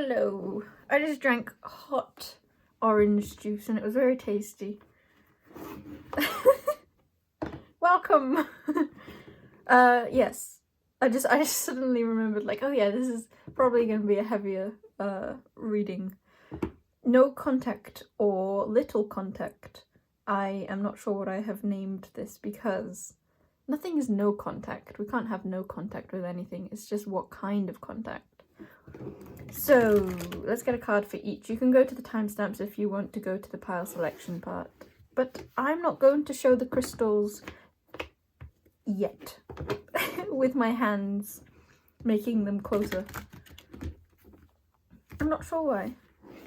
Hello. I just drank hot orange juice and it was very tasty. Welcome. Yes. I just suddenly remembered, like, oh yeah, this is probably going to be a heavier reading. No contact or little contact. I am not sure what I have named this because nothing is no contact. We can't have no contact with anything. It's just what kind of contact. So let's get a card for each. You can go to the timestamps if you want to go to the pile selection part. But I'm not going to show the crystals yet with my hands, making them closer. I'm not sure why.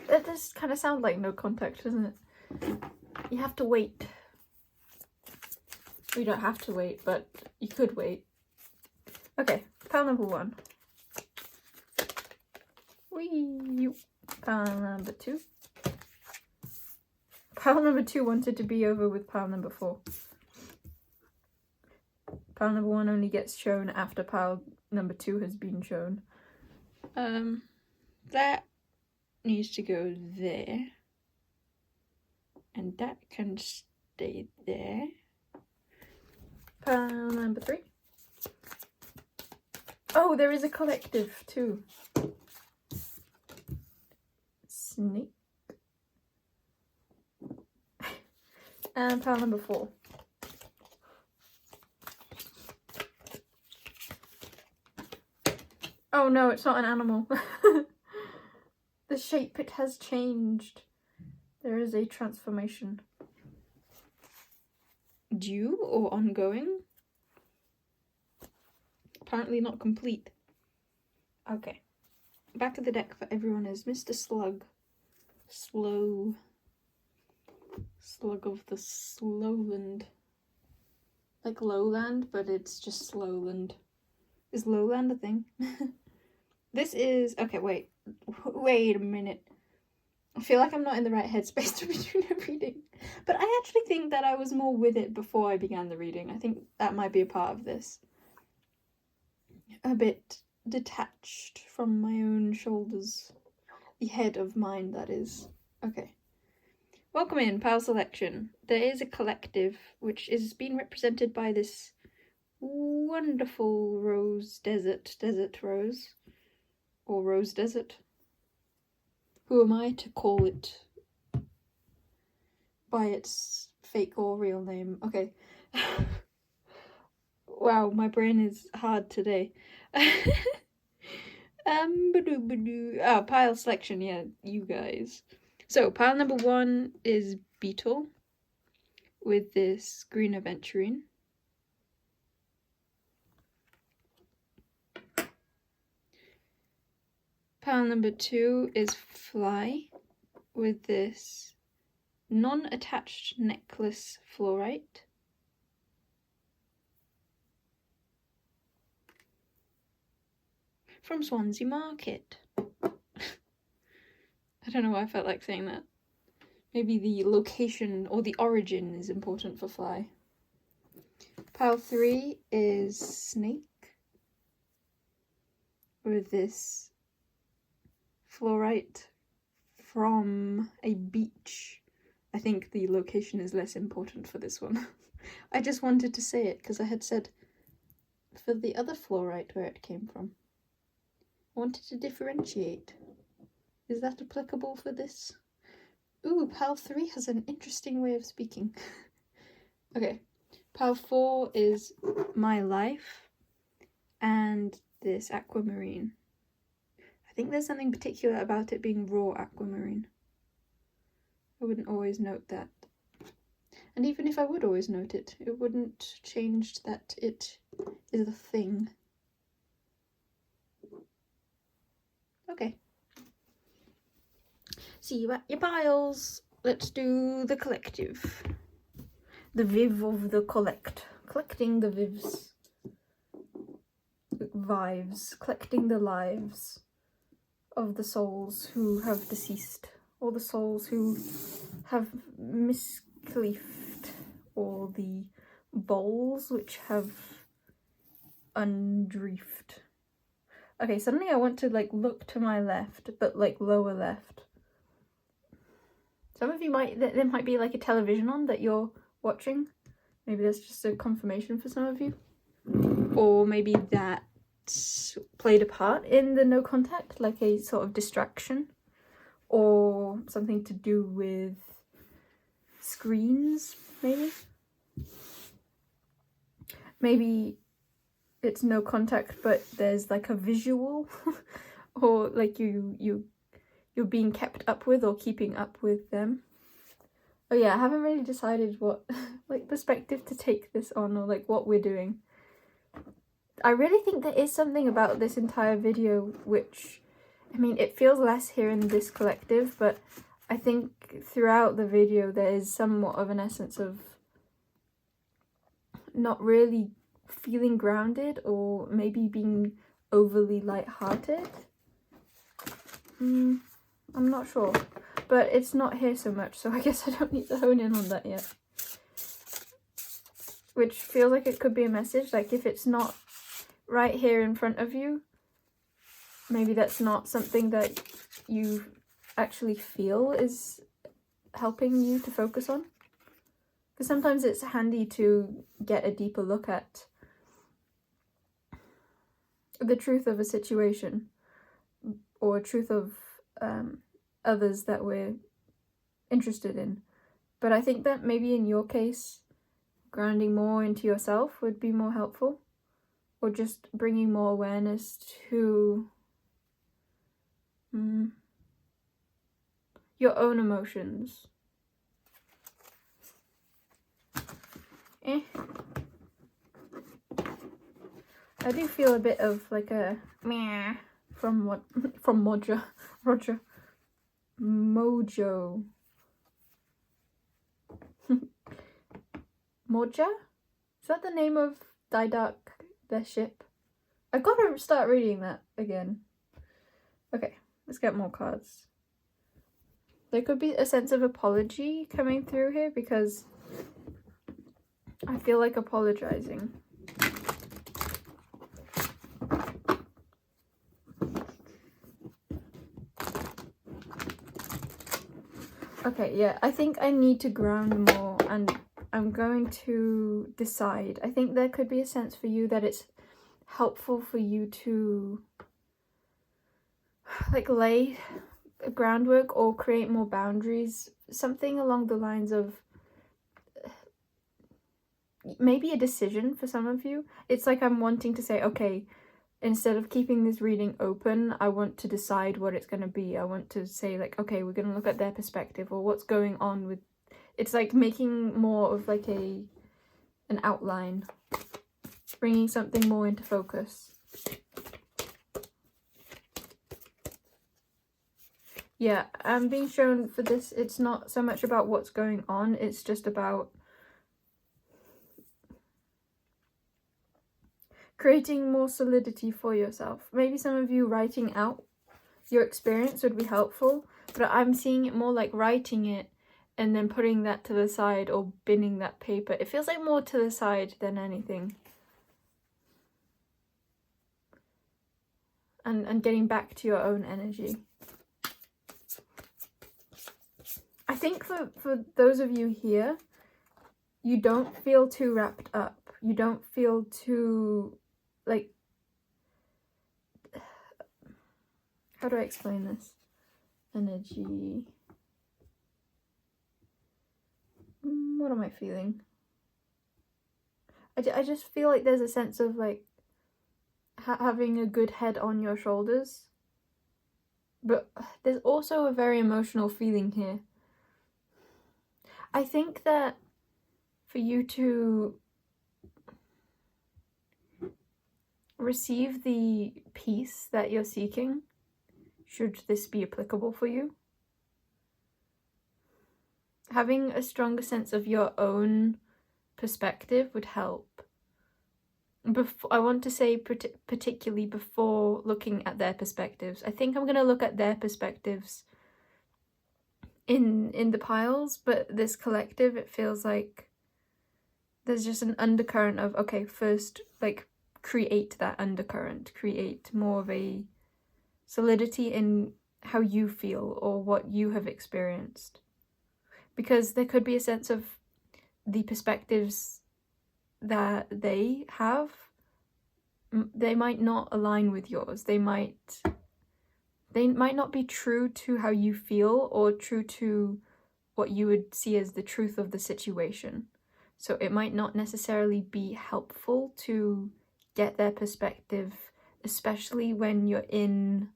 It just kind of sounds like no contact, doesn't it? You have to wait. You don't have to wait, but you could wait. Okay, pile number 1. Whee! Pile number 2. Pile number 2 wanted to be over with pile number 4. Pile number 1 only gets shown after pile number 2 has been shown. That needs to go there. And that can stay there. Pile number 3. Oh, there is a collective too. Snake. And pile number 4. Oh no, it's not an animal. The shape, it has changed. There is a transformation. Due or ongoing? Apparently not complete. Okay. Back of the deck for everyone is Mr. Slug. Slug of the Slowland. Like lowland, but it's just slowland. Is lowland a thing? This is... Okay, wait a minute. I feel like I'm not in the right headspace to be doing a reading. But I actually think that I was more with it before I began the reading. I think that might be a part of this. A bit detached from my own shoulders. The head of mine, that is. Okay. Welcome in, pile selection. There is a collective which is being represented by this wonderful rose desert rose. Or rose desert. Who am I to call it by its fake or real name? Okay. Wow, my brain is hard today. Pile selection, yeah, you guys. So, pile number 1 is Beetle with this green aventurine. Pile number 2 is Fly with this non-attached necklace fluorite. From Swansea Market. I don't know why I felt like saying that. Maybe the location or the origin is important for Fly. Pile 3 is Snake with this fluorite from a beach. I think the location is less important for this one. I just wanted to say it because I had said for the other fluorite where it came from. I wanted to differentiate. Is that applicable for this? Ooh, pile 3 has an interesting way of speaking. Okay, pile 4 is My Life and this aquamarine. I think there's something particular about it being raw aquamarine. I wouldn't always note that. And even if I would always note it, it wouldn't change that it is a thing. Okay. See you at your piles. Let's do the collective. The viv of the collect. Collecting the vivs. Vives. Collecting the lives of the souls who have deceased. Or the souls who have miscleafed. Or the bowls which have undreefed. Okay, suddenly I want to like look to my left, but like lower left. Some of you there might be like a television on that you're watching. Maybe that's just a confirmation for some of you. Or maybe that played a part in the no contact, like a sort of distraction. Or something to do with screens, maybe? Maybe it's no contact, but there's like a visual. Or like you're being kept up with or keeping up with them. Oh yeah, I haven't really decided what like perspective to take this on, or like what we're doing. I really think there is something about this entire video which, I mean, it feels less here in this collective, but I think throughout the video there is somewhat of an essence of not really feeling grounded, or maybe being overly light-hearted. I'm not sure, but it's not here so much, so I guess I don't need to hone in on that yet. Which feels like it could be a message, like if it's not right here in front of you, maybe that's not something that you actually feel is helping you to focus on. Because sometimes it's handy to get a deeper look at the truth of a situation, or truth of others that we're interested in. But I think that maybe in your case, grounding more into yourself would be more helpful, or just bringing more awareness to your own emotions. I do feel a bit of like a meh from Roger Mojo. Moja? Is that the name of Didac, their ship? I've got to start reading that again. Okay, let's get more cards. There could be a sense of apology coming through here, because I feel like apologizing. Okay, yeah, I think I need to ground more, and I'm going to decide. I think there could be a sense for you that it's helpful for you to like lay a groundwork or create more boundaries, something along the lines of maybe a decision for some of you. It's like I'm wanting to say, okay, instead of keeping this reading open, I want to decide what it's going to be. I want to say like, okay, we're going to look at their perspective, or what's going on with, it's like making more of like an outline, bringing something more into focus. Yeah, I'm being shown for this, it's not so much about what's going on, it's just about creating more solidity for yourself. Maybe some of you writing out your experience would be helpful, but I'm seeing it more like writing it and then putting that to the side, or binning that paper. It feels like more to the side than anything. And getting back to your own energy. I think for those of you here, you don't feel too wrapped up. You don't feel too, like, how do I explain this? Energy. What am I feeling? I just feel like there's a sense of like having a good head on your shoulders. But there's also a very emotional feeling here. I think that for you to receive the peace that you're seeking, should this be applicable for you, having a stronger sense of your own perspective would help. I want to say particularly before looking at their perspectives. I think I'm going to look at their perspectives in the piles, but this collective, it feels like there's just an undercurrent of, okay, first, like, create that undercurrent, create more of a solidity in how you feel or what you have experienced. Because there could be a sense of the perspectives that they have, they might not align with yours. They might not be true to how you feel or true to what you would see as the truth of the situation. So it might not necessarily be helpful to get their perspective, especially when you're in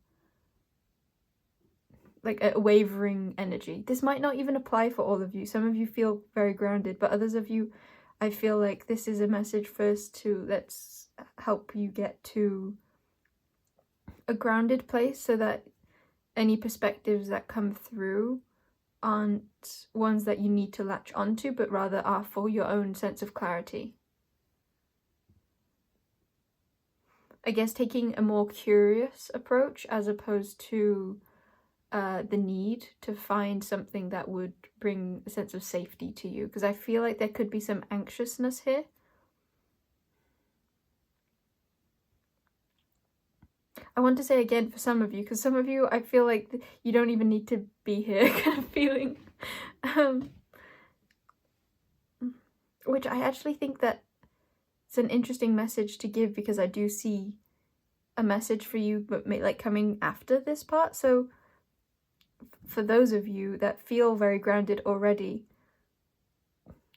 like a wavering energy. This might not even apply for all of you. Some of you feel very grounded, but others of you, I feel like this is a message first to let's help you get to a grounded place so that any perspectives that come through aren't ones that you need to latch onto, but rather are for your own sense of clarity. I guess taking a more curious approach as opposed to the need to find something that would bring a sense of safety to you, because I feel like there could be some anxiousness here. I want to say again for some of you, because some of you I feel like you don't even need to be here kind of feeling. Which I actually think that it's an interesting message to give, because I do see a message for you but like coming after this part. So for those of you that feel very grounded already,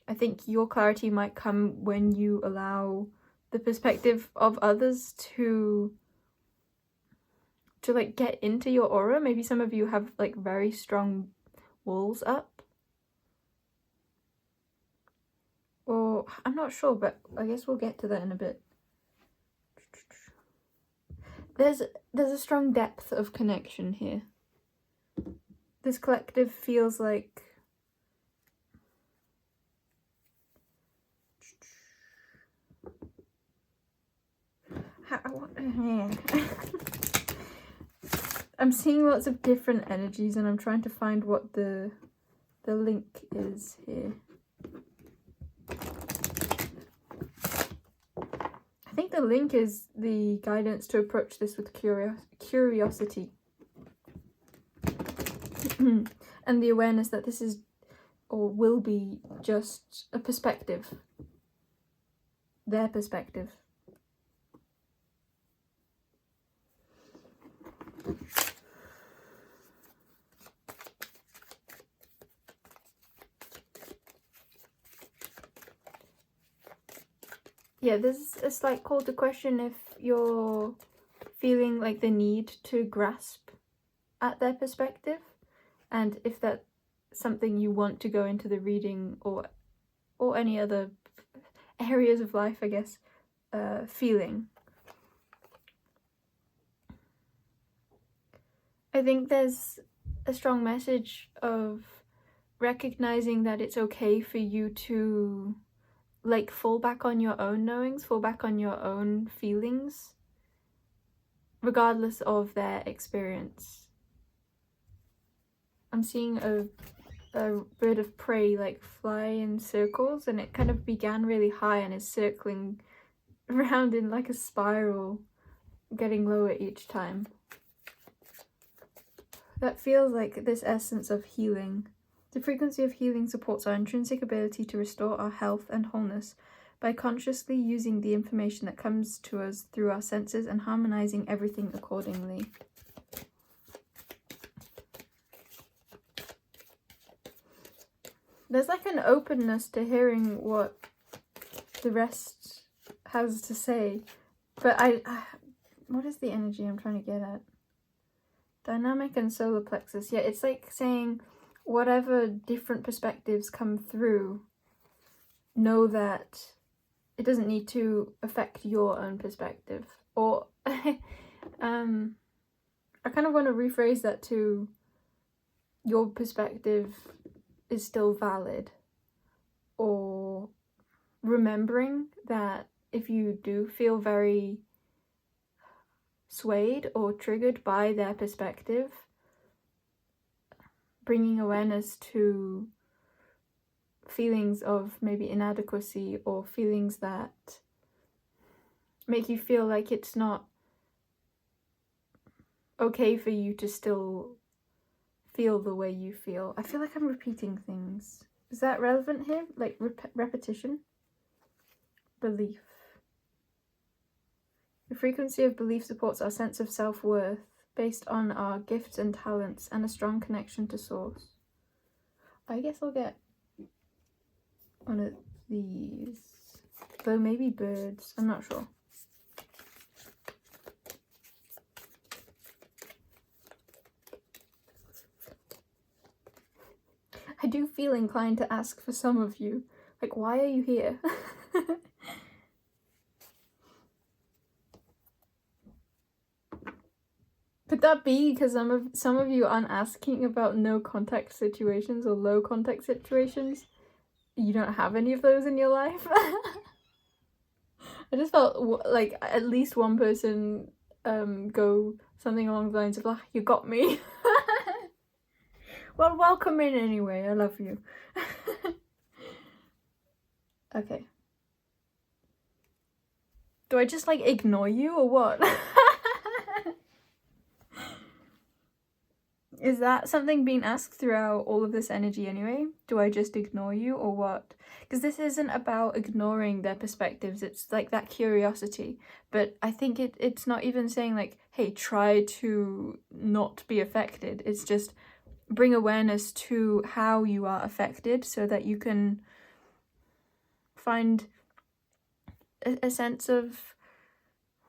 I think your clarity might come when you allow the perspective of others to like get into your aura. Maybe some of you have like very strong walls up, or I'm not sure, but I guess we'll get to that in a bit. There's a strong depth of connection here. This collective feels like I'm seeing lots of different energies and I'm trying to find what the link is here. I think the link is the guidance to approach this with curiosity. And the awareness that this is or will be just a perspective. Their perspective. Yeah, there's a slight call to question if you're feeling like the need to grasp at their perspective, and if that's something you want to go into the reading or any other areas of life, I guess, feeling. I think there's a strong message of recognizing that it's okay for you to like fall back on your own knowings, fall back on your own feelings, regardless of their experience. I'm seeing a bird of prey like fly in circles, and it kind of began really high and is circling around in like a spiral, getting lower each time. That feels like this essence of healing. The frequency of healing supports our intrinsic ability to restore our health and wholeness by consciously using the information that comes to us through our senses and harmonizing everything accordingly. There's like an openness to hearing what the rest has to say, but what is the energy I'm trying to get at? Dynamic and solar plexus. Yeah, it's like saying whatever different perspectives come through, know that it doesn't need to affect your own perspective. Or I kind of want to rephrase that to your perspective is still valid, or remembering that if you do feel very swayed or triggered by their perspective, bringing awareness to feelings of maybe inadequacy or feelings that make you feel like it's not okay for you to still feel the way you feel. I feel like I'm repeating things. Is that relevant here? Like repetition? Belief. The frequency of belief supports our sense of self-worth based on our gifts and talents and a strong connection to source. I guess I'll get one of these. Though maybe birds. I'm not sure. I do feel inclined to ask for some of you, like, why are you here? Could that be because some of you aren't asking about no contact situations or low contact situations? You don't have any of those in your life? I just felt like at least one person go something along the lines of, like, you got me. Well, welcome in anyway. I love you. Okay. Do I just like ignore you or what? Is that something being asked throughout all of this energy anyway? Do I just ignore you or what? Because this isn't about ignoring their perspectives, it's like that curiosity. But I think it's not even saying like, hey, try to not be affected. It's just bring awareness to how you are affected so that you can find a sense of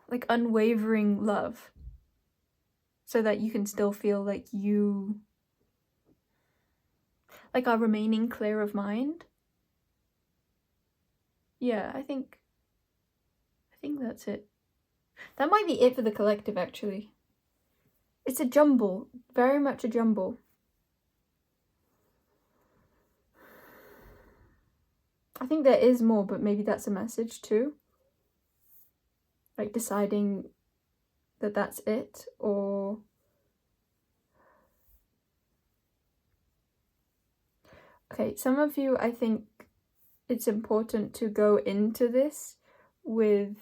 like unwavering love. So that you can still feel like you like are remaining clear of mind. Yeah, I think that's it. That might be it for the collective, actually. It's a jumble, very much a jumble. I think there is more, but maybe that's a message too. Like deciding that that's it, or okay, some of you, I think it's important to go into this with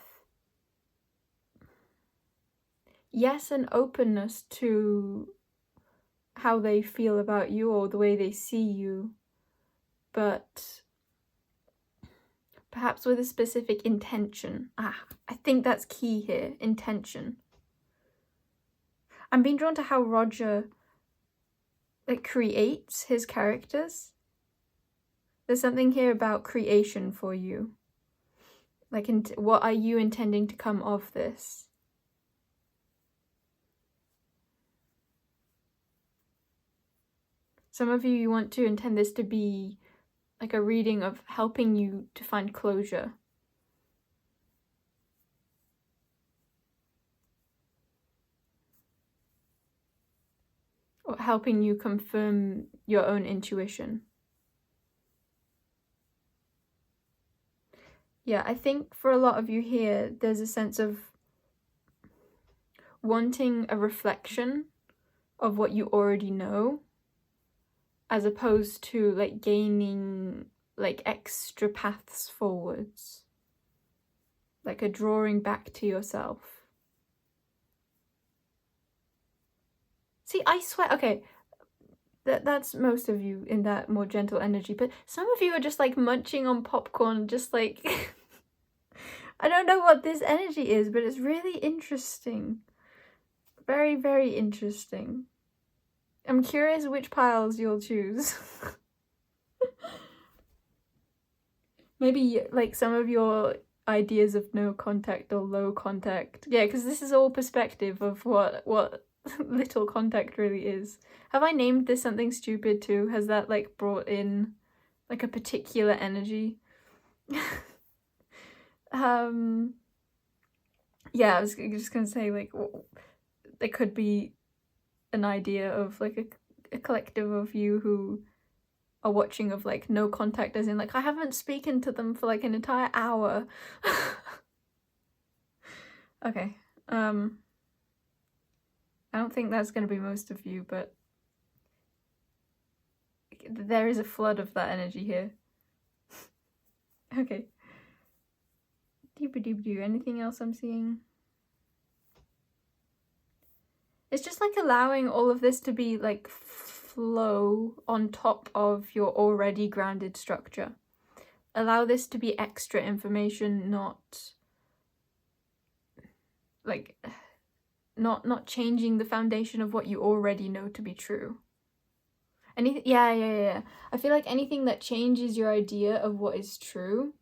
yes, an openness to how they feel about you or the way they see you, but perhaps with a specific intention. I think that's key here, intention. I'm being drawn to how Roger like creates his characters. There's something here about creation for you. Like, what are you intending to come of this? Some of you want to intend this to be like a reading of helping you to find closure. Or helping you confirm your own intuition. Yeah, I think for a lot of you here, there's a sense of wanting a reflection of what you already know, as opposed to like gaining like extra paths forwards. Like a drawing back to yourself. See, I swear, okay, that's most of you in that more gentle energy, but some of you are just like munching on popcorn, just like, I don't know what this energy is, but it's really interesting. Very, very interesting. I'm curious which piles you'll choose. Maybe like some of your ideas of no contact or low contact. Yeah, because this is all perspective of what little contact really is. Have I named this something stupid too? Has that like brought in like a particular energy? Yeah, I was just gonna say like there could be an idea of like a collective of you who are watching of like no contact, as in like I haven't spoken to them for like an entire hour. Okay, I don't think that's gonna be most of you, but there is a flood of that energy here. Okay. Anything else I'm seeing? It's just like allowing all of this to be like flow on top of your already grounded structure. Allow this to be extra information, not like not changing the foundation of what you already know to be true. Anything, yeah. I feel like anything that changes your idea of what is true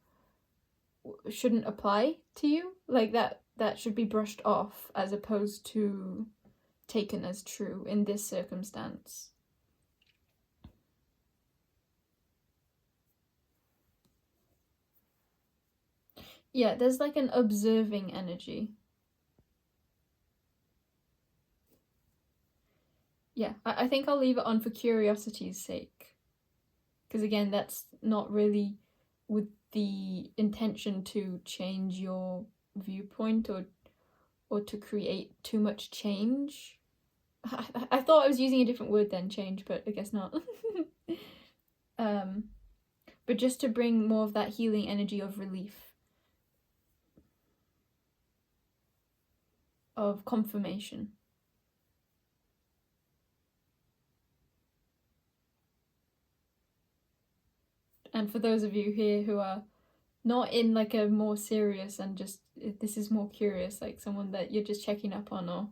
shouldn't apply to you. Like that should be brushed off as opposed to taken as true in this circumstance. Yeah, there's like an observing energy. Yeah, I think I'll leave it on for curiosity's sake. Because again, that's not really with the intention to change your viewpoint or to create too much change. I thought I was using a different word than change, but I guess not. But just to bring more of that healing energy of relief. Of confirmation. And for those of you here who are not in like a more serious and just, this is more curious, like someone that you're just checking up on, or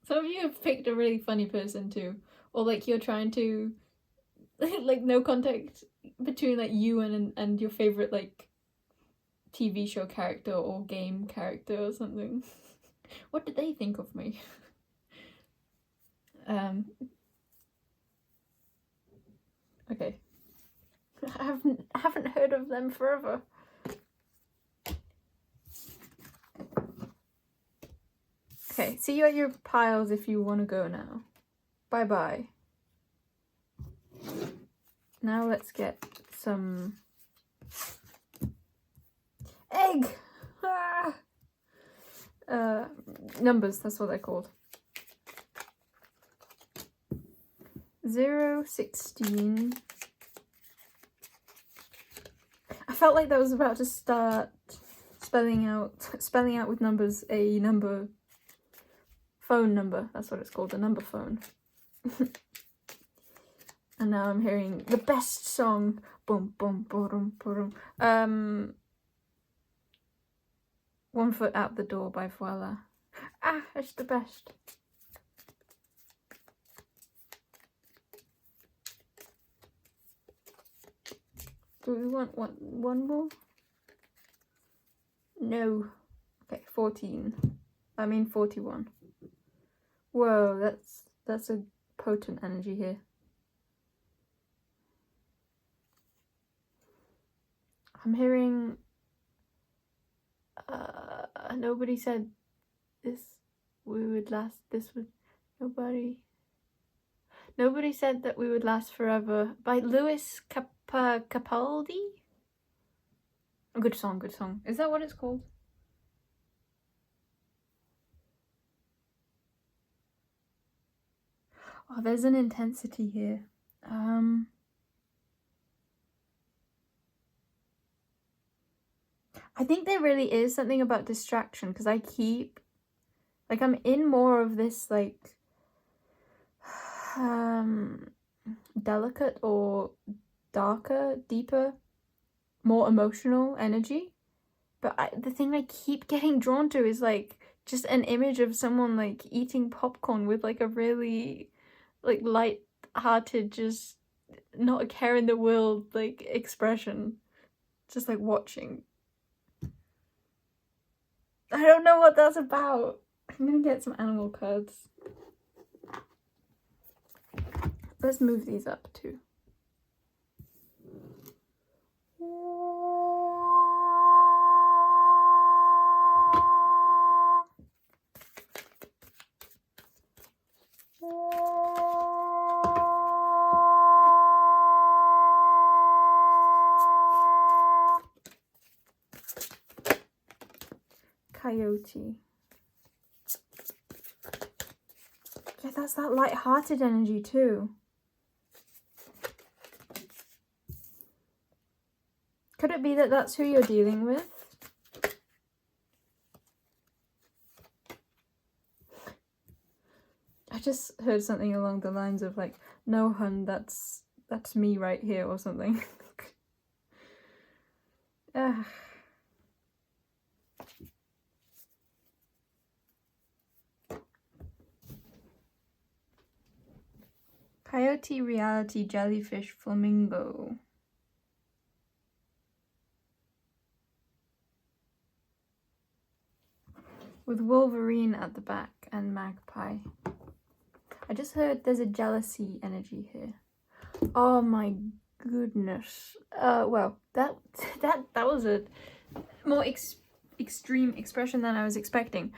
some of you have picked a really funny person too, or like you're trying to like no contact between like you and your favorite like TV show character or game character or something. What did they think of me? Okay. I haven't heard of them forever. Okay, see you at your piles if you want to go now. Bye-bye. Now let's get some egg! Ah! Numbers, that's what they're called. 0, 16. I felt like that was about to start spelling out with numbers a number, phone number. That's what it's called, a number phone. And now I'm hearing the best song. Boom, boom, boom, boom. One Foot Out the Door by Voila. Ah, it's the best. Do we want one more? No. Okay, 14. I mean 41. Whoa, that's a potent energy here. I'm hearing nobody said this would last. Nobody said that we would last forever by Louis Capaldi. A good song. Is that what it's called? Oh, there's an intensity here. I think there really is something about distraction, because I keep, like, I'm in more of this, like, delicate or darker, deeper, more emotional energy. But the thing I keep getting drawn to is, like, just an image of someone, like, eating popcorn with, like, a really, like, light-hearted, just not a care in the world, like, expression. Just, like, watching. I don't know what that's about. I'm gonna get some animal cards. Let's move these up too. Coyote. Yeah, that's that light-hearted energy too. Could it be that that's who you're dealing with. I just heard something along the lines of like, no hun, that's me right here or something. Coyote, reality, jellyfish, flamingo. With Wolverine at the back and magpie. I just heard there's a jealousy energy here. Oh my goodness. Well, that was a more extreme expression than I was expecting.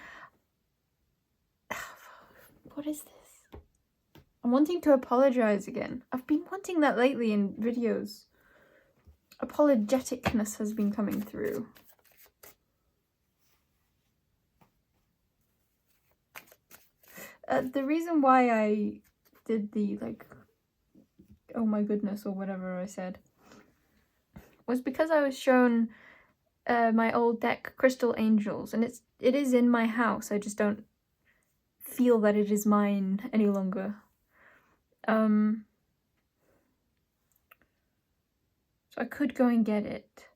What is this? I'm wanting to apologize again. I've been wanting that lately in videos. Apologeticness has been coming through. The reason why I did the, like, oh my goodness or whatever I said was because I was shown my old deck, Crystal Angels, and it is in my house. I just don't feel that it is mine any longer. So I could go and get it,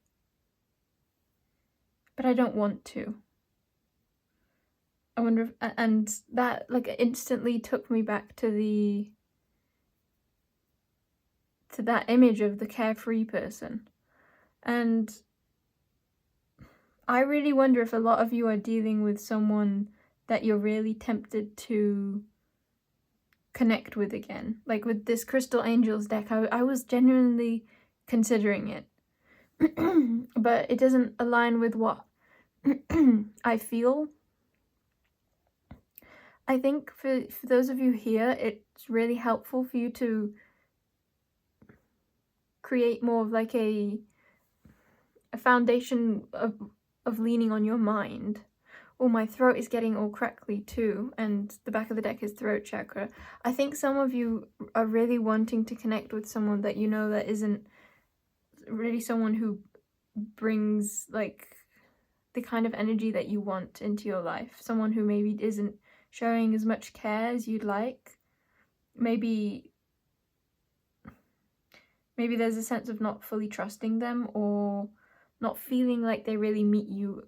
but I don't want to. I wonder if, and that like instantly took me back to that image of the carefree person. And I really wonder if a lot of you are dealing with someone that you're really tempted to connect with again. Like with this Crystal Angels deck, I was genuinely considering it. But it doesn't align with what I feel. I think for those of you here, it's really helpful for you to create more of like a foundation of leaning on your mind. Oh, my throat is getting all crackly too, and the back of the deck is throat chakra. I think some of you are really wanting to connect with someone that you know that isn't really someone who brings like the kind of energy that you want into your life. Someone who maybe isn't showing as much care as you'd like. Maybe there's a sense of not fully trusting them or not feeling like they really meet you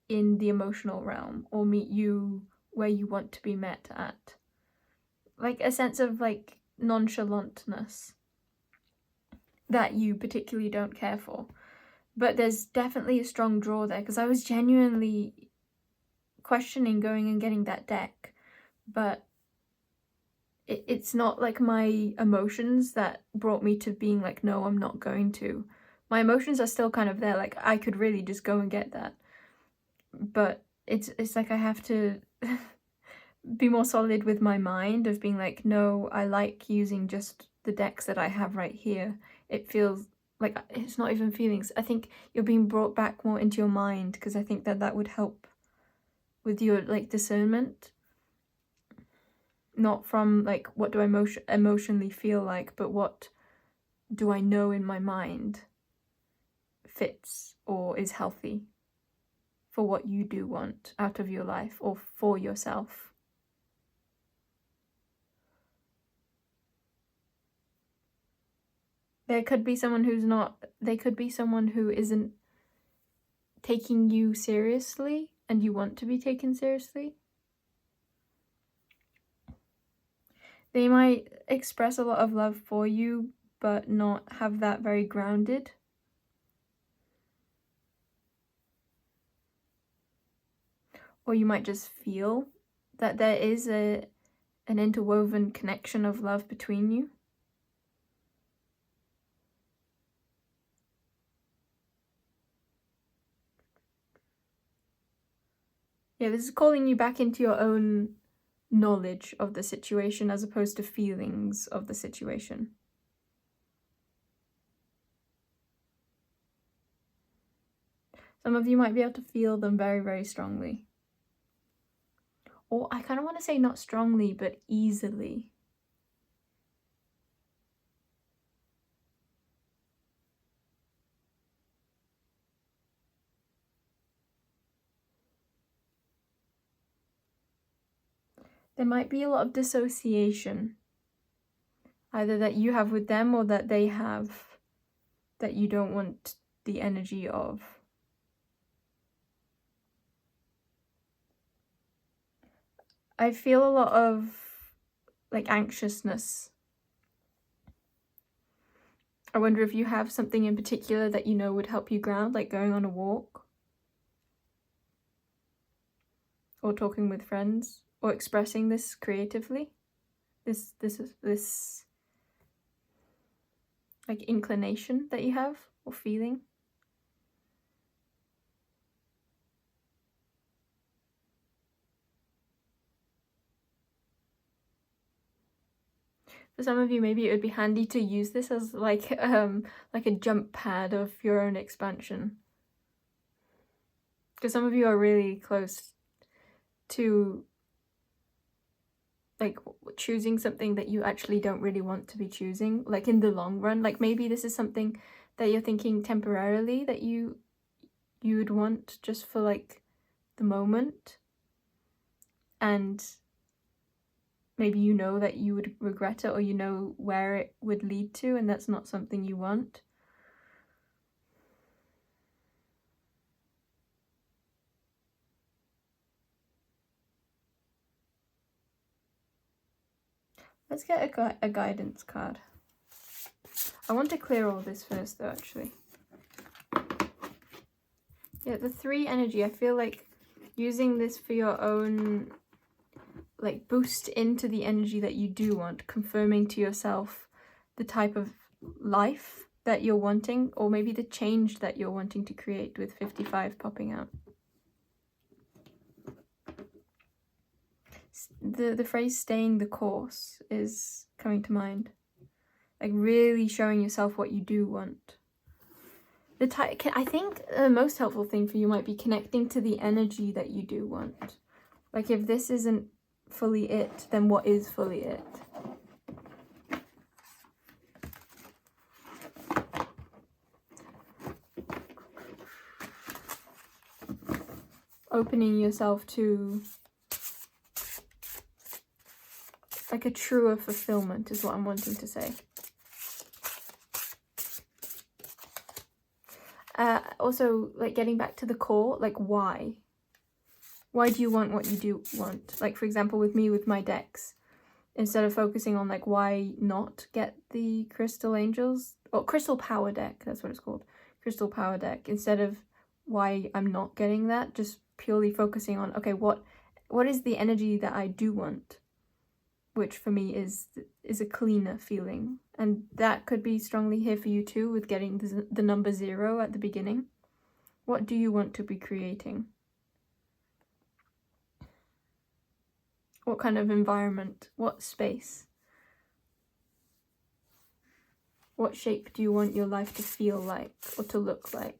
in the emotional realm or meet you where you want to be met at. Like a sense of like nonchalantness that you particularly don't care for. But there's definitely a strong draw there, because I was genuinely questioning going and getting that deck, but it's not like my emotions that brought me to being like, no, I'm not going to. My emotions are still kind of there, like I could really just go and get that, but it's like I have to be more solid with my mind of being like, no, I like using just the decks that I have right here. It feels like it's not even feelings. I think you're being brought back more into your mind, because I think that would help with your like discernment, not from like what do I emotionally feel like, but what do I know in my mind fits or is healthy for what you do want out of your life or for yourself. There could be someone who isn't taking you seriously and you want to be taken seriously. They might express a lot of love for you, but not have that very grounded. Or you might just feel that there is an interwoven connection of love between you. Yeah, this is calling you back into your own knowledge of the situation as opposed to feelings of the situation. Some of you might be able to feel them very, very strongly. Or I kind of want to say not strongly, but easily. There might be a lot of dissociation, either that you have with them or that they have, that you don't want the energy of. I feel a lot of like anxiousness. I wonder if you have something in particular that you know would help you ground, like going on a walk, or talking with friends, or expressing this creatively. This like inclination that you have or feeling. For some of you, maybe it would be handy to use this as like a jump pad of your own expansion. Because some of you are really close to like choosing something that you actually don't really want to be choosing, like in the long run. Like maybe this is something that you're thinking temporarily that you would want just for like the moment, and maybe you know that you would regret it, or you know where it would lead to, and that's not something you want. Let's get a guidance card. I want to clear all this first though, actually. Yeah, the 3 energy, I feel like using this for your own, like, boost into the energy that you do want, confirming to yourself the type of life that you're wanting, or maybe the change that you're wanting to create, with 55 popping out. The phrase staying the course is coming to mind. Like really showing yourself what you do want. I think the most helpful thing for you might be connecting to the energy that you do want. Like if this isn't fully it, then what is fully it? Opening yourself to like a truer fulfillment is what I'm wanting to say. Also, like getting back to the core, like why? Why do you want what you do want? Like for example, with me, with my decks, instead of focusing on like why not get the crystal angels, or crystal power deck, that's what it's called, crystal power deck, instead of why I'm not getting that, just purely focusing on, okay, what is the energy that I do want, which for me is a cleaner feeling. And that could be strongly here for you too, with getting the number 0 at the beginning. What do you want to be creating? What kind of environment? What space? What shape do you want your life to feel like, or to look like?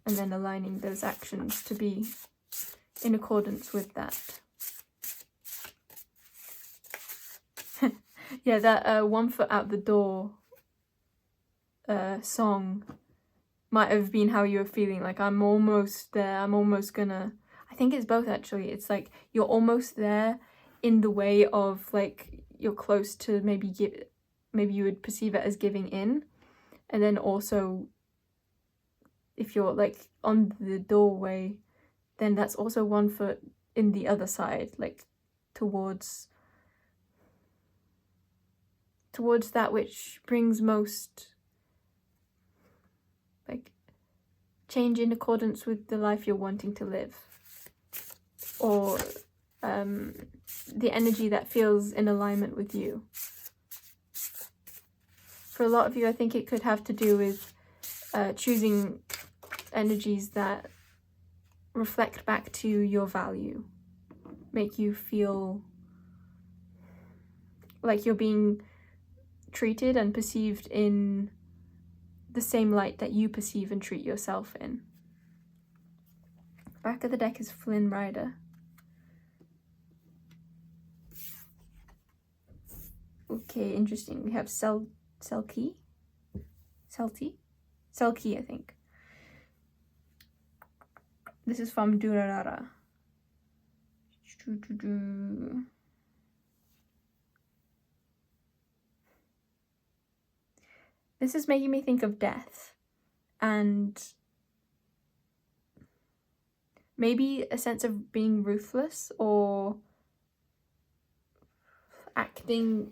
And then aligning those actions to be in accordance with that. Yeah, that 1 foot out the door song might have been how you were feeling. Like, I'm almost there, I'm almost gonna... I think it's both, actually. It's like you're almost there in the way of, like, you're close to maybe you would perceive it as giving in. And then also, if you're, like, on the doorway, then that's also 1 foot in the other side, like, towards that which brings most, like, change in accordance with the life you're wanting to live, or the energy that feels in alignment with you. For a lot of you, I think it could have to do with choosing energies that reflect back to your value, make you feel like you're being treated and perceived in the same light that you perceive and treat yourself in. Back of the deck is Flynn Rider. Okay, interesting. We have Selkie, I think. This is from Durarara. This is making me think of death and maybe a sense of being ruthless or acting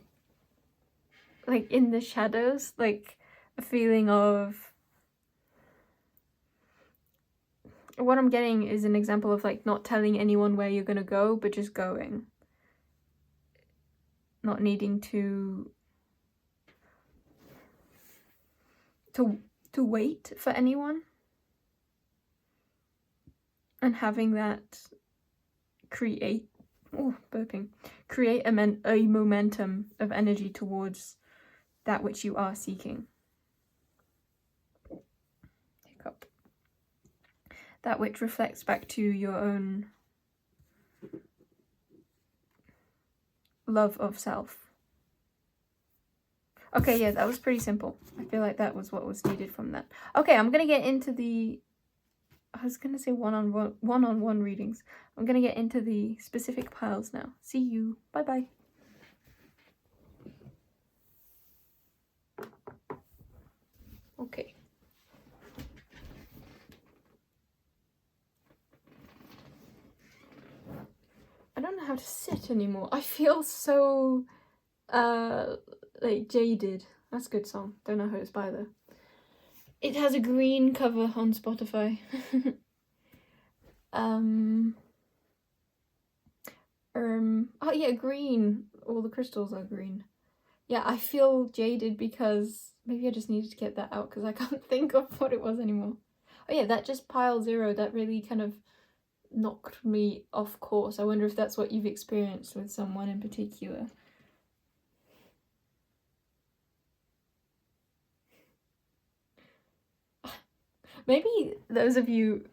like in the shadows, like a feeling of, what I'm getting is an example of like not telling anyone where you're gonna go, but just going, not needing to wait for anyone, and having that create a momentum of energy towards that which you are seeking. Hiccup. That which reflects back to your own love of self. Okay, yeah, that was pretty simple. I feel like that was what was needed from that. Okay, I'm gonna get into the, I was gonna say one-on-one readings. I'm gonna get into the specific piles now. See you. Bye-bye. Okay. I don't know how to sit anymore. I feel so like jaded. That's a good song. Don't know who it's by though. It has a green cover on Spotify. Oh yeah, green. All the crystals are green. Yeah, I feel jaded because maybe I just needed to get that out because I can't think of what it was anymore. Oh yeah, that just pile 0, that really kind of knocked me off course. I wonder if that's what you've experienced with someone in particular. Maybe those of you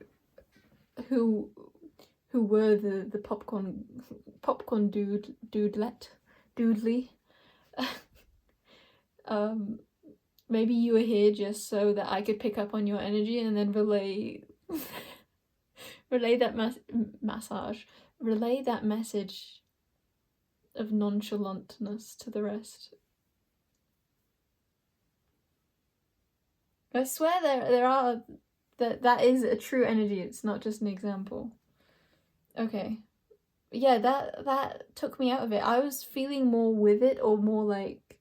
who were the popcorn doodly maybe you were here just so that I could pick up on your energy and then relay that relay that message of nonchalantness to the rest. I swear there are that is a true energy. It's not just an example. Okay. Yeah, that took me out of it. I was feeling more with it, or more like,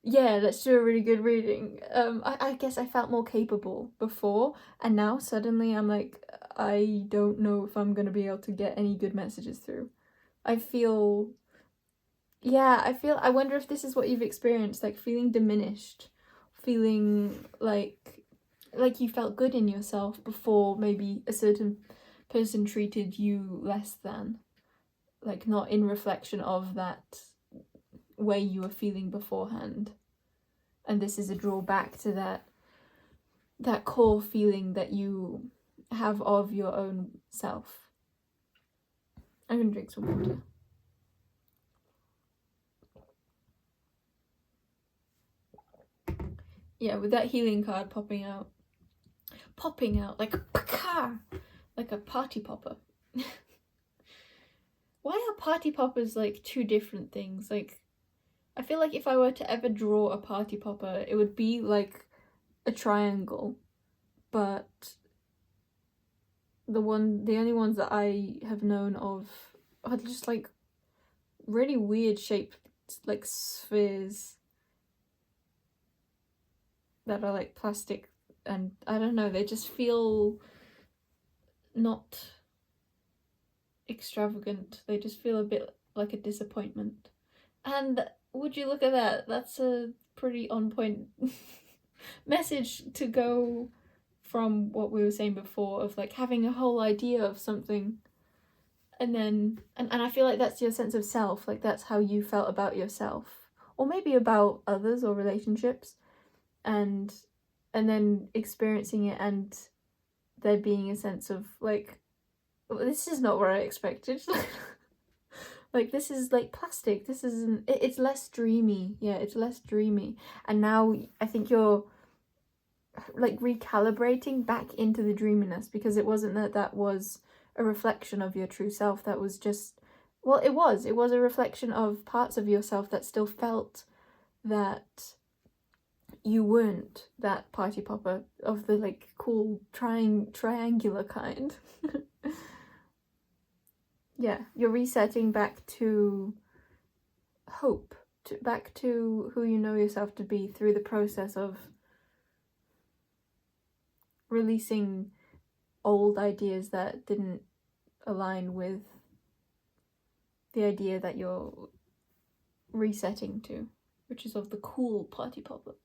yeah, let's do a really good reading. I guess I felt more capable before, and now suddenly I'm like, I don't know if I'm gonna be able to get any good messages through. I wonder if this is what you've experienced, like feeling diminished, feeling like you felt good in yourself before maybe a certain person treated you less than, like not in reflection of that way you were feeling beforehand. And this is a drawback to that core feeling that you have of your own self. I'm gonna drink some water. Yeah, with that healing card popping out like a party popper. Why are party poppers like two different things? Like, I feel like if I were to ever draw a party popper, it would be like a triangle, but the only ones that I have known of are just like really weird shaped like spheres that are like plastic, and I don't know, they just feel not extravagant. They just feel a bit like a disappointment. And would you look at that? That's a pretty on point message to go from what we were saying before of like having a whole idea of something, and then and I feel like that's your sense of self, like that's how you felt about yourself, or maybe about others or relationships, and then experiencing it and there being a sense of like, this is not what I expected. Like, this is like plastic, this isn't, it's less dreamy. Yeah, it's less dreamy. And now I think you're like recalibrating back into the dreaminess, because it wasn't that was a reflection of your true self, that was just Well, it was a reflection of parts of yourself that still felt that you weren't that party popper of the like cool triangular kind. Yeah, you're resetting back to hope, back to who you know yourself to be through the process of releasing old ideas that didn't align with the idea that you're resetting to, which is of the cool party popper.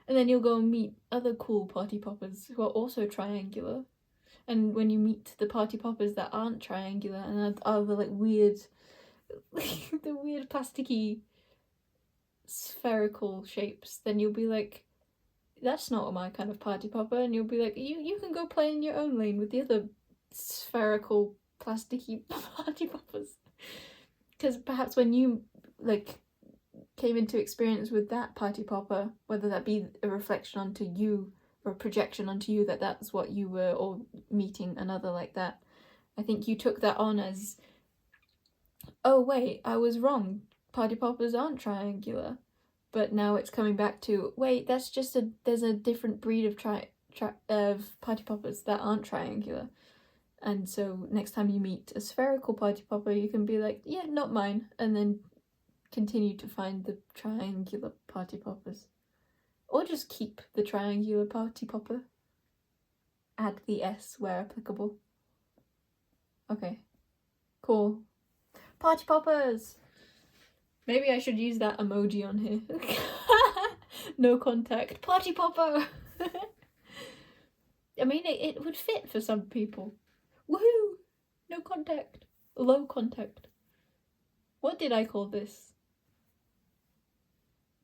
And then you'll go and meet other cool party poppers who are also triangular. And when you meet the party poppers that aren't triangular and are the like weird, the weird plasticky spherical shapes, then you'll be like, that's not my kind of party popper. And you'll be like, you can go play in your own lane with the other spherical plasticky party poppers. Because perhaps when you like came into experience with that party popper, whether that be a reflection onto you or a projection onto you that that's what you were, or meeting another like that, I think you took that on as, oh wait, I was wrong, party poppers aren't triangular. But now it's coming back to, wait, that's just there's a different breed of party poppers that aren't triangular. And so next time you meet a spherical party popper, you can be like, yeah, not mine, and then continue to find the triangular party poppers. Or just keep the triangular party popper. Add the S where applicable. Okay. Cool. Party poppers! Maybe I should use that emoji on here. No contact. Party popper! I mean, it would fit for some people. Woohoo! No contact. Low contact. What did I call this?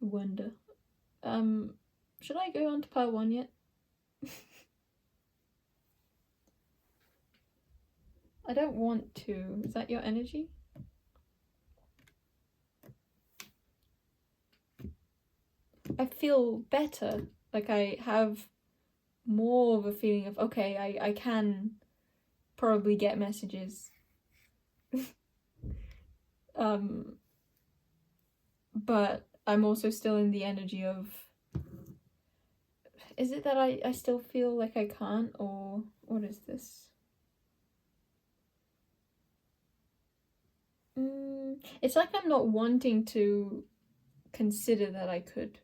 Wonder. Should I go on to part 1 yet? I don't want to. Is that your energy? I feel better. Like I have more of a feeling of, okay, I can probably get messages. But I'm also still in the energy of, is it that I still feel like I can't, or what is this? It's like I'm not wanting to consider that I could.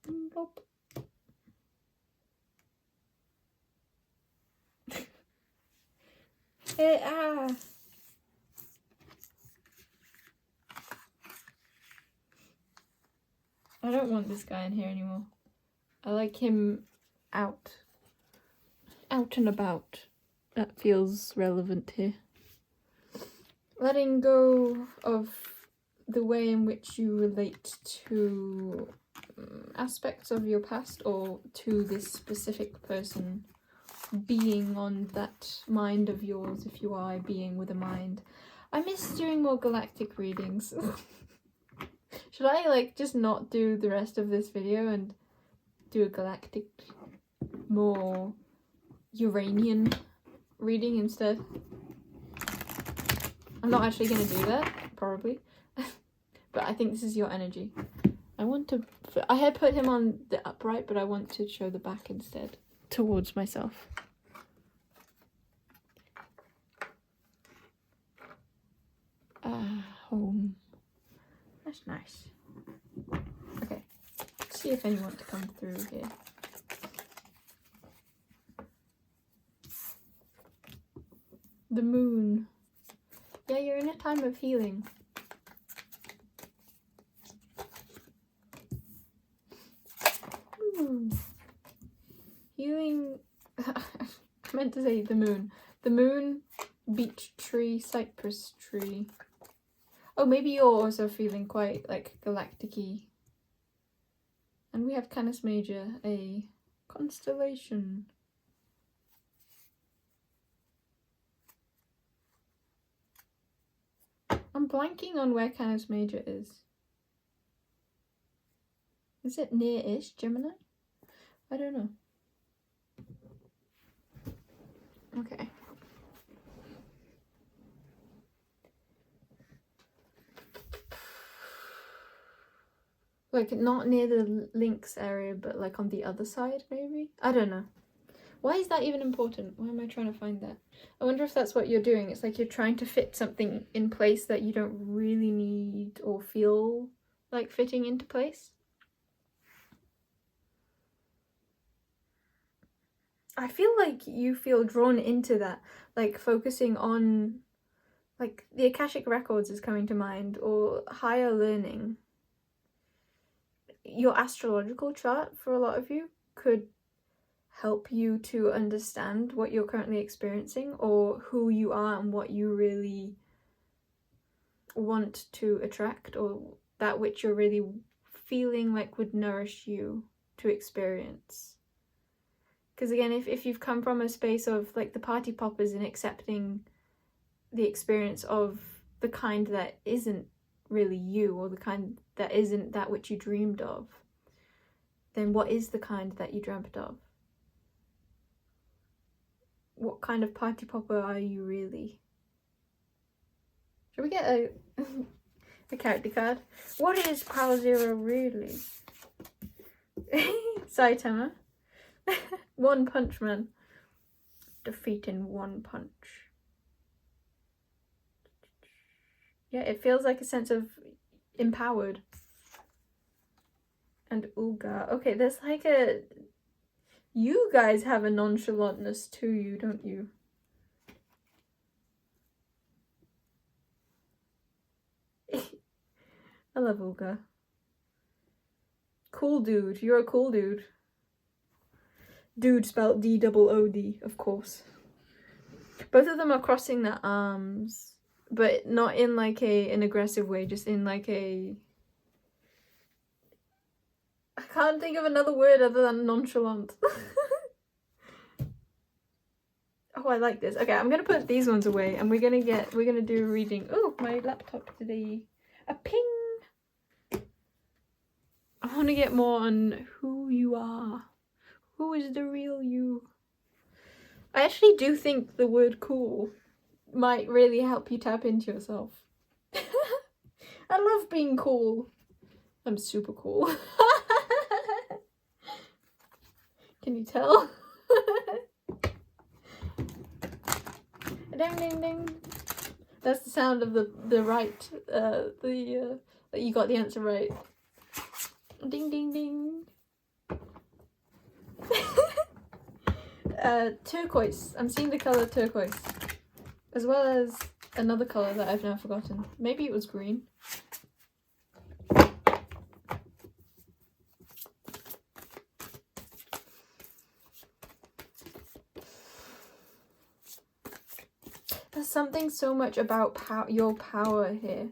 Nope. I don't want this guy in here anymore. I like him out and about. That feels relevant here. Letting go of the way in which you relate to aspects of your past, or to this specific person being on that mind of yours, if you are a being with a mind. I miss doing more galactic readings. Should I like just not do the rest of this video and do a galactic, more Uranian reading instead? I'm not actually going to do that, probably. But I think this is your energy. I had put him on the upright, but I want to show the back instead, towards myself. Home. That's nice. Okay, let's see if anyone wants to come through here. The moon. Yeah, you're in a time of healing. Healing. I meant to say the moon. The moon, beech tree, cypress tree. Oh, maybe you're also feeling quite like galactic-y. And we have Canis Major, a constellation. I'm blanking on where Canis Major is. Is it near-ish Gemini? I don't know. Like, not near the links area, but like on the other side, maybe? I don't know. Why is that even important? Why am I trying to find that? I wonder if that's what you're doing. It's like you're trying to fit something in place that you don't really need or feel like fitting into place. I feel like you feel drawn into that, like focusing on, like, the Akashic Records is coming to mind, or higher learning. Your astrological chart, for a lot of you, could help you to understand what you're currently experiencing, or who you are and what you really want to attract, or that which you're really feeling like would nourish you to experience. Because again, if you've come from a space of like the party poppers and accepting the experience of the kind that isn't really you, or the kind that isn't that which you dreamed of, then what is the kind that you dreamt of? What kind of party popper are you really? Should we get a character card? What is Power Zero really? Saitama. One Punch Man. Defeat in one punch. Yeah, it feels like a sense of empowered. And Uga. Okay, there's like a... You guys have a nonchalantness to you, don't you? I love Uga. Cool dude. You're a cool dude. Dude spelled D-double-O-D, of course. Both of them are crossing their arms, but not in like an aggressive way, just in like a... I can't think of another word other than nonchalant. Oh, I like this. Okay, I'm gonna put these ones away, and we're gonna do a reading. Oh, my laptop did a ping. I want to get more on who you are. Who is the real you? I actually do think the word cool might really help you tap into yourself. I love being cool. I'm super cool. Can you tell? Ding ding ding. That's the sound of the right, that you got the answer right. Ding ding ding. Turquoise. I'm seeing the colour turquoise, as well as another colour that I've now forgotten. Maybe it was green. There's something so much about your power here.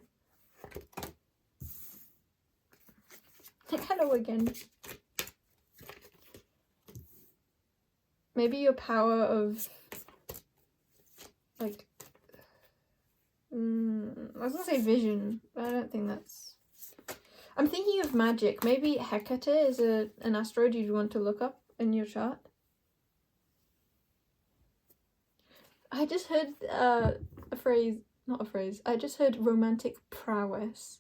Hello again. Maybe your power of, like, I was gonna say vision, but I don't think that's... I'm thinking of magic. Maybe Hecate is an asteroid you'd want to look up in your chart. I just heard I just heard romantic prowess.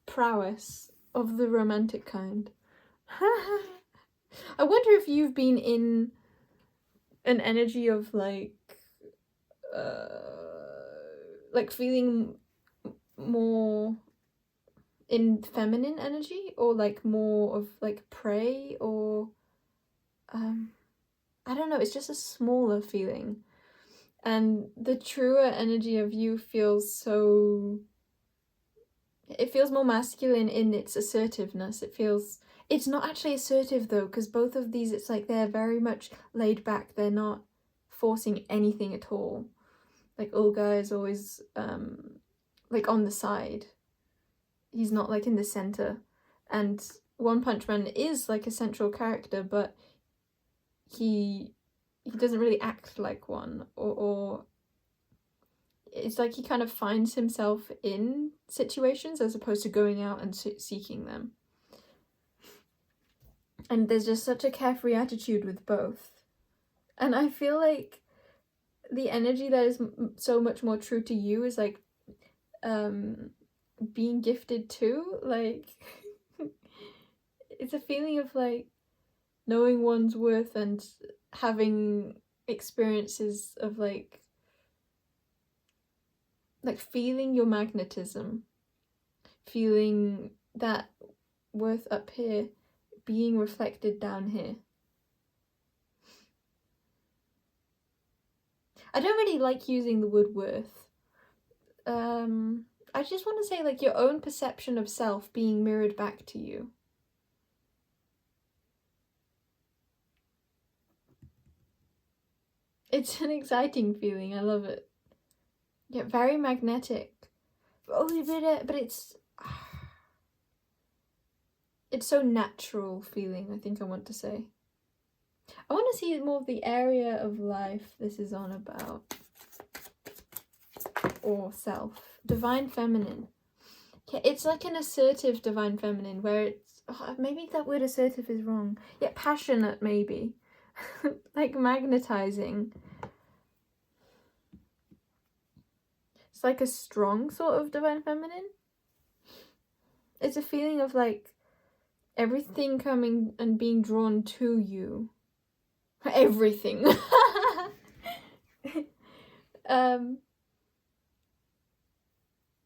Prowess of the romantic kind. I wonder if you've been in an energy of like feeling more in feminine energy, or like more of like prey, or I don't know, it's just a smaller feeling. And the truer energy of you feels so... It feels more masculine in its assertiveness. It's not actually assertive though, because both of these, it's like they're very much laid back. They're not forcing anything at all. Like Ulga is always like on the side. He's not like in the center. And One Punch Man is like a central character, but he doesn't really act like one, or it's like he kind of finds himself in situations as opposed to going out and seeking them. And there's just such a carefree attitude with both. And I feel like the energy that is so much more true to you is like being gifted too. Like it's a feeling of like knowing one's worth and having experiences of like feeling your magnetism, feeling that worth up here being reflected down here. I don't really like using the word worth. I just want to say like your own perception of self being mirrored back to you. It's an exciting feeling. I love it. Yeah, very magnetic. Oh, but it's so natural feeling, I think I want to say. I want to see more of the area of life this is on about. Or self. Divine feminine. Yeah, it's like an assertive divine feminine where it's... maybe that word assertive is wrong. Yeah, passionate maybe. Like magnetizing. It's like a strong sort of divine feminine. It's a feeling of like everything coming and being drawn to you. Everything.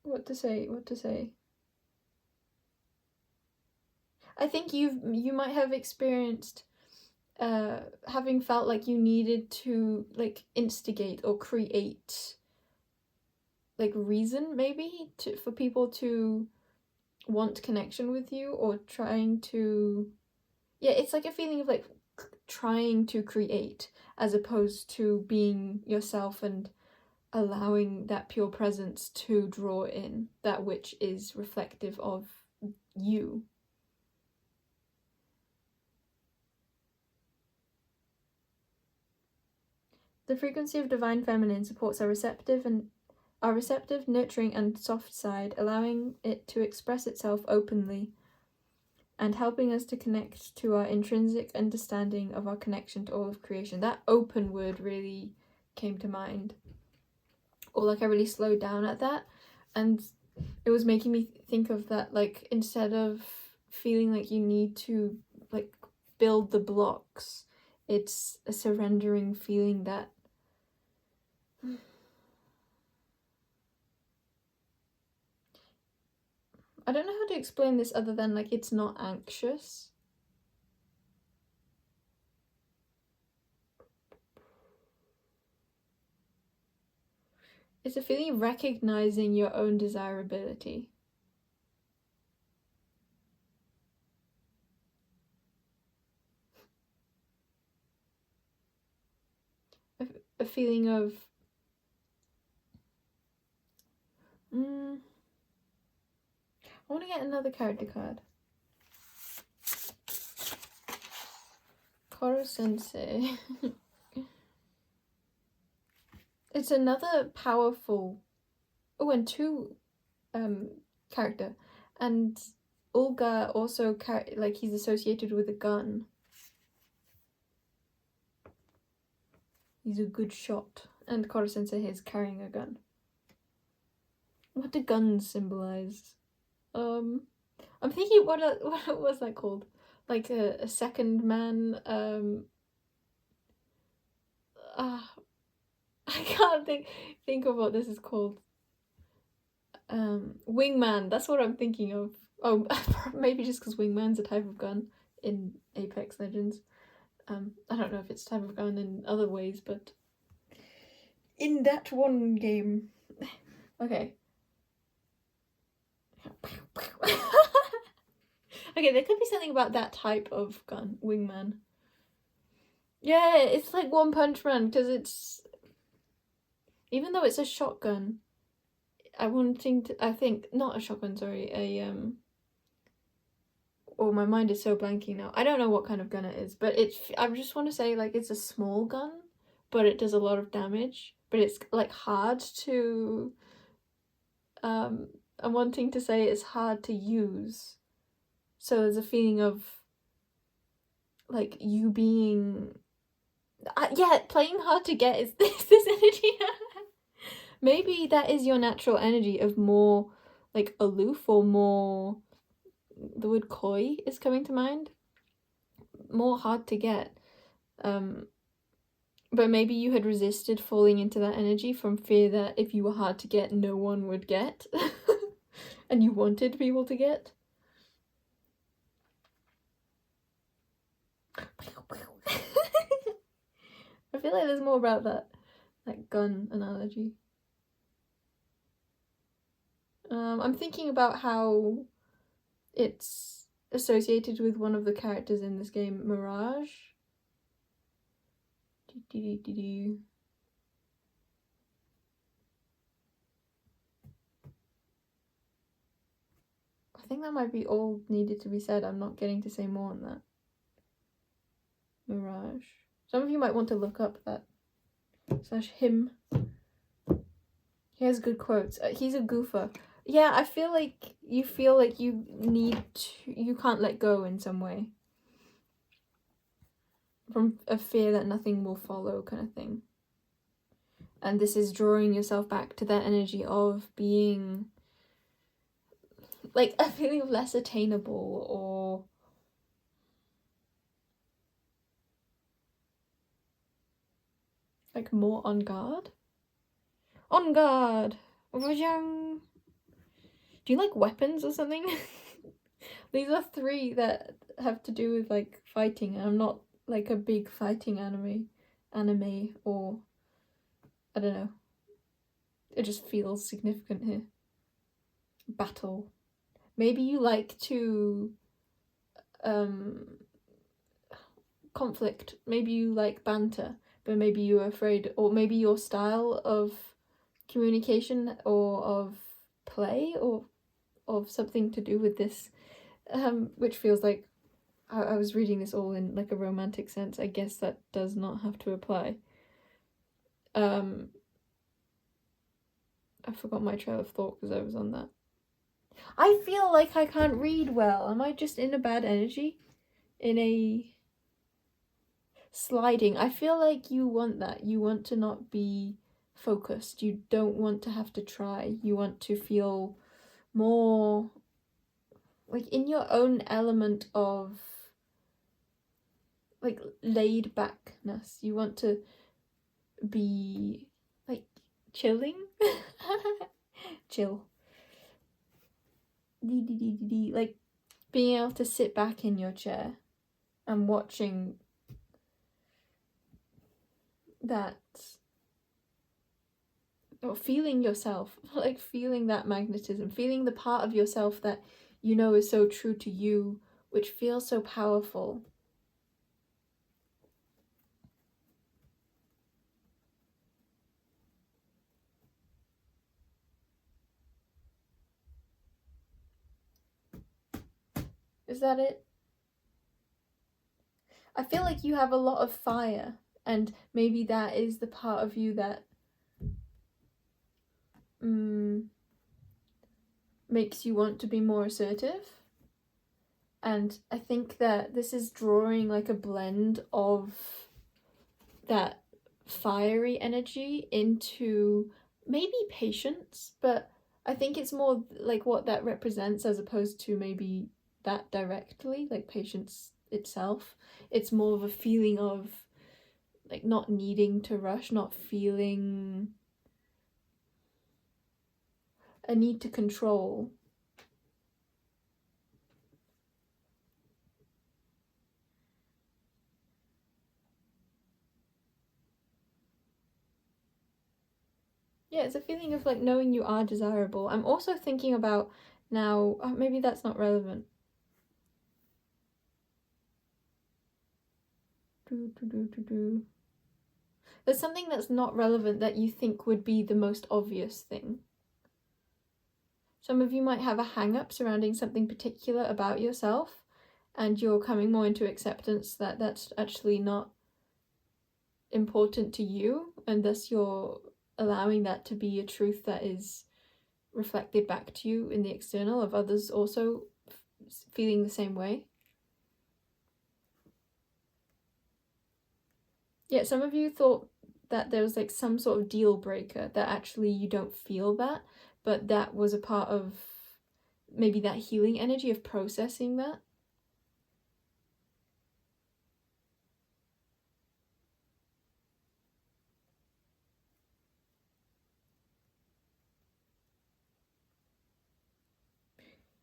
What to say? I think you might have experienced having felt like you needed to like instigate or create like reason maybe for people to want connection with you, or trying to... yeah, it's like a feeling of like trying to create as opposed to being yourself and allowing that pure presence to draw in that which is reflective of you. The frequency of divine feminine supports our receptive, nurturing and soft side, allowing it to express itself openly and helping us to connect to our intrinsic understanding of our connection to all of creation. That open word really came to mind. Or like I really slowed down at that, and it was making me think of that, like instead of feeling like you need to like build the blocks, it's a surrendering feeling that I don't know how to explain this other than like it's not anxious. It's a feeling of recognizing your own desirability. A feeling of I want to get another character card. Koro Sensei. It's another powerful... oh, and two character. And Olga also like he's associated with a gun. He's a good shot. And Koro Sensei is carrying a gun. What do guns symbolize? I'm thinking what was that called? Like a second man. I can't think of what this is called. Wingman. That's what I'm thinking of. Oh, maybe just because wingman's a type of gun in Apex Legends. I don't know if it's a type of gun in other ways, but in that one game. Okay. Okay, there could be something about that type of gun, wingman. Yeah, it's like One Punch Man, because it's... even though it's a shotgun, I think, not a shotgun, sorry, oh, my mind is so blanking now. I don't know what kind of gun it is, but I just want to say, like, it's a small gun, but it does a lot of damage, but it's, like, hard to... I'm wanting to say it's hard to use. So there's a feeling of, like, you being... yeah, playing hard to get is this energy. Maybe that is your natural energy of more, like, aloof or more the word coy is coming to mind. More hard to get. But maybe you had resisted falling into that energy from fear that if you were hard to get, no one would get. And you wanted people to get. I feel like there's more about that gun analogy. I'm thinking about how it's associated with one of the characters in this game, Mirage. I think that might be all needed to be said. I'm not getting to say more on that. Mirage. Some of you might want to look up that /him. He has good quotes. He's a goofer. Yeah, I feel like you need to, you can't let go in some way. From a fear that nothing will follow kind of thing. And this is drawing yourself back to that energy of being like a feeling of less attainable or like more on guard. On guard! Do you like weapons or something? These are 3 that have to do with like fighting, and I'm not like a big fighting anime or I don't know. It just feels significant here. Battle. Maybe you like to conflict. Maybe you like banter, but maybe you're afraid, or maybe your style of communication or of play or of something to do with this, which feels like I was reading this all in like a romantic sense. I guess that does not have to apply. I forgot my trail of thought because I was on that. I feel like I can't read well. Am I just in a bad energy? In a sliding. I feel like you want that. You want to not be focused. You don't want to have to try. You want to feel more like in your own element of like laid backness. You want to be like chilling. Chill. Like being able to sit back in your chair and watching that, or feeling yourself, like feeling that magnetism, feeling the part of yourself that you know is so true to you, which feels so powerful. Is that it? I feel like you have a lot of fire, and maybe that is the part of you that makes you want to be more assertive. And I think that this is drawing like a blend of that fiery energy into maybe patience, but I think it's more like what that represents as opposed to maybe that directly, like patience itself. It's more of a feeling of like not needing to rush, not feeling a need to control. Yeah, it's a feeling of like knowing you are desirable. I'm also thinking about now, maybe that's not relevant. There's something that's not relevant that you think would be the most obvious thing. Some of you might have a hang-up surrounding something particular about yourself, and you're coming more into acceptance that that's actually not important to you, and thus you're allowing that to be a truth that is reflected back to you in the external of others also feeling the same way. Yeah, some of you thought that there was like some sort of deal breaker, that actually you don't feel that, but that was a part of maybe that healing energy of processing that.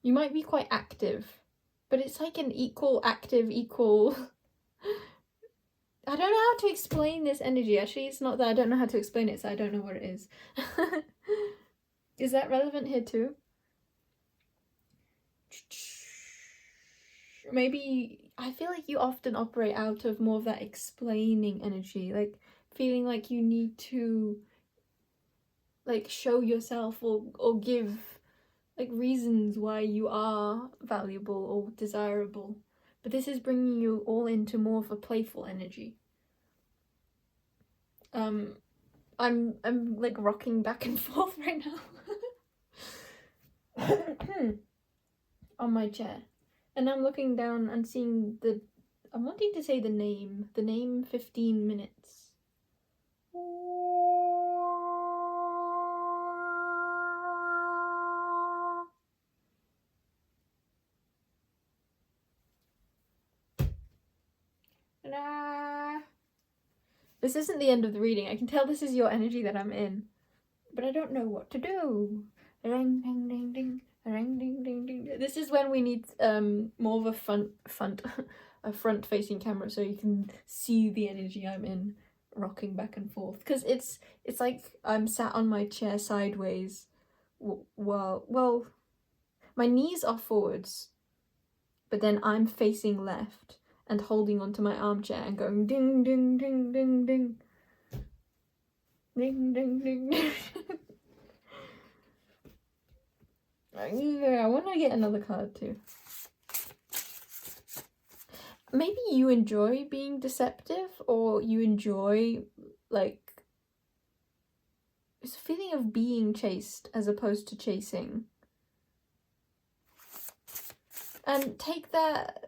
You might be quite active, but it's like an equal active equal. I don't know how to explain this energy. Actually, it's not that I don't know how to explain it, so I don't know what it is. Is that relevant here too? Maybe I feel like you often operate out of more of that explaining energy, like feeling like you need to like show yourself or give like reasons why you are valuable or desirable. But this is bringing you all into more of a playful energy. I'm like rocking back and forth right now on my chair, and I'm looking down and seeing I'm wanting to say the name 15 minutes. This isn't the end of the reading. I can tell this is your energy that I'm in, but I don't know what to do. Ring ding ding ding, ring ding ding ding. This is when we need more of a front facing camera so you can see the energy I'm in, rocking back and forth. Because it's like I'm sat on my chair sideways. Well, my knees are forwards, but then I'm facing left and holding onto my armchair and going ding ding ding ding ding ding ding ding ding. I want to get another card too. Maybe you enjoy being deceptive, or you enjoy like it's a feeling of being chased as opposed to chasing. And take that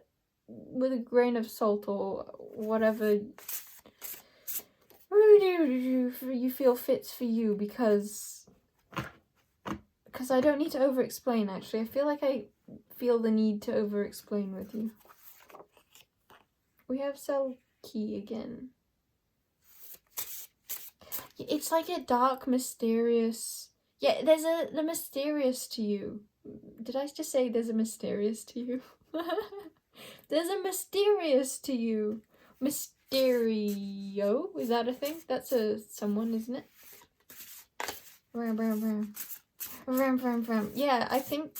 with a grain of salt or whatever you feel fits for you, because I don't need to over-explain, actually. I feel like I feel the need to over-explain with you. We have Selkie again. It's like a dark, mysterious... Yeah, there's the mysterious to you. Did I just say there's a mysterious to you? There's a mysterious to you. Mysterio? Is that a thing? That's someone, isn't it? Yeah, I think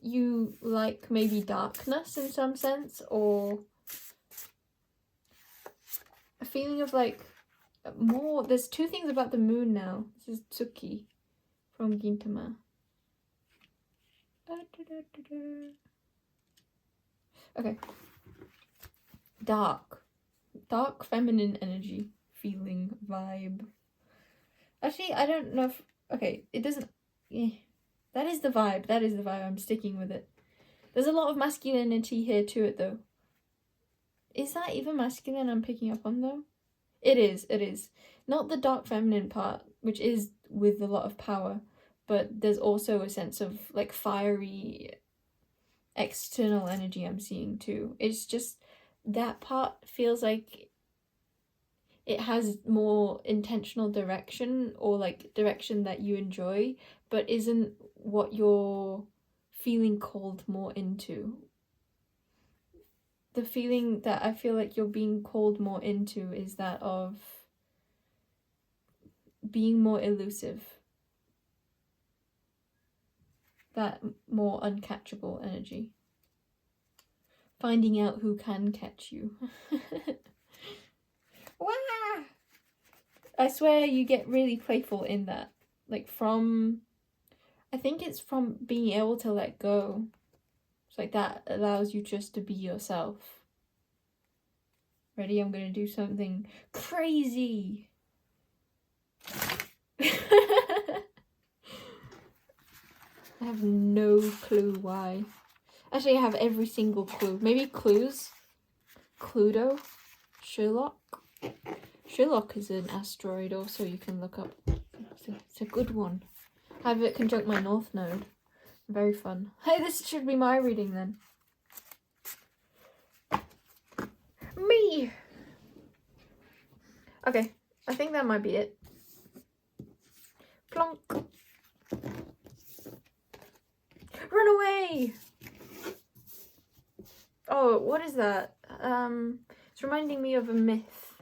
you like maybe darkness in some sense, or a feeling of like more. There's two things about the moon now. This is Tsuki from Gintama. Okay. Dark feminine energy, feeling, vibe. Actually, I don't know if... Okay, it doesn't... Yeah. That is the vibe. I'm sticking with it. There's a lot of masculinity here to it, though. Is that even masculine I'm picking up on, though? It is. Not the dark feminine part, which is with a lot of power, but there's also a sense of, like, fiery external energy I'm seeing, too. It's just... That part feels like it has more intentional direction, or like direction that you enjoy, but isn't what you're feeling called more into. The feeling that I feel like you're being called more into is that of being more elusive. That more uncatchable energy. Finding out who can catch you. Wah! I swear you get really playful in that. Like I think it's from being able to let go. It's like that allows you just to be yourself. Ready? I'm gonna do something crazy. I have no clue why. Actually, I have every single clue. Maybe clues? Cluedo? Sherlock? Sherlock is an asteroid also you can look up. It's a good one. I have it conjunct my north node. Very fun. Hey, this should be my reading then. Me! Okay, I think that might be it. Plonk! Run away! Oh, what is that? It's reminding me of a myth.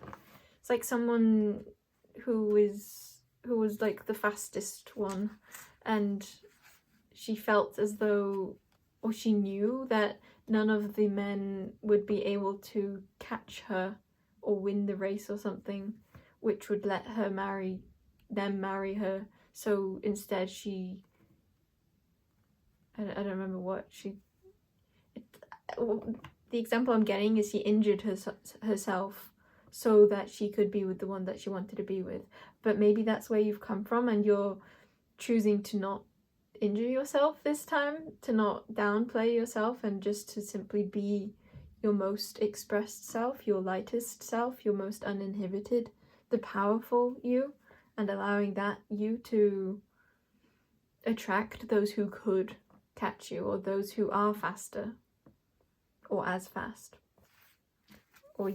It's like someone who was like the fastest one, and she felt as though, or she knew that none of the men would be able to catch her or win the race or something, which would let her marry her. So instead I don't remember what the example I'm getting is she injured herself so that she could be with the one that she wanted to be with. But maybe that's where you've come from, and you're choosing to not injure yourself this time, to not downplay yourself, and just to simply be your most expressed self, your lightest self, your most uninhibited, the powerful you, and allowing that you to attract those who could catch you, or those who are faster or as fast, or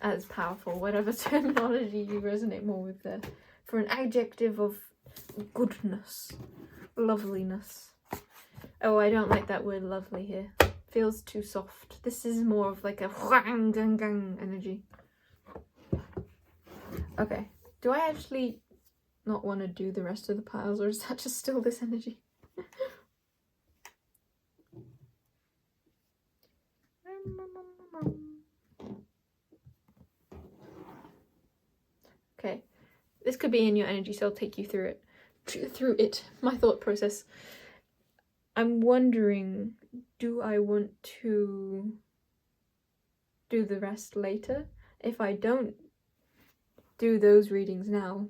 as powerful, whatever terminology you resonate more with there, for an adjective of goodness, loveliness. Oh, I don't like that word lovely here. Feels too soft. This is more of like a whang gang gang energy. Okay, do I actually not want to do the rest of the piles, or is that just still this energy? Okay, this could be in your energy, so I'll take you through it. My thought process. I'm wondering, do I want to do the rest later? If I don't do those readings now,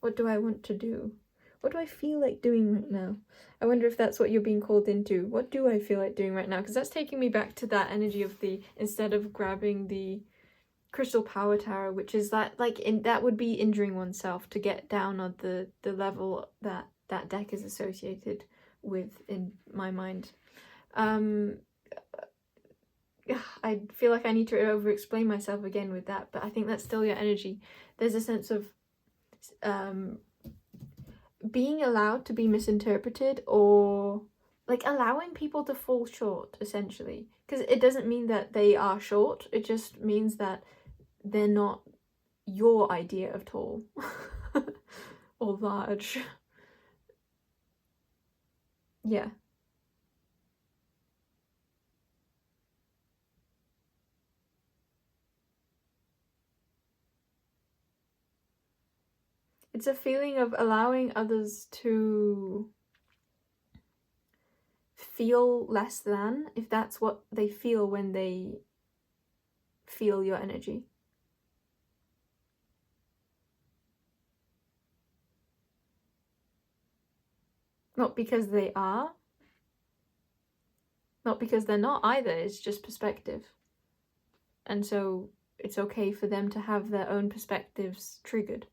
what do I want to do? What do I feel like doing right now? I wonder if that's what you're being called into. What do I feel like doing right now? Because that's taking me back to that energy of instead of grabbing the crystal power tower, which is that that would be injuring oneself to get down on the level that deck is associated with in my mind. I feel like I need to over explain myself again with that, but I think that's still your energy. There's a sense of being allowed to be misinterpreted, or like allowing people to fall short, essentially, because it doesn't mean that they are short, it just means that they're not your idea of tall or large. Yeah. It's a feeling of allowing others to feel less than, if that's what they feel when they feel your energy. Not because they are, not because they're not either, it's just perspective. And so it's okay for them to have their own perspectives triggered.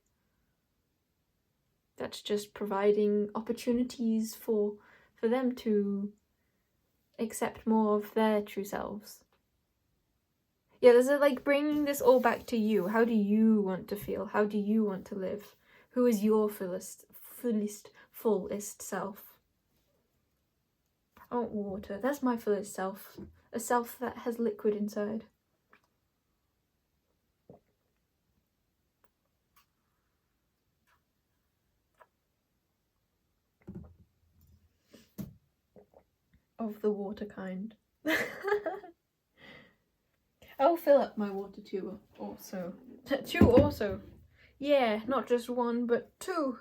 That's just providing opportunities for them to accept more of their true selves. Yeah, there's like bringing this all back to you. How do you want to feel? How do you want to live? Who is your fullest self? I want water. That's my fullest self. A self that has liquid inside. Of the water kind. I'll fill up my water too also. Two also. Yeah, not just one, but two.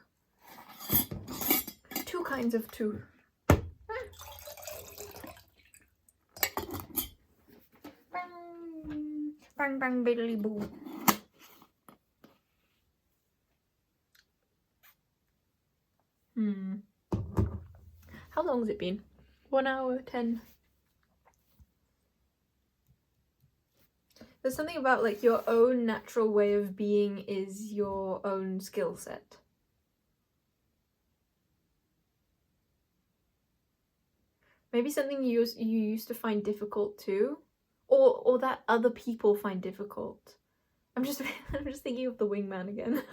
Two kinds of two. Bang, bang, bang, biddly boo. How long has it been? 1 hour, 10. There's something about like your own natural way of being is your own skill set. Maybe something you used to find difficult too, or that other people find difficult. I'm just thinking of the wingman again.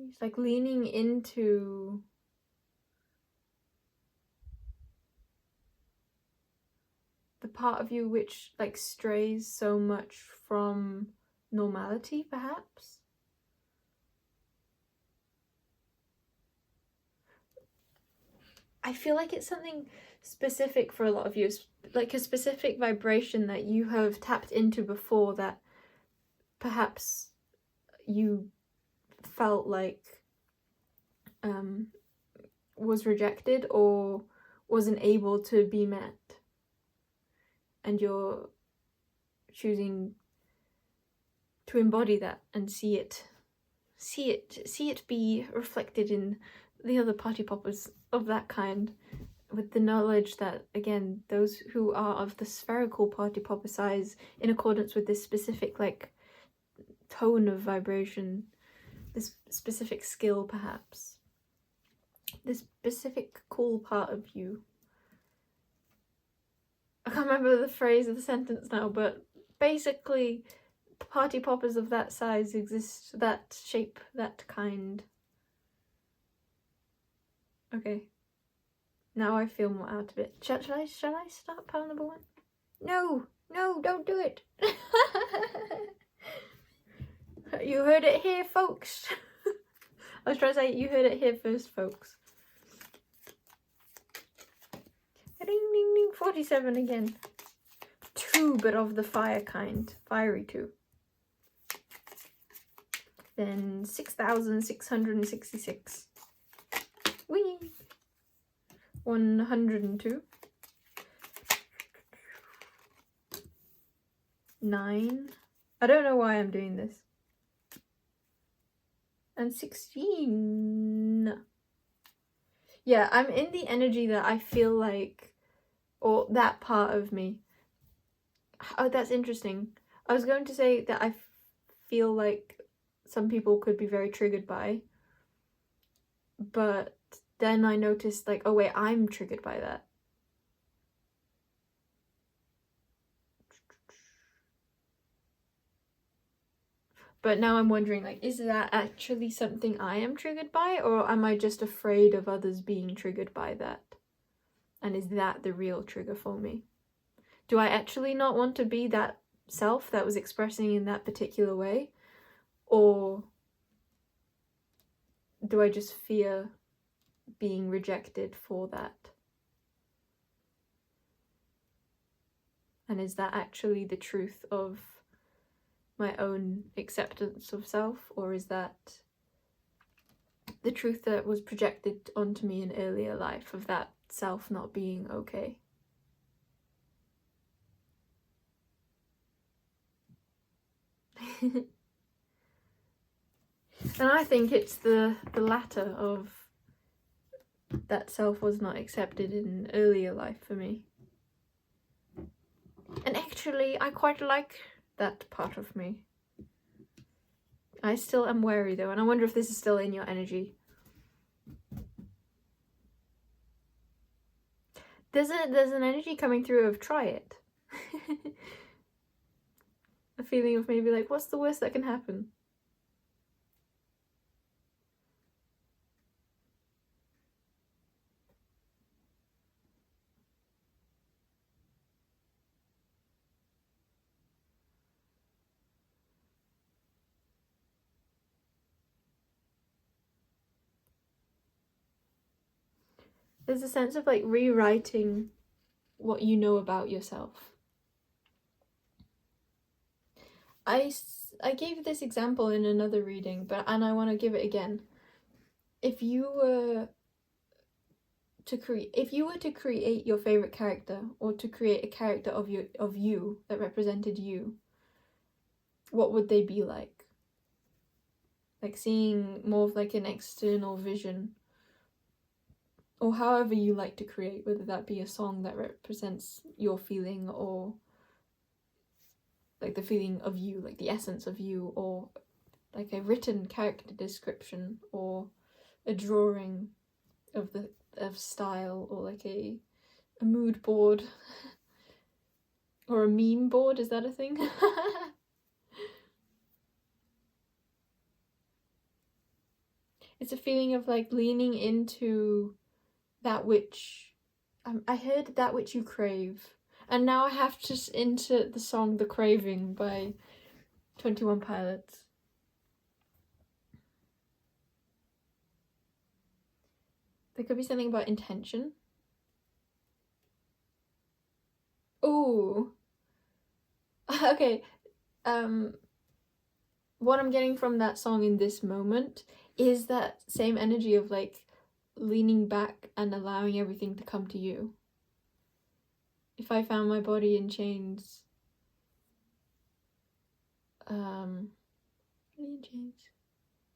It's like leaning into the part of you which like strays so much from normality, perhaps. I feel like it's something specific for a lot of you, like a specific vibration that you have tapped into before that perhaps you felt like was rejected or wasn't able to be met, and you're choosing to embody that and see it be reflected in the other party poppers of that kind, with the knowledge that, again, those who are of the spherical party popper size, in accordance with this specific like tone of vibration, this specific skill, perhaps this specific cool part of you. I can't remember the phrase of the sentence now, but basically party poppers of that size exist, that shape, that kind. Okay, now I feel more out of it. Shall I start pile number one? No, don't do it. You heard it here, folks. I was trying to say you heard it here first, folks. Ding ding ding, 47 again. 2, but of the fire kind. Fiery 2. Then 6,666. Whee! 102. 9. I don't know why I'm doing this. And 16. Yeah, I'm in the energy that I feel like, or that part of me. Oh, that's interesting. I was going to say that I feel like some people could be very triggered by, but then I noticed like, oh wait, I'm triggered by that. But now I'm wondering, like, is that actually something I am triggered by, or am I just afraid of others being triggered by that? And is that the real trigger for me? Do I actually not want to be that self that was expressing in that particular way? Or do I just fear being rejected for that? And is that actually the truth of my own acceptance of self, or is that the truth that was projected onto me in earlier life of that self not being okay? And I think it's the latter of that self was not accepted in earlier life for me. And actually, I quite like that part of me. I still am wary though, and I wonder if this is still in your energy. There's an energy coming through of try it. A feeling of maybe like, what's the worst that can happen? There's a sense of like rewriting what you know about yourself. I gave this example in another reading, and I want to give it again. If you were to create your favorite character, or to create a character of you that represented you, what would they be like? Like seeing more of like an external vision, or however you like to create, whether that be a song that represents your feeling, or like the feeling of you, like the essence of you, or like a written character description, or a drawing of style, or like a mood board, or a meme board. Is that a thing? It's a feeling of like leaning into that which I heard, that which you crave, and now I have to insert the song "The Craving" by 21 Pilots. There could be something about intention. Ooh. Okay. What I'm getting from that song in this moment is that same energy of like leaning back and allowing everything to come to you. If I found my body in chains,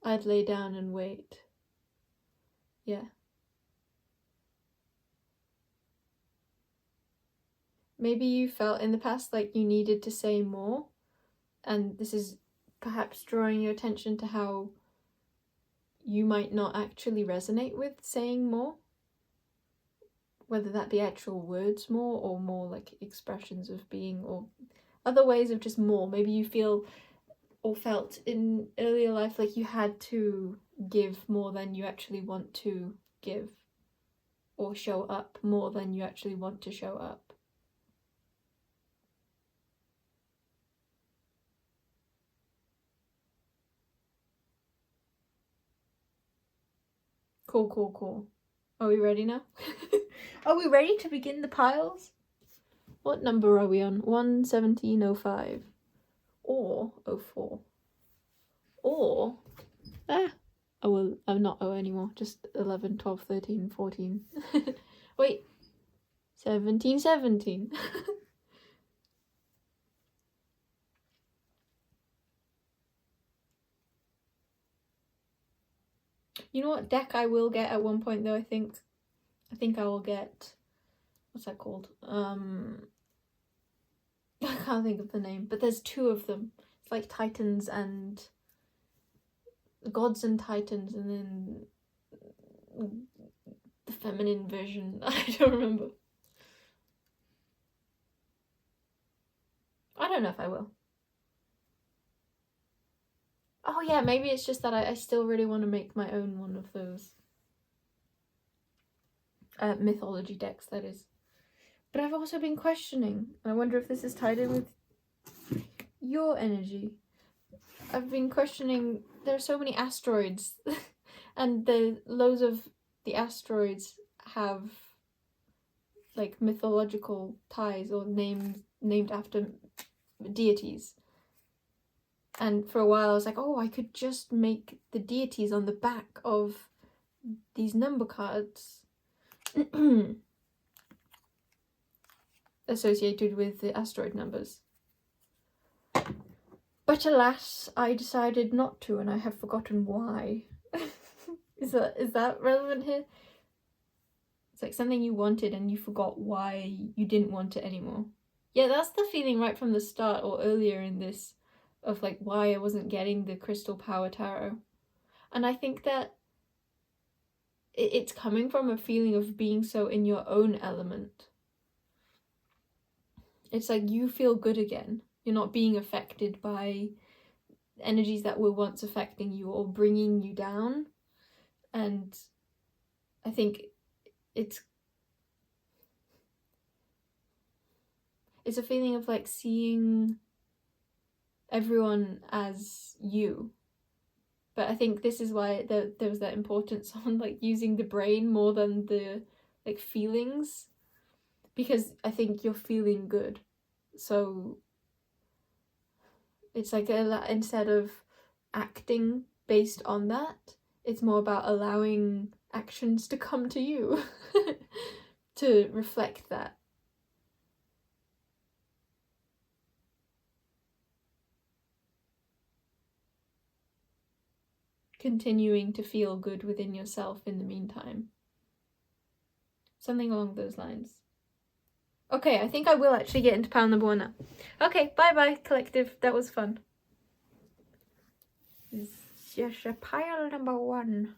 I'd lay down and wait. Yeah. Maybe you felt in the past like you needed to say more, and this is perhaps drawing your attention to how you might not actually resonate with saying more, whether that be actual words more, or more like expressions of being, or other ways of just more. Maybe you feel or felt in earlier life like you had to give more than you actually want to give, or show up more than you actually want to show up. Cool. Are we ready now? Are we ready to begin the piles? What number are we on? 11705 or 04 or oh well, I'm not O anymore, just 11, 12, 13, 14. Wait, 17. You know what deck I will get at one point though? I think I will get, what's that called? I can't think of the name, but there's two of them. It's like Titans and Gods and Titans, and then the feminine version. I don't remember. I don't know if I will. Oh yeah, maybe it's just that I still really want to make my own one of those mythology decks, that is. But I've also been questioning, and I wonder if this is tied in with your energy. I've been questioning, there are so many asteroids and loads of the asteroids have like mythological ties or named after deities. And for a while I was like, oh, I could just make the deities on the back of these number cards associated with the asteroid numbers. But alas, I decided not to, and I have forgotten why. Is that relevant here? It's like something you wanted and you forgot why you didn't want it anymore. Yeah, that's the feeling right from the start or earlier in this, of like why I wasn't getting the Crystal Power Tarot. And I think that it's coming from a feeling of being so in your own element. It's like you feel good again. You're not being affected by energies that were once affecting you or bringing you down. And I think it's a feeling of like seeing everyone as you. But I think this is why there was that importance on like using the brain more than the like feelings, because I think you're feeling good. So it's like instead of acting based on that, it's more about allowing actions to come to you to reflect that. Continuing to feel good within yourself in the meantime. Something along those lines. Okay, I think I will actually get into pile number 1 now. Okay, bye-bye, collective. That was fun. It's just a pile number 1.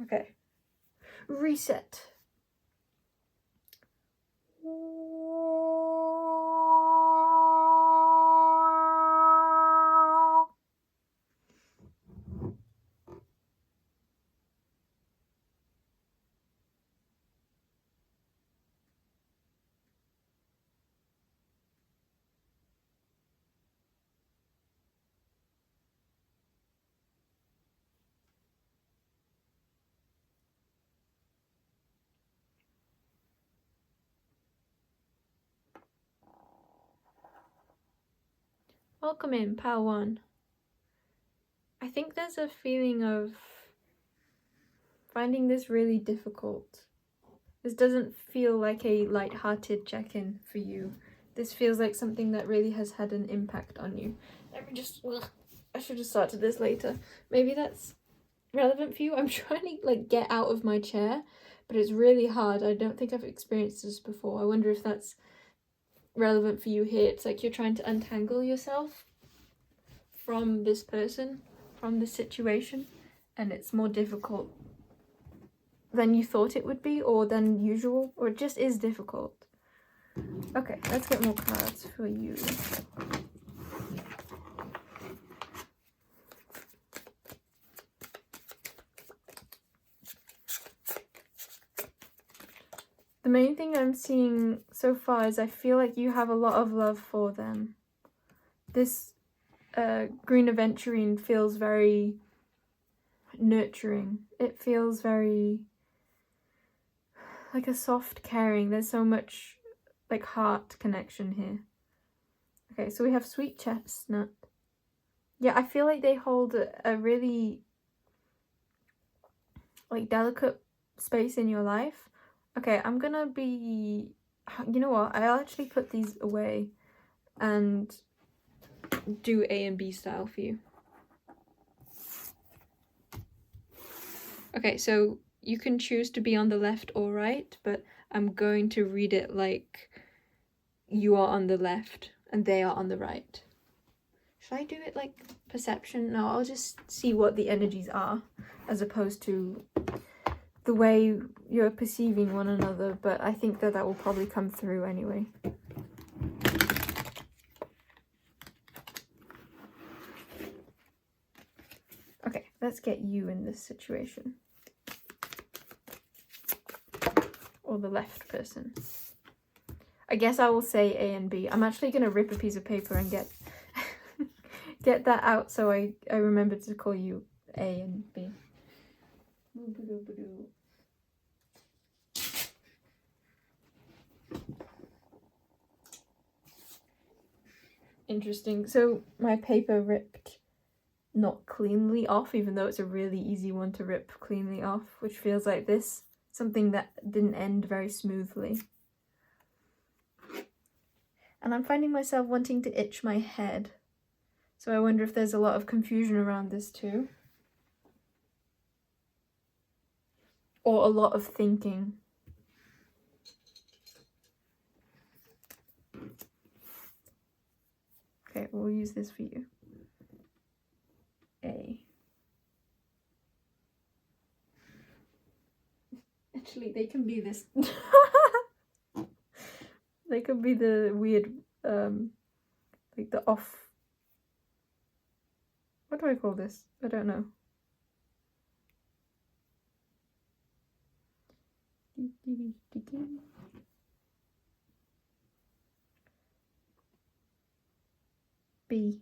Okay. Reset. Welcome in, pile 1. I think there's a feeling of finding this really difficult. This doesn't feel like a light-hearted check-in for you. This feels like something that really has had an impact on you. Let me just... I should have started this later. Maybe that's relevant for you. I'm trying to like get out of my chair, but it's really hard. I don't think I've experienced this before. I wonder if that's relevant for you here. It's like you're trying to untangle yourself from this person, from this situation, and it's more difficult than you thought it would be, or than usual, or it just is difficult. Okay, let's get more cards for you. The main thing I'm seeing so far is I feel like you have a lot of love for them. This green aventurine feels very nurturing. It feels very like a soft caring. There's so much like heart connection here. Okay, so we have sweet chestnut. Yeah, I feel like they hold a really like delicate space in your life. Okay, I'm gonna be, you know what, I'll actually put these away and do A and B style for you. Okay, so you can choose to be on the left or right, but I'm going to read it like you are on the left and they are on the right. Should I do it like perception? No, I'll just see what the energies are as opposed to the way you're perceiving one another, but I think that will probably come through anyway. Okay, let's get you in this situation. Or the left person. I guess I will say A and B. I'm actually going to rip a piece of paper and get get that out so I remember to call you A and B. Interesting. So my paper ripped not cleanly off, even though it's a really easy one to rip cleanly off, which feels like this. Something that didn't end very smoothly. And I'm finding myself wanting to itch my head. So I wonder if there's a lot of confusion around this too. Or a lot of thinking. Okay, we'll use this for you. A. Actually, they can be this. They could be the weird, like the off. What do I call this? I don't know. B.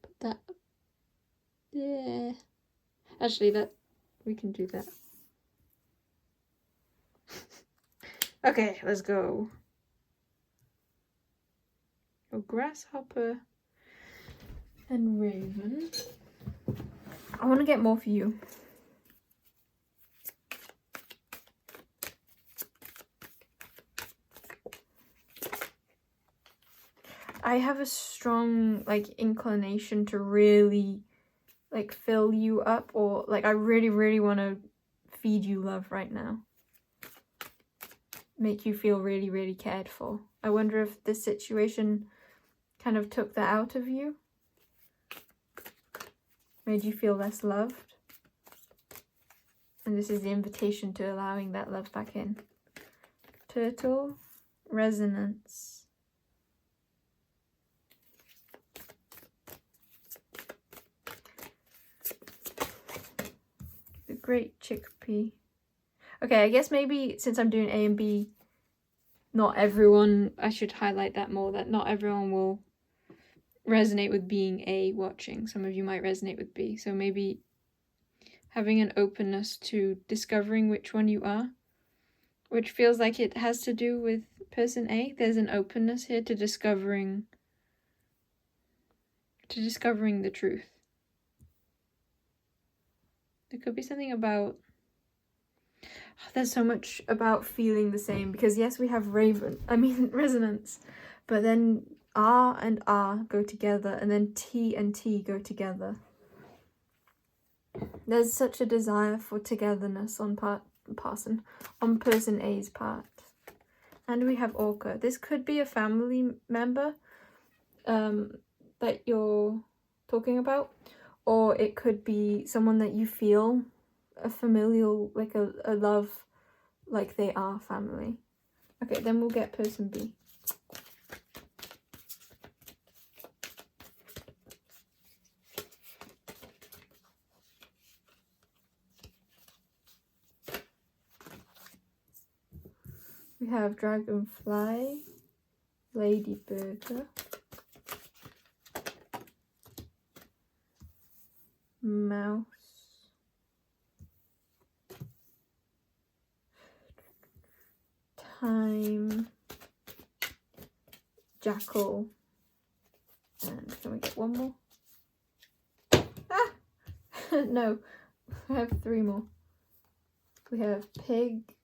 Put that. Yeah. Actually, that we can do that. Okay, let's go. Oh, grasshopper and raven. I want to get more for you. I have a strong like inclination to really like fill you up, or like I really want to feed you love right now. Make you feel really, really cared for. I wonder if this situation kind of took that out of you. Made you feel less loved. And this is the invitation to allowing that love back in. Turtle, resonance. The great chickpea. Okay, I guess maybe since I'm doing A and B, not everyone, I should highlight that more, that not everyone will resonate with being A watching. Some of you might resonate with B. So maybe having an openness to discovering which one you are, which feels like it has to do with person A. There's an openness here to discovering the truth. There could be something about, there's so much about feeling the same, because yes, we have resonance, but then R and R go together, and then T and T go together. There's such a desire for togetherness on person A's part. And we have Orca. This could be a family member that you're talking about, or it could be someone that you feel a familial, like a love, like they are family. Okay, then we'll get person B. We have dragonfly, ladybird, mouse, time, jackal, and can we get one more? Ah! No, I have 3 more. We have pig,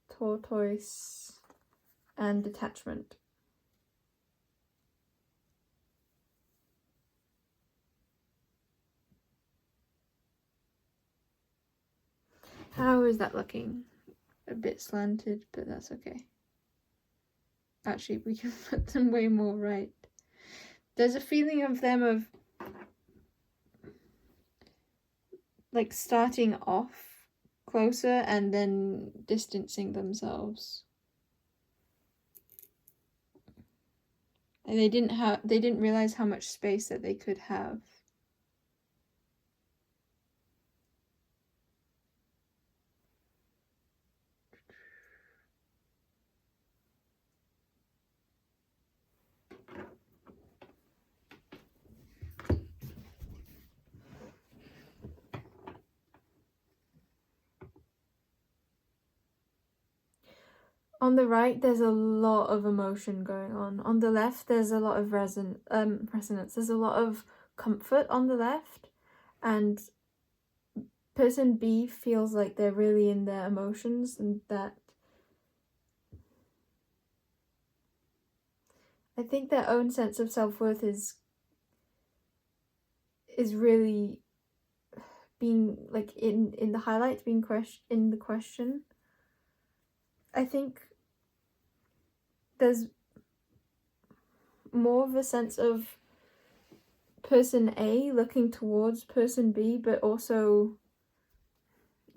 tortoise, and detachment. How is that looking? A bit slanted, but that's okay. Actually, we can put them way more right. There's a feeling of them of like starting off closer and then distancing themselves. And they didn't realize how much space that they could have. On the right, there's a lot of emotion going on. On the left, there's a lot of resonance. There's a lot of comfort on the left. And person B feels like they're really in their emotions, and that I think their own sense of self-worth is really being like in the highlights, being in the question. I think there's more of a sense of person A looking towards person B, but also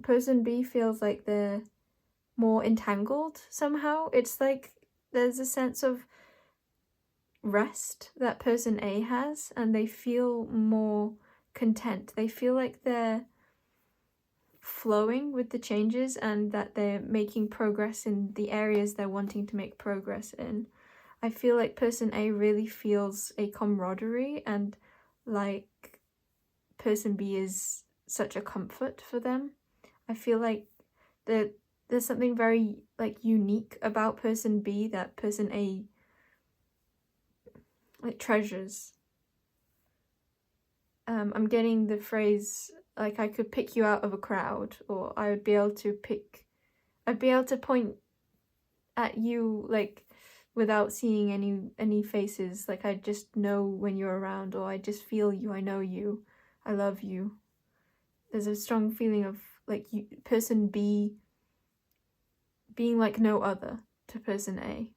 person B feels like they're more entangled somehow. It's like there's a sense of rest that person A has, and they feel more content. They feel like they're flowing with the changes and that they're making progress in the areas they're wanting to make progress in. I feel like person A really feels a camaraderie, and like person B is such a comfort for them. I feel like there's something very like unique about person B that person A like treasures. I'm getting the phrase like I could pick you out of a crowd, or I'd be able to point at you like without seeing any faces. Like I just know when you're around, or I just feel you, I know you. I love you. There's a strong feeling of like person B being like no other to person A.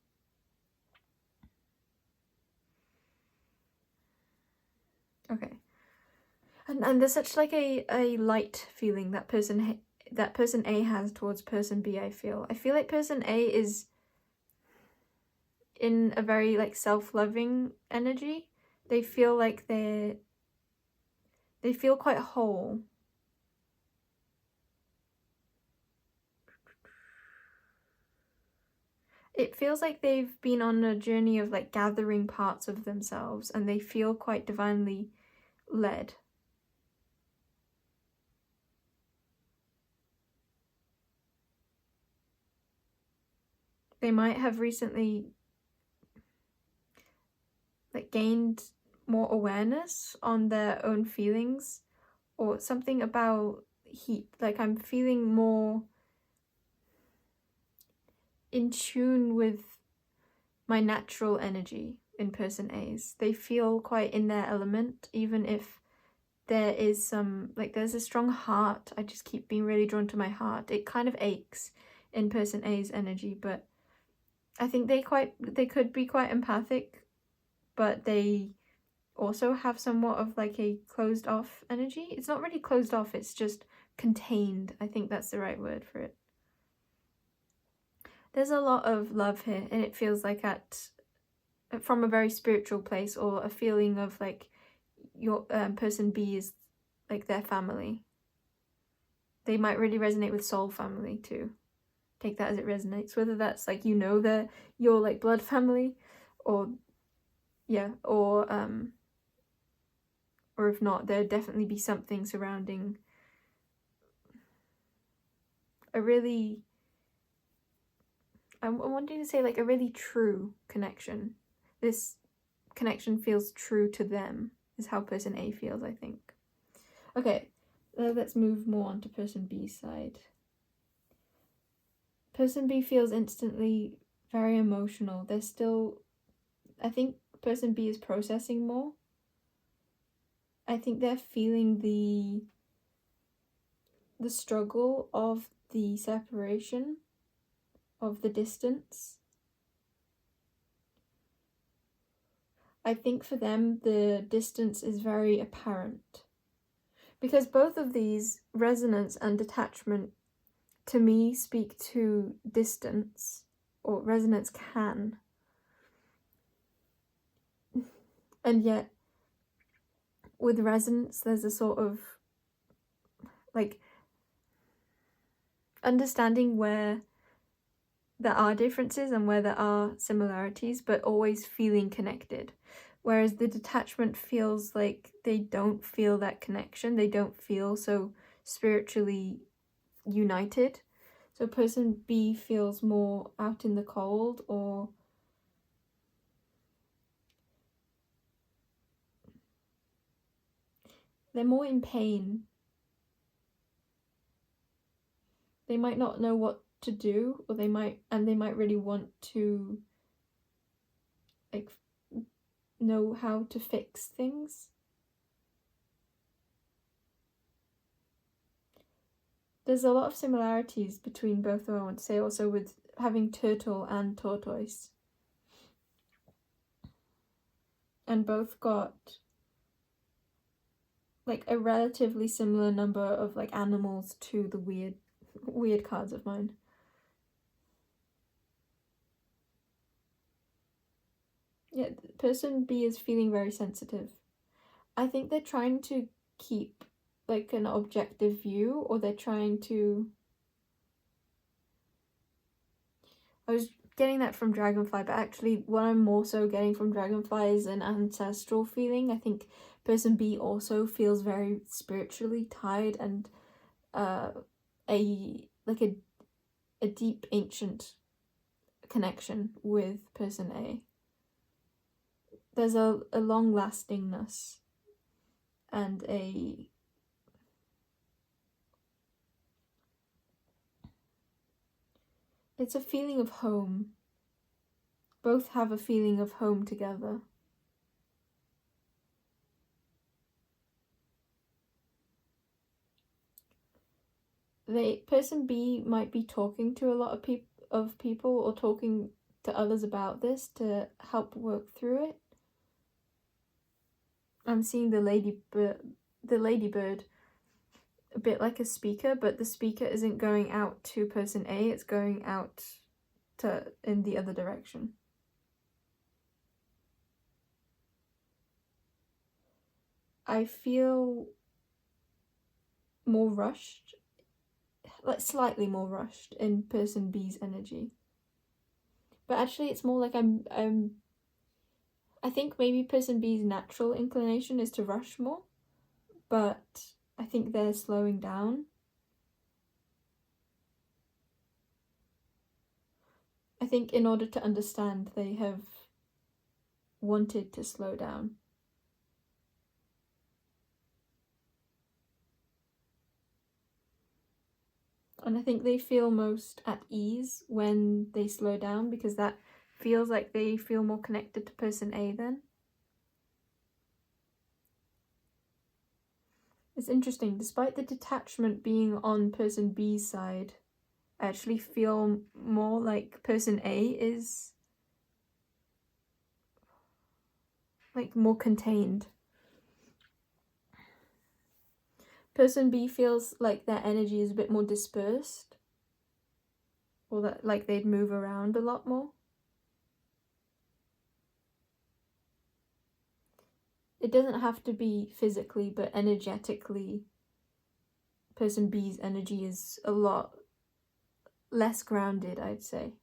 Okay. And there's such like a light feeling that person A has towards person B, I feel. I feel like person A is in a very like self-loving energy. They feel like they feel quite whole. It feels like they've been on a journey of like gathering parts of themselves, and they feel quite divinely led. They might have recently like gained more awareness on their own feelings, or something about heat. Like I'm feeling more in tune with my natural energy in person A's. They feel quite in their element, even if there is some, like there's a strong heart. I just keep being really drawn to my heart. It kind of aches in person A's energy, but I think they could be quite empathic, but they also have somewhat of like a closed off energy. It's not really closed off, it's just contained. I think that's the right word for it. There's a lot of love here, and it feels like from a very spiritual place, or a feeling of like your person B is like their family. They might really resonate with soul family too. Take that as it resonates, whether that's like they're your like blood family, or or if not, there'd definitely be something surrounding a really, I'm wanting to say like a really true connection. This connection feels true to them, is how person A feels, I think. Okay, let's move more on to person B's side. Person B feels instantly very emotional. They're still, I think person B is processing more. I think they're feeling the struggle of the separation, of the distance. I think for them the distance is very apparent, because both of these, resonance and detachment, to me speak to distance, or resonance can. And yet with resonance there's a sort of like understanding where there are differences and where there are similarities, but always feeling connected. Whereas the detachment feels like they don't feel that connection. They don't feel so spiritually united. So person B feels more out in the cold, or they're more in pain. They might not know what to do, or they might really want to like know how to fix things. There's a lot of similarities between both of them, I want to say, also with having turtle and tortoise. And both got like a relatively similar number of like animals to the weird cards of mine. Yeah, person B is feeling very sensitive. I think they're trying to keep like an objective view, or they're trying to, I was getting that from Dragonfly, but actually what I'm more so getting from Dragonfly is an ancestral feeling. I think person B also feels very spiritually tied, and a deep ancient connection with person A. There's a long lastingness and it's a feeling of home. Both have a feeling of home together. person B might be talking to a lot of people or talking to others about this to help work through it. I'm seeing the ladybird a bit like a speaker, but the speaker isn't going out to person A, it's going out to in the other direction. I feel more rushed, like slightly more rushed in person B's energy. But actually it's more like I think maybe person B's natural inclination is to rush more, but I think they're slowing down. I think in order to understand, they have wanted to slow down. And I think they feel most at ease when they slow down, because that feels like they feel more connected to person A then. It's interesting, despite the detachment being on person B's side, I actually feel more like person A is like more contained. Person B feels like their energy is a bit more dispersed, or that like they'd move around a lot more. It doesn't have to be physically, but energetically, person B's energy is a lot less grounded, I'd say.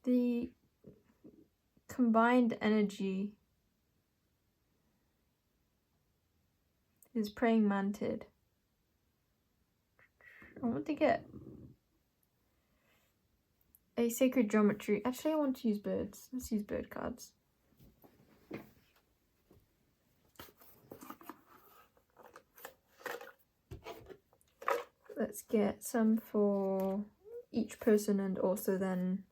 The combined energy is praying mantid. I want to get a sacred geometry. Actually, I want to use birds. Let's use bird cards. Let's get some for each person and also then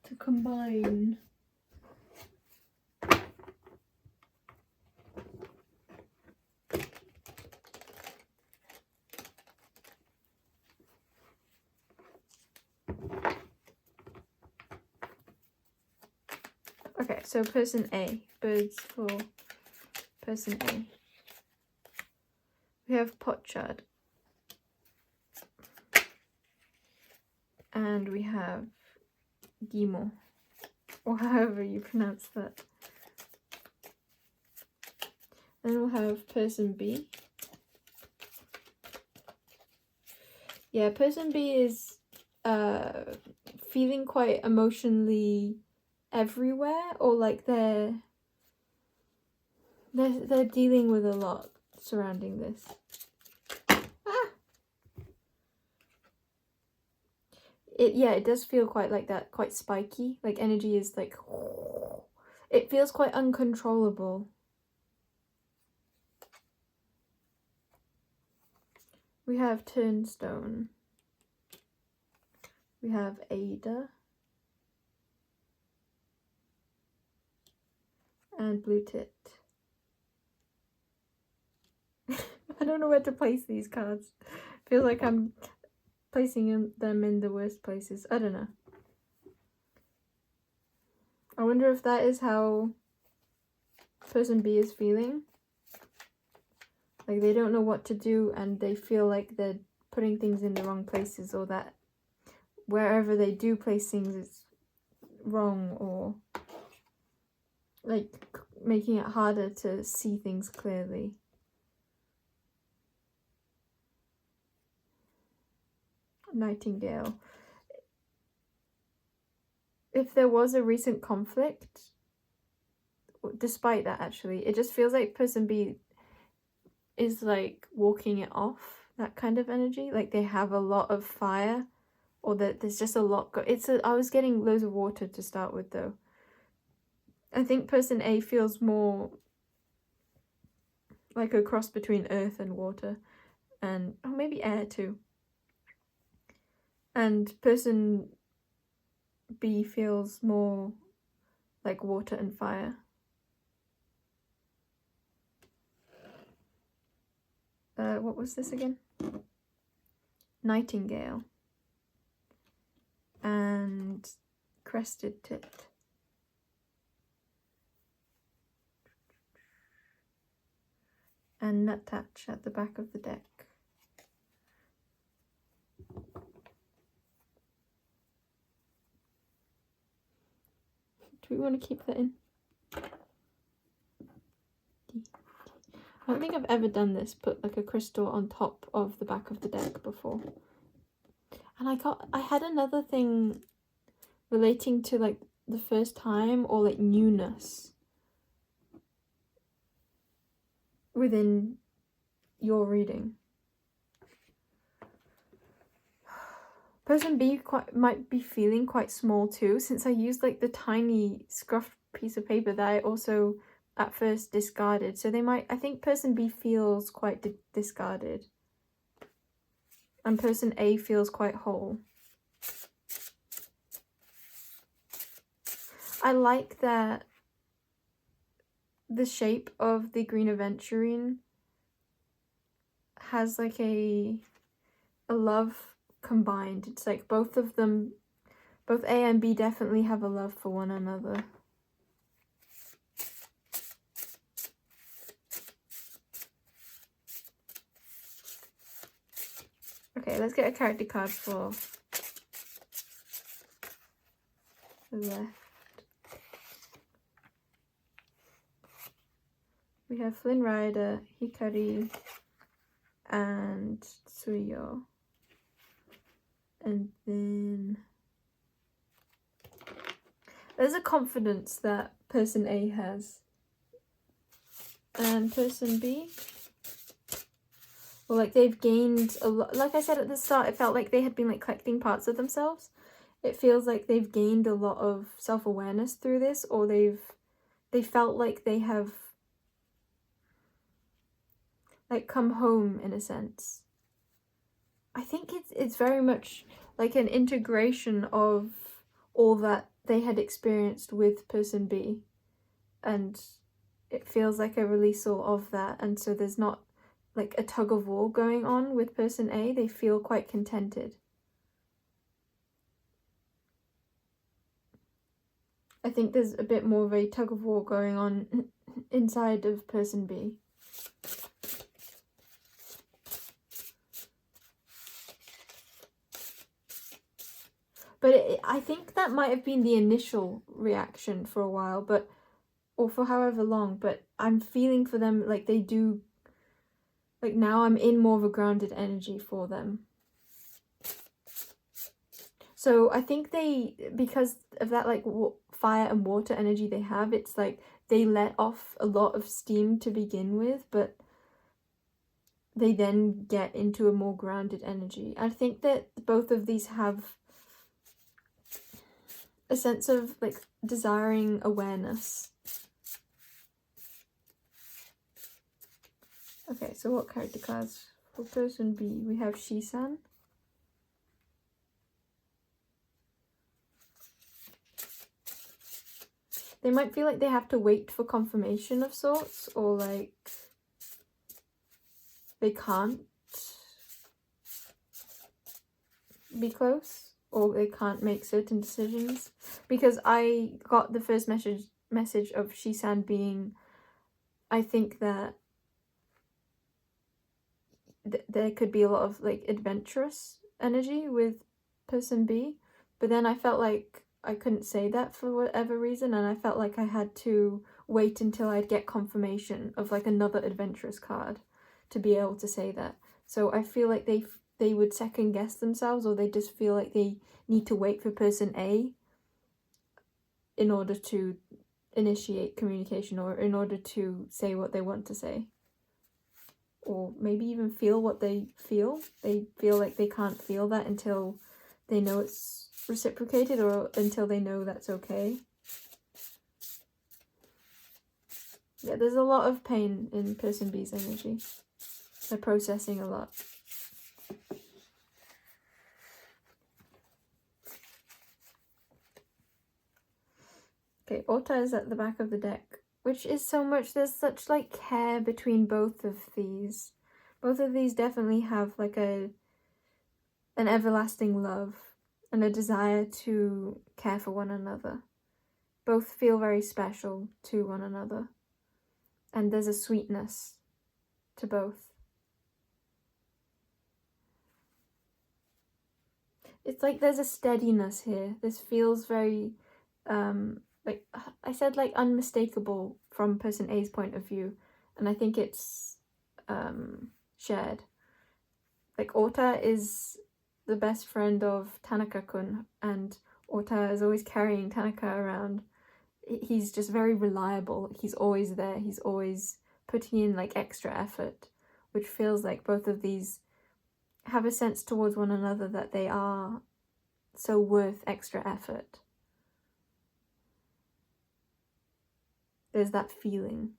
to combine. Okay, so person A, birds for person A. We have potsherd. And we have Gimo, or however you pronounce that. Then we'll have person B. Yeah, person B is feeling quite emotionally everywhere, or like they're dealing with a lot surrounding this. It does feel quite like that, quite spiky. Like energy is like, it feels quite uncontrollable. We have Turnstone. We have Ada. And Blue Tit. I don't know where to place these cards. Feels like I'm placing them in the worst places. I don't know. I wonder if that is how person B is feeling. Like they don't know what to do and they feel like they're putting things in the wrong places, or that wherever they do place things it's wrong, or like making it harder to see things clearly. Nightingale. If there was a recent conflict, despite that actually, it just feels like person B is like walking it off, that kind of energy. Like they have a lot of fire, or that there's just a lot I was getting loads of water to start with though. I think person A feels more like a cross between earth and water, and maybe air too. And person B feels more like water and fire. What was this again? Nightingale. And crested tit. And nuthatch at the back of the deck. Do we want to keep that in? I don't think I've ever done this, put like a crystal on top of the back of the deck before. And I had another thing relating to like the first time or like newness within your reading. Person B might be feeling quite small too, since I used like the tiny scruffed piece of paper that I also at first discarded. So I think person B feels quite discarded. And person A feels quite whole. I like that the shape of the green aventurine has like a love combined. It's like both of them, both A and B definitely have a love for one another. Okay, let's get a character card for the left. We have Flynn Rider, Hikari, and Tsuyo. And then there's a confidence that person A has. And person B, well, like they've gained a lot. Like I said at the start, it felt like they had been like collecting parts of themselves. It feels like they've gained a lot of self-awareness through this, or they felt like they have like come home in a sense. I think it's very much like an integration of all that they had experienced with person B, and it feels like a releasal of that, and so there's not like a tug of war going on with person A. They feel quite contented. I think there's a bit more of a tug of war going on inside of person B. But I think that might have been the initial reaction for a while, or for however long, but I'm feeling for them like they do, like now I'm in more of a grounded energy for them. So I think because of that like fire and water energy they have, it's like they let off a lot of steam to begin with, but they then get into a more grounded energy. I think that both of these have a sense of like desiring awareness. Okay, so what character cards for person B? We have Shisan. They might feel like they have to wait for confirmation of sorts, or like they can't be close, or they can't make certain decisions. Because I got the first message of Shisan being, I think that there could be a lot of like adventurous energy with person B, but then I felt like I couldn't say that for whatever reason, and I felt like I had to wait until I'd get confirmation of like another adventurous card to be able to say that. So I feel like they would second guess themselves, or they just feel like they need to wait for person A in order to initiate communication, or in order to say what they want to say, or maybe even feel what they feel. They feel like they can't feel that until they know it's reciprocated, or until they know that's okay. Yeah, there's a lot of pain in person B's energy. They're processing a lot. Okay, Ota is at the back of the deck, which is so much, there's such like care between both of these. Both of these definitely have like an everlasting love and a desire to care for one another. Both feel very special to one another. And there's a sweetness to both. It's like there's a steadiness here. This feels very, like I said, like unmistakable from person A's point of view. And I think it's shared. Like Ota is the best friend of Tanaka-kun, and Ota is always carrying Tanaka around. He's just very reliable. He's always there. He's always putting in like extra effort, which feels like both of these have a sense towards one another that they are so worth extra effort. There's that feeling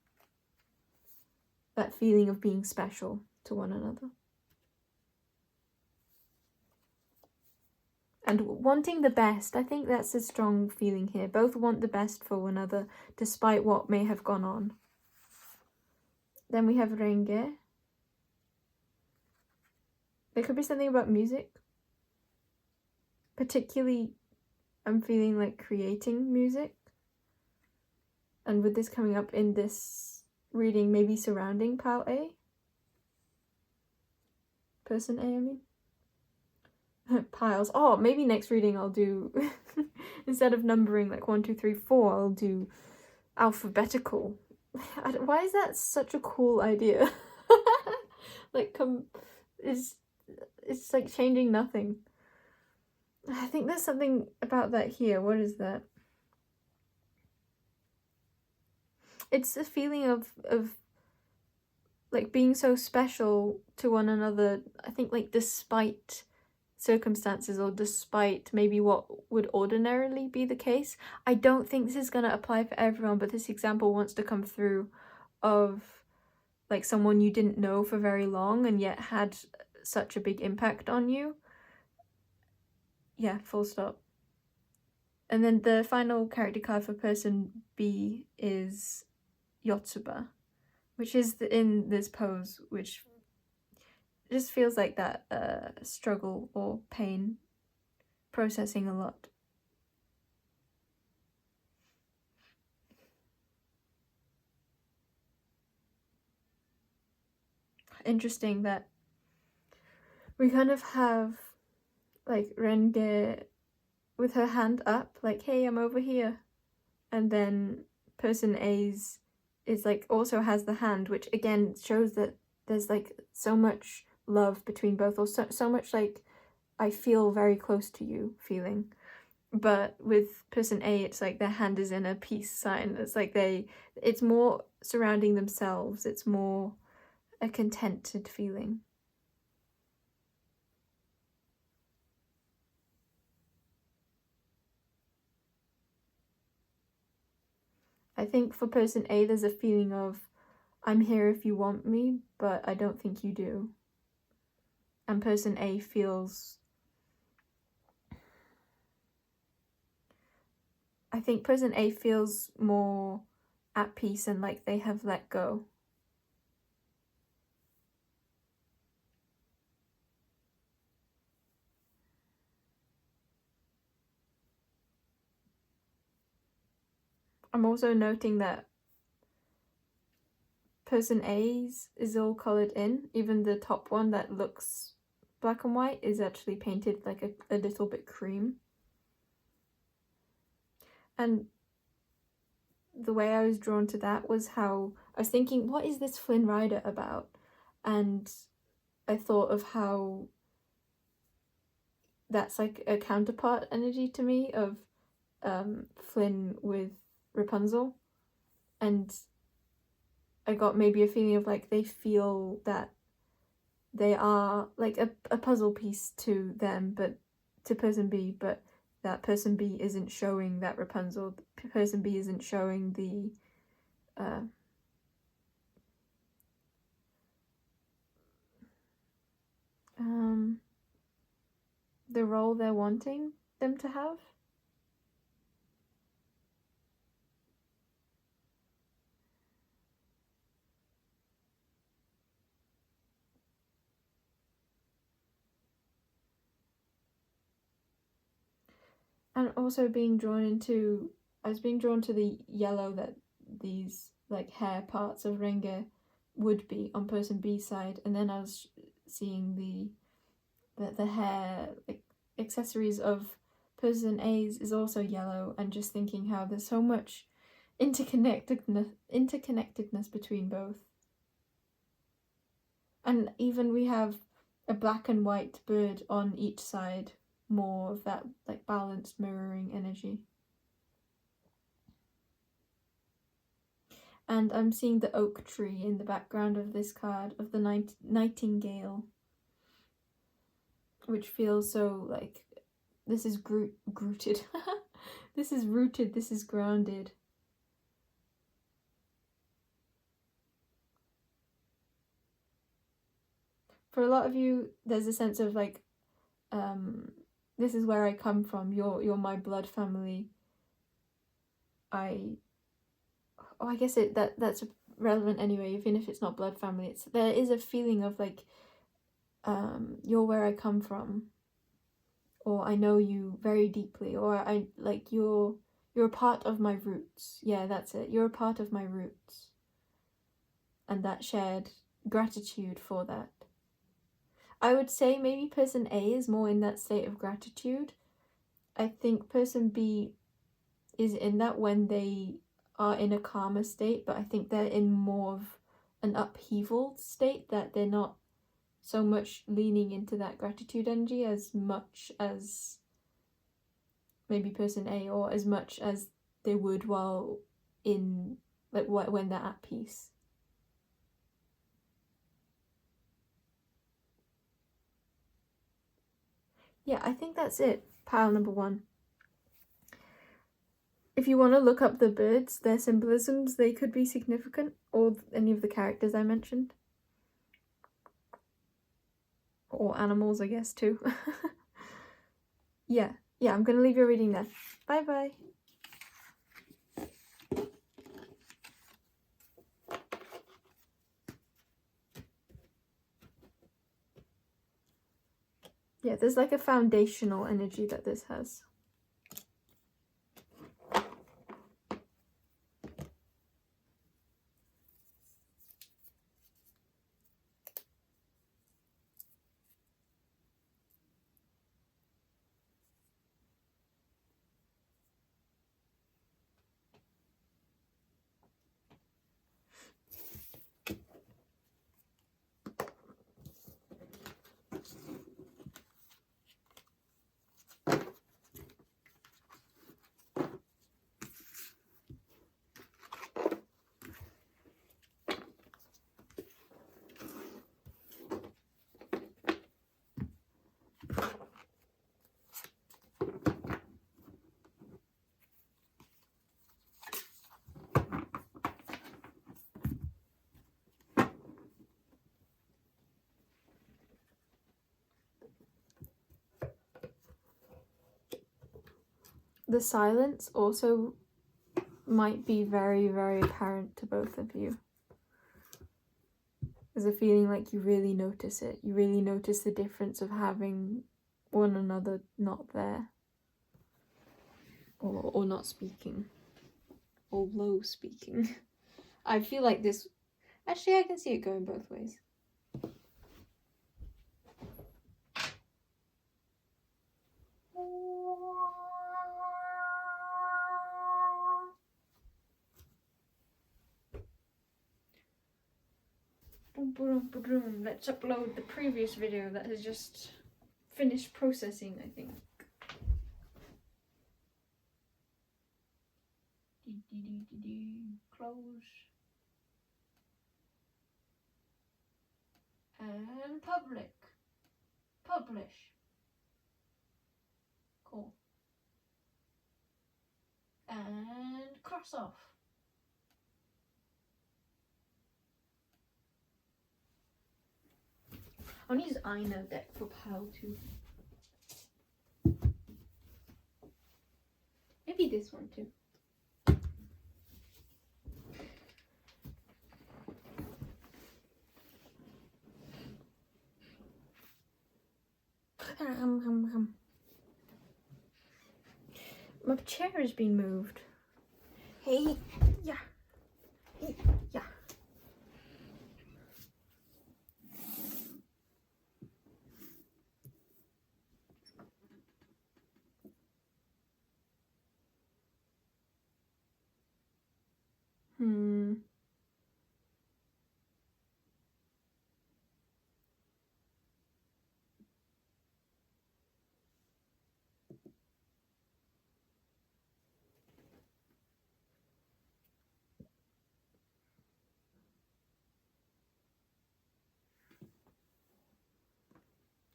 of being special to one another. And wanting the best, I think that's a strong feeling here. Both want the best for one another, despite what may have gone on. Then we have Renge. There could be something about music. Particularly, I'm feeling like creating music. And with this coming up in this reading, maybe surrounding Pal A? Person A, I mean. Piles. Oh, maybe next reading I'll do, instead of numbering like 1, 2, 3, 4, I'll do alphabetical. Why is that such a cool idea? Like, it's like changing nothing. I think there's something about that here. What is that? It's a feeling of like being so special to one another. I think like despite circumstances or despite maybe what would ordinarily be the case. I don't think this is going to apply for everyone, but this example wants to come through of like someone you didn't know for very long and yet had such a big impact on you. Yeah, full stop. And then the final character card for person B is Yotsuba, which is in this pose, which just feels like that struggle or pain, processing a lot. Interesting that we kind of have like Renge with her hand up, like, hey, I'm over here. And then person A's is like also has the hand, which again shows that there's like so much love between both, or so much like I feel very close to you feeling. But with person A, it's like their hand is in a peace sign. It's like it's more surrounding themselves. It's more a contented feeling. I think for person A, there's a feeling of, I'm here if you want me, but I don't think you do. And person A feels... I think person A feels more at peace and like they have let go. I'm also noting that person A's is all coloured in. Even the top one that looks black and white is actually painted like a little bit cream. And the way I was drawn to that was how I was thinking, what is this Flynn Rider about? And I thought of how that's like a counterpart energy to me of Flynn with Rapunzel. And I got maybe a feeling of like they feel that they are like a puzzle piece to them, but to person B, but that person B isn't showing that Rapunzel. Person B isn't showing the the role they're wanting them to have. And also being drawn into, I was being drawn to the yellow that these like hair parts of Renge would be on person B's side, and then I was seeing the hair like accessories of person A's is also yellow, and just thinking how there's so much interconnectedness between both. And even we have a black and white bird on each side, more of that like balanced mirroring energy. And I'm seeing the oak tree in the background of this card, of the nightingale, which feels so like, this is rooted. This is rooted, this is grounded. For a lot of you, there's a sense of like, this is where I come from, you're my blood family. I guess that's relevant anyway, even if it's not blood family. There is a feeling of like, you're where I come from, or I know you very deeply, or I like you're a part of my roots. Yeah, that's it. You're a part of my roots, and that shared gratitude for that. I would say maybe person A is more in that state of gratitude. I think person B is in that when they are in a calmer state, but I think they're in more of an upheaval state, that they're not so much leaning into that gratitude energy as much as maybe person A, or as much as they would while in like when they're at peace. Yeah, I think that's it. Pile number 1. If you want to look up the birds, their symbolisms, they could be significant, or any of the characters I mentioned. Or animals, I guess, too. Yeah, I'm going to leave your reading there. Bye-bye. Yeah, there's like a foundational energy that this has. The silence also might be very, very apparent to both of you. There's a feeling like you really notice it. You really notice the difference of having one another not there. Or not speaking. Or low speaking. I feel like this... Actually, I can see it going both ways. Let's upload the previous video that has just finished processing, I think. Close. And public. Publish. Cool. And cross off. I'll use Ina deck for pile 2. Maybe this one too. My chair has been moved. Hey, yeah. Hey, yeah.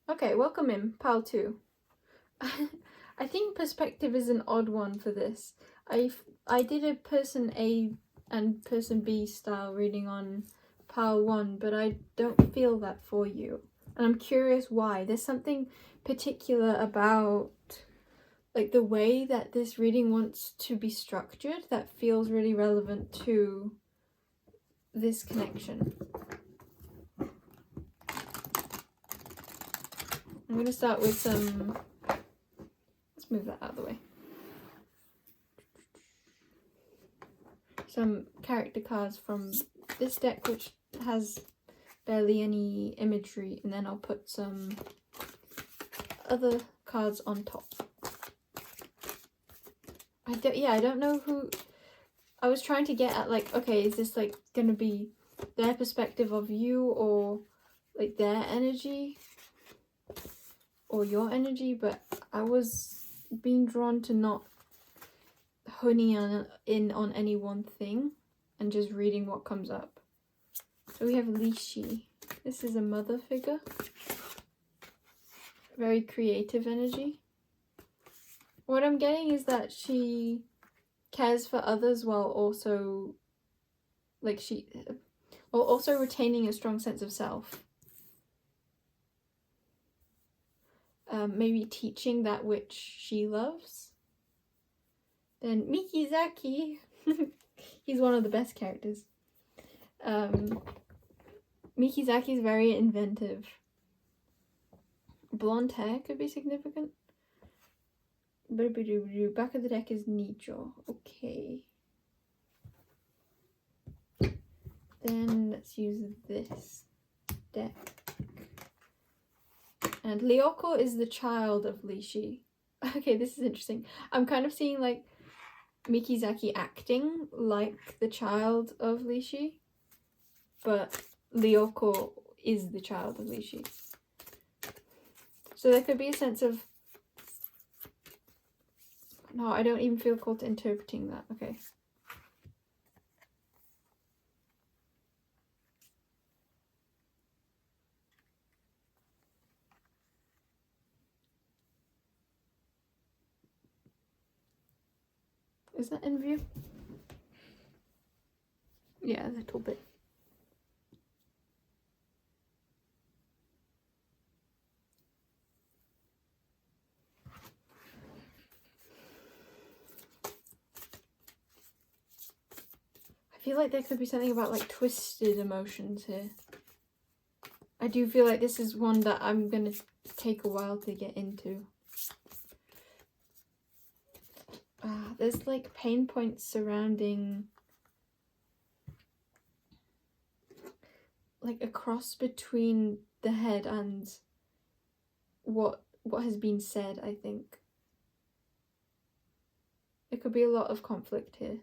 Okay, welcome in, pile 2. I think perspective is an odd one for this. I did a person A and person B style reading on pile 1, but I don't feel that for you. And I'm curious why. There's something particular about like the way that this reading wants to be structured that feels really relevant to this connection. I'm going to start with some, let's move that out of the way. Some character cards from this deck, which has barely any imagery, and then I'll put some other cards on top. I don't know who, I was trying to get at, like, okay, is this like gonna be their perspective of you, or like their energy, or your energy, but I was being drawn to not honing in on any one thing and just reading what comes up. So we have Lishi. This is a mother figure. Very creative energy. What I'm getting is that she cares for others while also also retaining a strong sense of self. Maybe teaching that which she loves. Then Mikizaki. He's one of the best characters. Mikizaki is very inventive. Blonde hair could be significant. Back of the deck is Nijo. Okay. Then let's use this deck. And Lyoko is the child of Lishi. Okay, this is interesting. I'm kind of seeing like Mikizaki acting like the child of Lishi, but Lyoko is the child of Lishi. So there could be a sense of... No, I don't even feel called to interpreting that. Okay. Is that in view? Yeah, a little bit. I feel like there could be something about like twisted emotions here. I do feel like this is one that I'm gonna take a while to get into. There's like pain points surrounding like a cross between the head and what has been said, I think. There could be a lot of conflict here.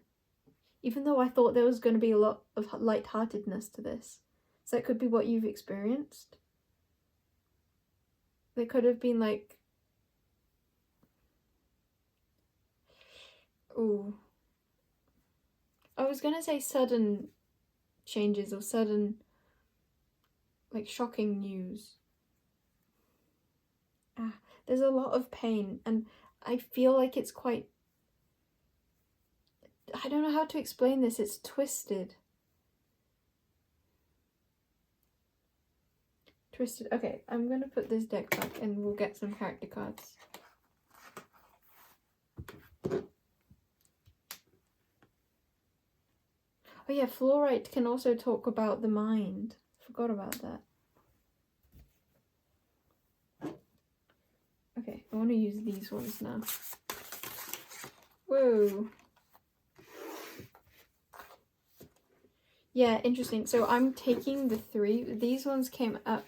Even though I thought there was going to be a lot of lightheartedness to this. So that could be what you've experienced. There could have been like... Ooh. I was going to say sudden changes or sudden, like, shocking news. There's a lot of pain, and I feel like it's quite... I don't know how to explain this. It's twisted. Twisted. Okay, I'm going to put this deck back and we'll get some character cards. Oh yeah, fluorite can also talk about the mind. Forgot about that. Okay, I want to use these ones now. Whoa. Yeah, interesting. So I'm taking the 3. These ones came up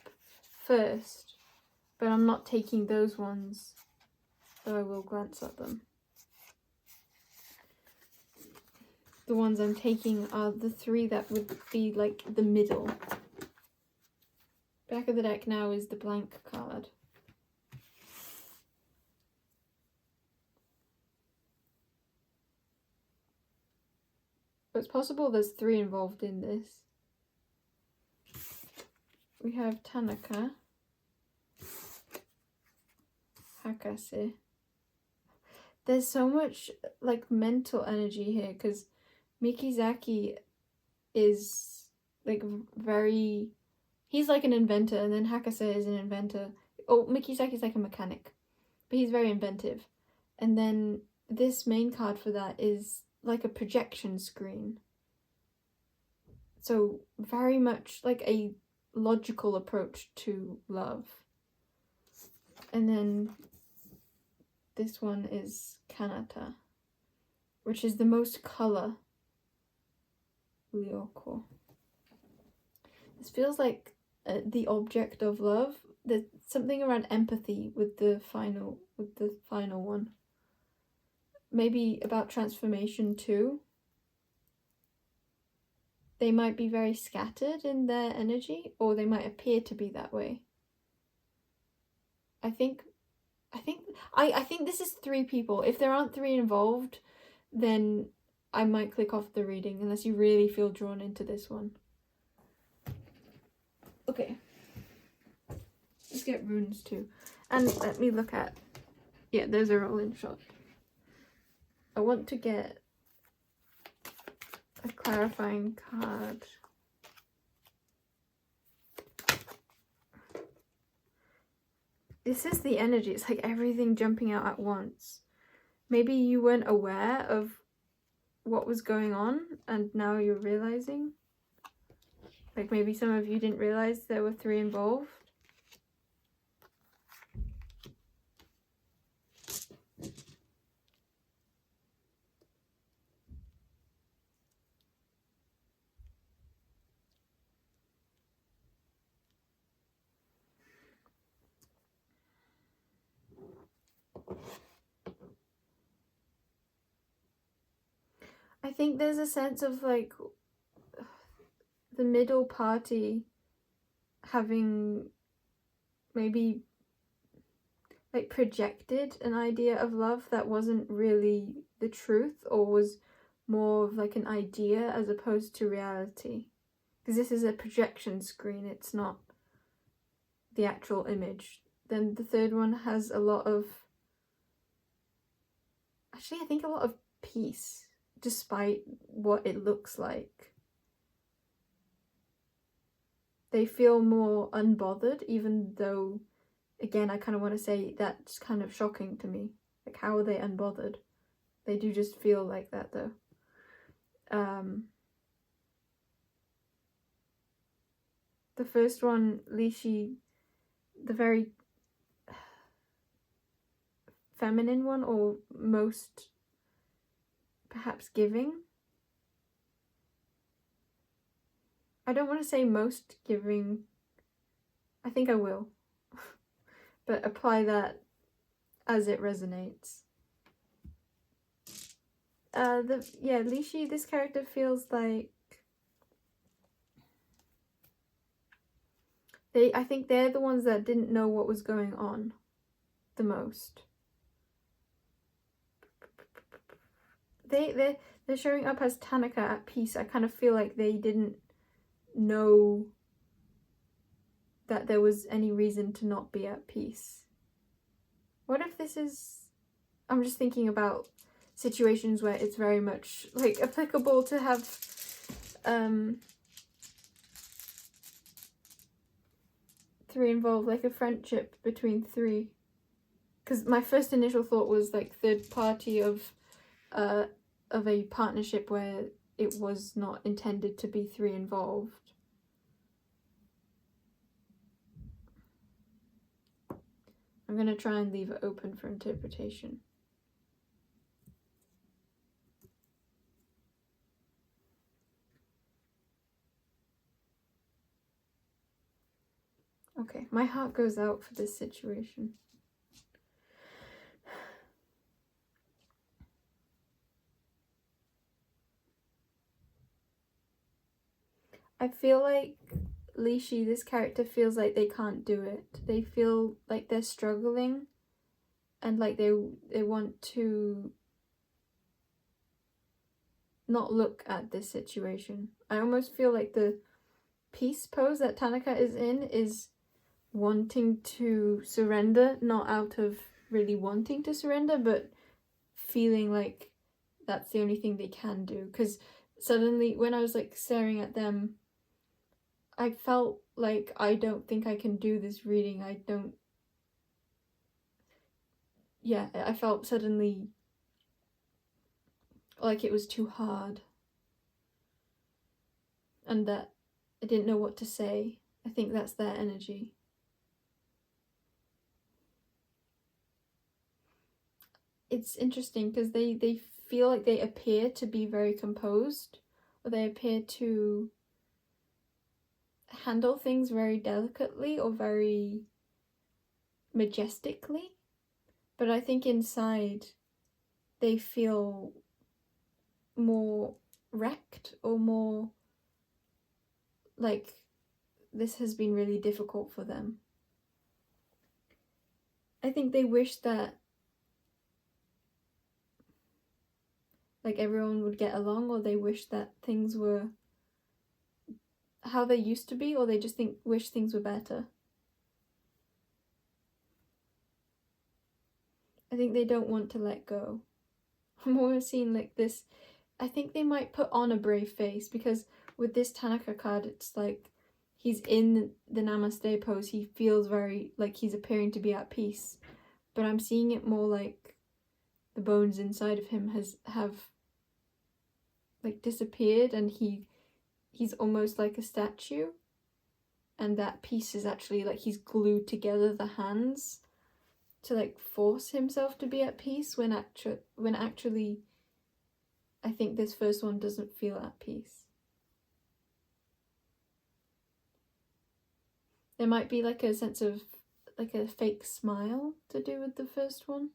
first, but I'm not taking those ones, though I will glance at them. The ones I'm taking are the 3 that would be like the middle. Back of the deck now is the blank card. But it's possible there's 3 involved in this. We have Tanaka, Hakase. There's so much like mental energy here because Mikizaki is like very, he's like an inventor, and then Hakase is an inventor. Oh, Mikizaki's like a mechanic, but he's very inventive. And then this main card for that is like a projection screen. So very much like a logical approach to love. And then this one is Kanata, which is the most color. Ryoko. This feels like the object of love. There's something around empathy with the final one. Maybe about transformation too. They might be very scattered in their energy, or they might appear to be that way. I think this is 3 people. If there aren't 3 involved, then I might click off the reading unless you really feel drawn into this one. Okay. Let's get runes too. And let me look at... Yeah, those are all in shot. I want to get a clarifying card. This is the energy. It's like everything jumping out at once. Maybe you weren't aware of what was going on and now you're realizing. Like maybe some of you didn't realize there were 3 involved. I think there's a sense of like the middle party having maybe like projected an idea of love that wasn't really the truth, or was more of like an idea as opposed to reality. Because this is a projection screen, it's not the actual image. Then the third one has a lot of, actually I think a lot of peace, despite what it looks like. They feel more unbothered, even though, again, I kind of want to say that's kind of shocking to me. Like, how are they unbothered? They do just feel like that, though. The first one, Lishi, the very feminine one, or most perhaps giving. I don't want to say most giving. I think I will. But apply that as it resonates. Lishi, this character feels like I think they're the ones that didn't know what was going on the most. They're showing up as Tanaka at peace. I kind of feel like they didn't know that there was any reason to not be at peace. What if this is... I'm just thinking about situations where it's very much like applicable to have three involved, like a friendship between 3. Because my first initial thought was like third party of a partnership where it was not intended to be 3 involved. I'm going to try and leave it open for interpretation. Okay, my heart goes out for this situation. I feel like Lishi, this character, feels like they can't do it. They feel like they're struggling and like they want to not look at this situation. I almost feel like the peace pose that Tanaka is in is wanting to surrender, not out of really wanting to surrender, but feeling like that's the only thing they can do. Because suddenly when I was like staring at them, I felt like I don't think I can do this reading. I felt suddenly like it was too hard and that I didn't know what to say. I think that's their energy. It's interesting because they feel like they appear to be very composed, or they appear to handle things very delicately or very majestically, but I think inside they feel more wrecked or more like this has been really difficult for them. I think they wish that like everyone would get along, or they wish that things were how they used to be, or they just wish things were better. I think they don't want to let go. I'm always seeing like this. I think they might put on a brave face, because with this Tanaka card, it's like he's in the Namaste pose. He feels very like he's appearing to be at peace, but I'm seeing it more like the bones inside of him have like disappeared, and he's almost like a statue, and that piece is actually like he's glued together the hands to like force himself to be at peace when actually I think this first one doesn't feel at peace. There might be like a sense of like a fake smile to do with the first one,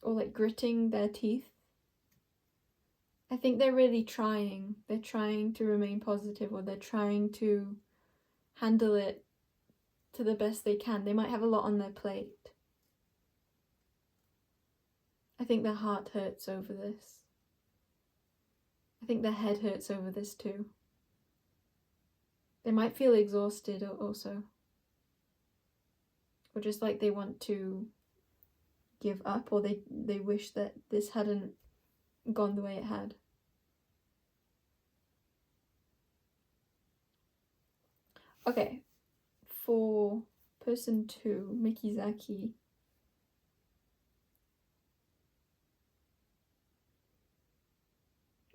or like gritting their teeth. I think they're really trying. They're trying to remain positive, or they're trying to handle it to the best they can. They might have a lot on their plate. I think their heart hurts over this. I think their head hurts over this too. They might feel exhausted also. Or just like they want to give up, or they wish that this hadn't gone the way it had. Okay, for person 2, Mikizaki,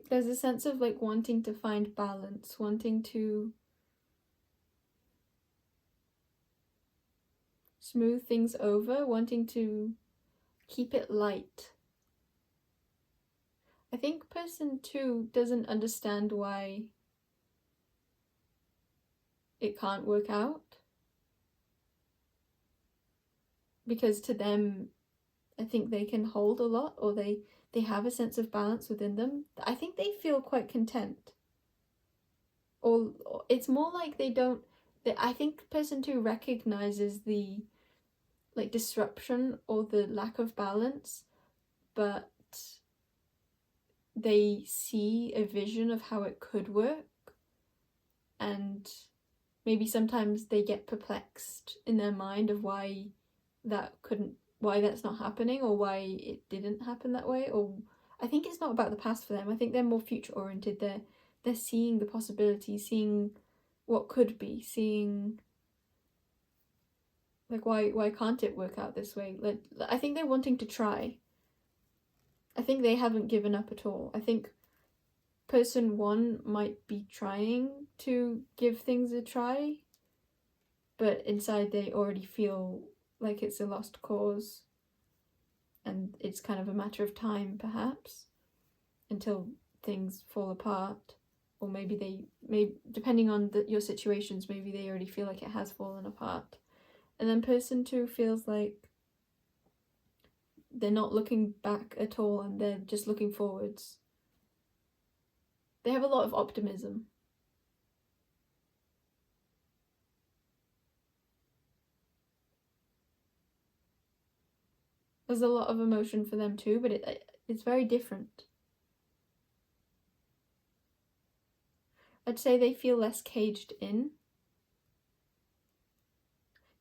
there's a sense of like wanting to find balance, wanting to smooth things over, wanting to keep it light. I think person 2 doesn't understand why it can't work out, because to them I think they can hold a lot, or they have a sense of balance within them. I think they feel quite content, or it's more like they don't. I think person 2 recognizes the like disruption or the lack of balance, but they see a vision of how it could work, and maybe sometimes they get perplexed in their mind of why that's not happening, or why it didn't happen that way. Or I think it's not about the past for them. I think they're more future oriented. They're seeing the possibilities, seeing what could be, seeing like why can't it work out this way. Like I think they're wanting to try. I think they haven't given up at all. I think person 1 might be trying to give things a try, but inside they already feel like it's a lost cause, and it's kind of a matter of time perhaps until things fall apart, or maybe depending on your situations, maybe they already feel like it has fallen apart. And then person 2 feels like they're not looking back at all and they're just looking forwards. They have a lot of optimism. There's a lot of emotion for them too, but it's very different. I'd say they feel less caged in.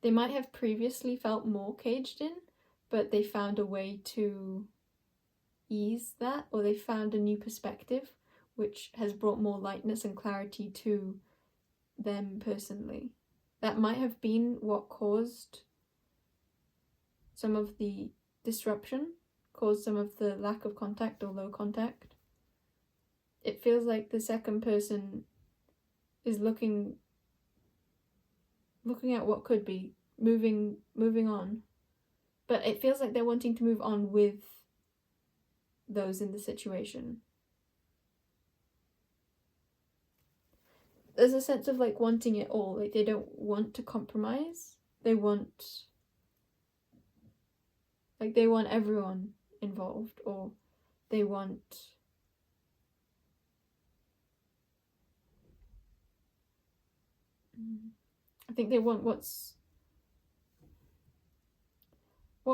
They might have previously felt more caged in, but they found a way to ease that, or they found a new perspective which has brought more lightness and clarity to them personally. That might have been what caused some of the disruption, caused some of the lack of contact or low contact. It feels like the second person is looking at what could be, moving on. But it feels like they're wanting to move on with those in the situation. There's a sense of like wanting it all. Like they don't want to compromise. They want everyone involved, or they want I think they want what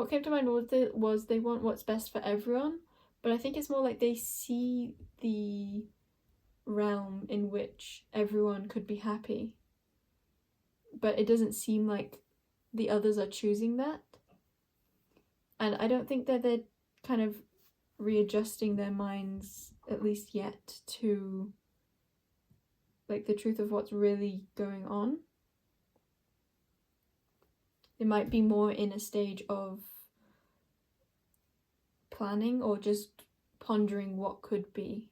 came to mind was they want what's best for everyone, but I think it's more like they see the realm in which everyone could be happy, but it doesn't seem like the others are choosing that. And I don't think that they're kind of readjusting their minds, at least yet, to like the truth of what's really going on. They might be more in a stage of planning or just pondering what could be,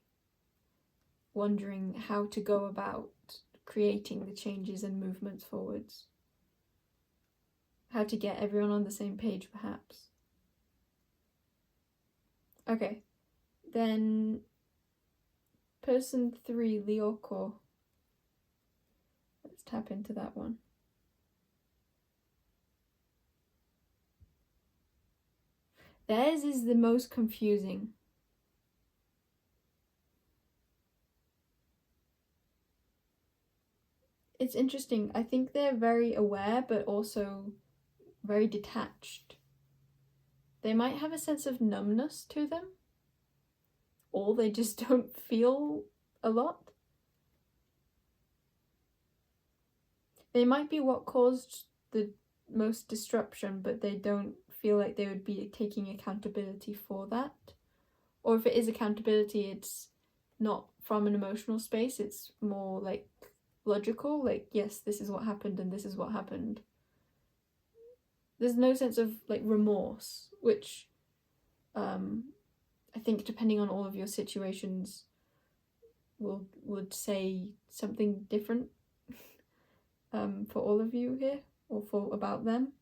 wondering how to go about creating the changes and movements forwards, how to get everyone on the same page, perhaps. Okay, then person 3, Lyoko. Let's tap into that one. Theirs is the most confusing. It's interesting. I think they're very aware, but also very detached. They might have a sense of numbness to them, or they just don't feel a lot. They might be what caused the most disruption, but they don't feel like they would be taking accountability for that. Or if it is accountability, it's not from an emotional space, it's more like logical, like, yes, this is what happened and this is what happened. There's no sense of like remorse, which I think depending on all of your situations would say something different for all of you here, or for about them,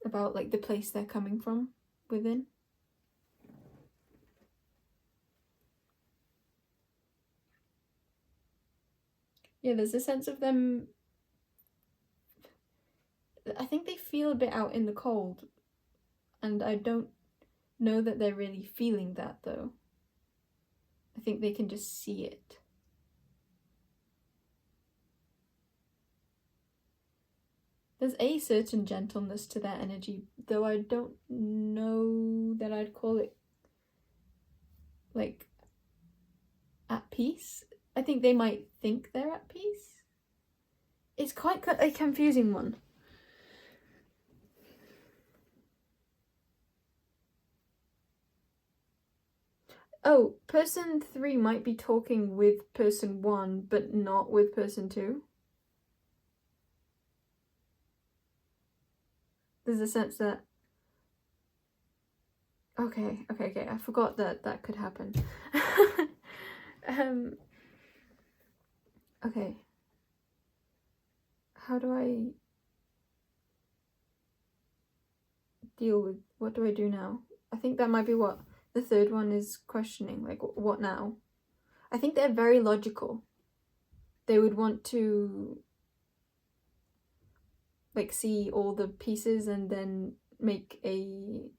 about like the place they're coming from within. Yeah, there's a sense of them, I think they feel a bit out in the cold, and I don't know that they're really feeling that though. I think they can just see it. There's a certain gentleness to their energy, though I don't know that I'd call it like at peace. I think they might think they're at peace. It's quite a confusing one. Oh, person 3 might be talking with person 1, but not with person 2. There's a sense that... Okay, I forgot that could happen. Okay. How do I deal with... What do I do now? I think that might be what the third one is questioning, like, what now? I think they're very logical. They would want to like see all the pieces and then make an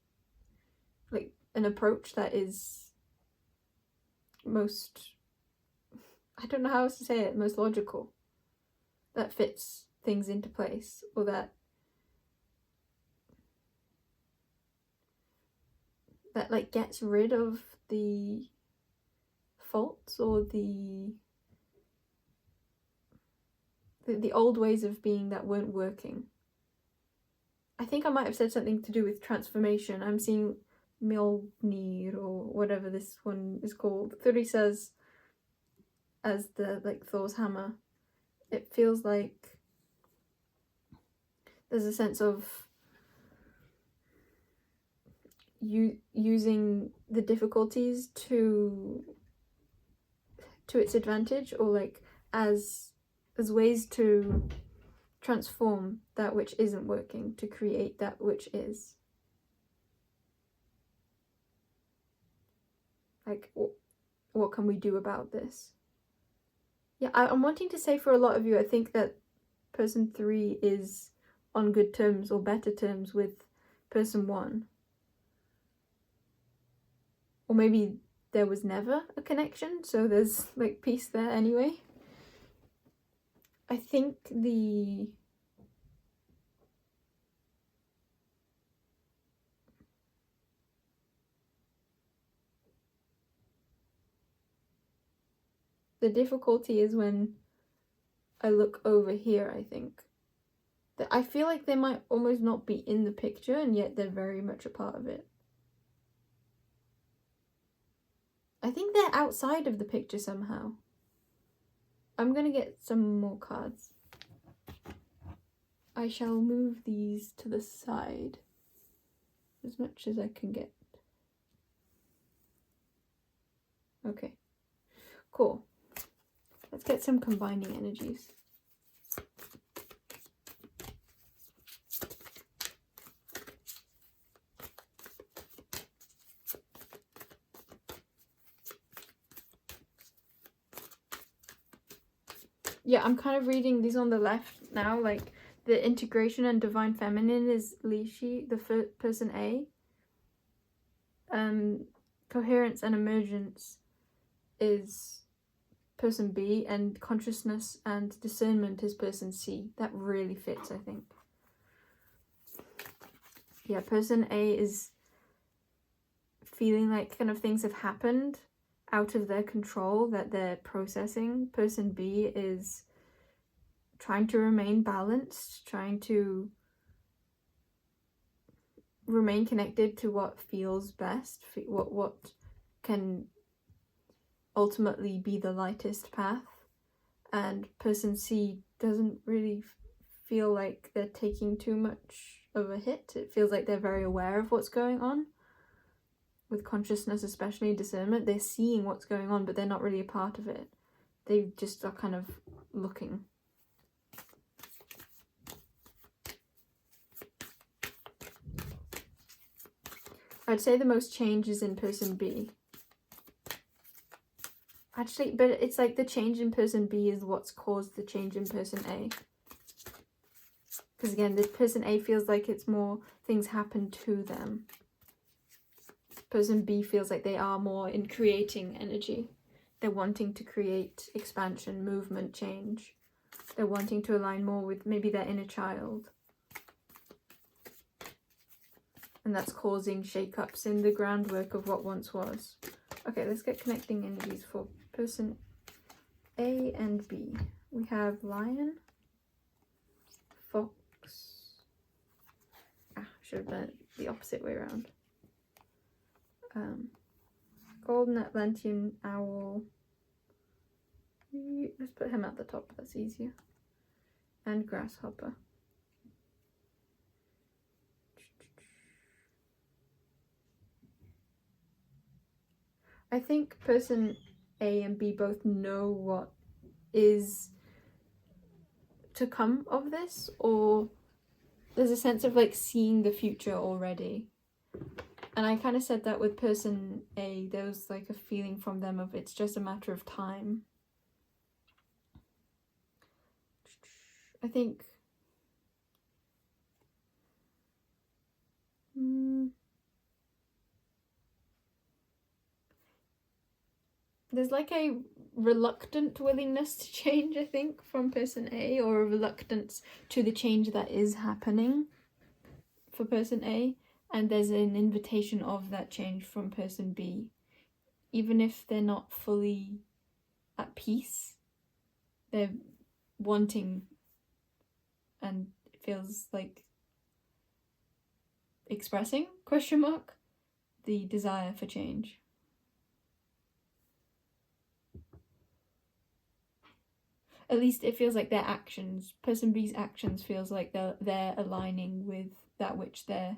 approach that is most, I don't know how else to say it, most logical, that fits things into place, or that like gets rid of the faults or the old ways of being that weren't working. I think I might have said something to do with transformation. I'm seeing Mjolnir or whatever this one is called. Thuri says as the like Thor's hammer. It feels like there's a sense of using the difficulties to its advantage, or like as ways to transform that which isn't working to create that which is. Like, what can we do about this? Yeah, I'm wanting to say for a lot of you, I think that person 3 is on good terms or better terms with person 1. Or maybe there was never a connection, so there's like peace there anyway. I think the difficulty is when I look over here, I think. That I feel like they might almost not be in the picture, and yet they're very much a part of it. I think they're outside of the picture somehow. I'm gonna get some more cards. I shall move these to the side as much as I can get. Okay, cool. Let's get some combining energies. Yeah, I'm kind of reading these on the left now, like the integration and divine feminine is Lishi, the person A. Coherence and emergence is person B, and consciousness and discernment is person C. That really fits, I think. Yeah, person A is feeling like kind of things have happened out of their control that they're processing. Person B is trying to remain balanced, trying to remain connected to what feels best, what can ultimately be the lightest path. And person C doesn't really feel like they're taking too much of a hit. It feels like they're very aware of what's going on. With consciousness, especially discernment, they're seeing what's going on, but they're not really a part of it. They just are kind of looking. I'd say the most change is in person B. Actually, but it's like the change in person B is what's caused the change in person A. Because again, the person A feels like it's more things happen to them. Person B feels like they are more in creating energy. They're wanting to create expansion, movement, change. They're wanting to align more with maybe their inner child. And that's causing shake-ups in the groundwork of what once was. Okay, let's get connecting energies for person A and B. We have lion, fox. Should have done it the opposite way around. Golden Atlantean owl. Let's put him at the top, that's easier. And grasshopper. I think person A and B both know what is to come of this, or there's a sense of like seeing the future already. And I kind of said that with person A, there was like a feeling from them of it's just a matter of time. I think there's like a reluctant willingness to change, I think, from person A, or a reluctance to the change that is happening for person A, and there's an invitation of that change from person B. Even if they're not fully at peace, they're wanting, and it feels like expressing, question mark, the desire for change. At least it feels like their actions, person B's actions, feels like they're aligning with that which they're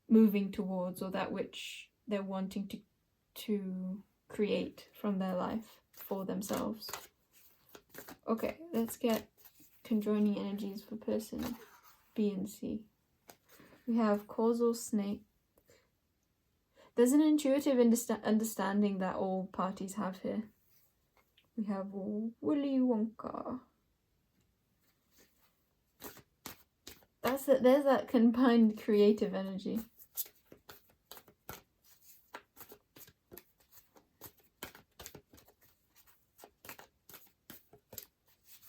moving towards, or that which they're wanting to create from their life for themselves. Okay, let's get conjoining energies for person B and C. We have causal snake. There's an intuitive understanding that all parties have here. We have Willy Wonka. There's that combined creative energy.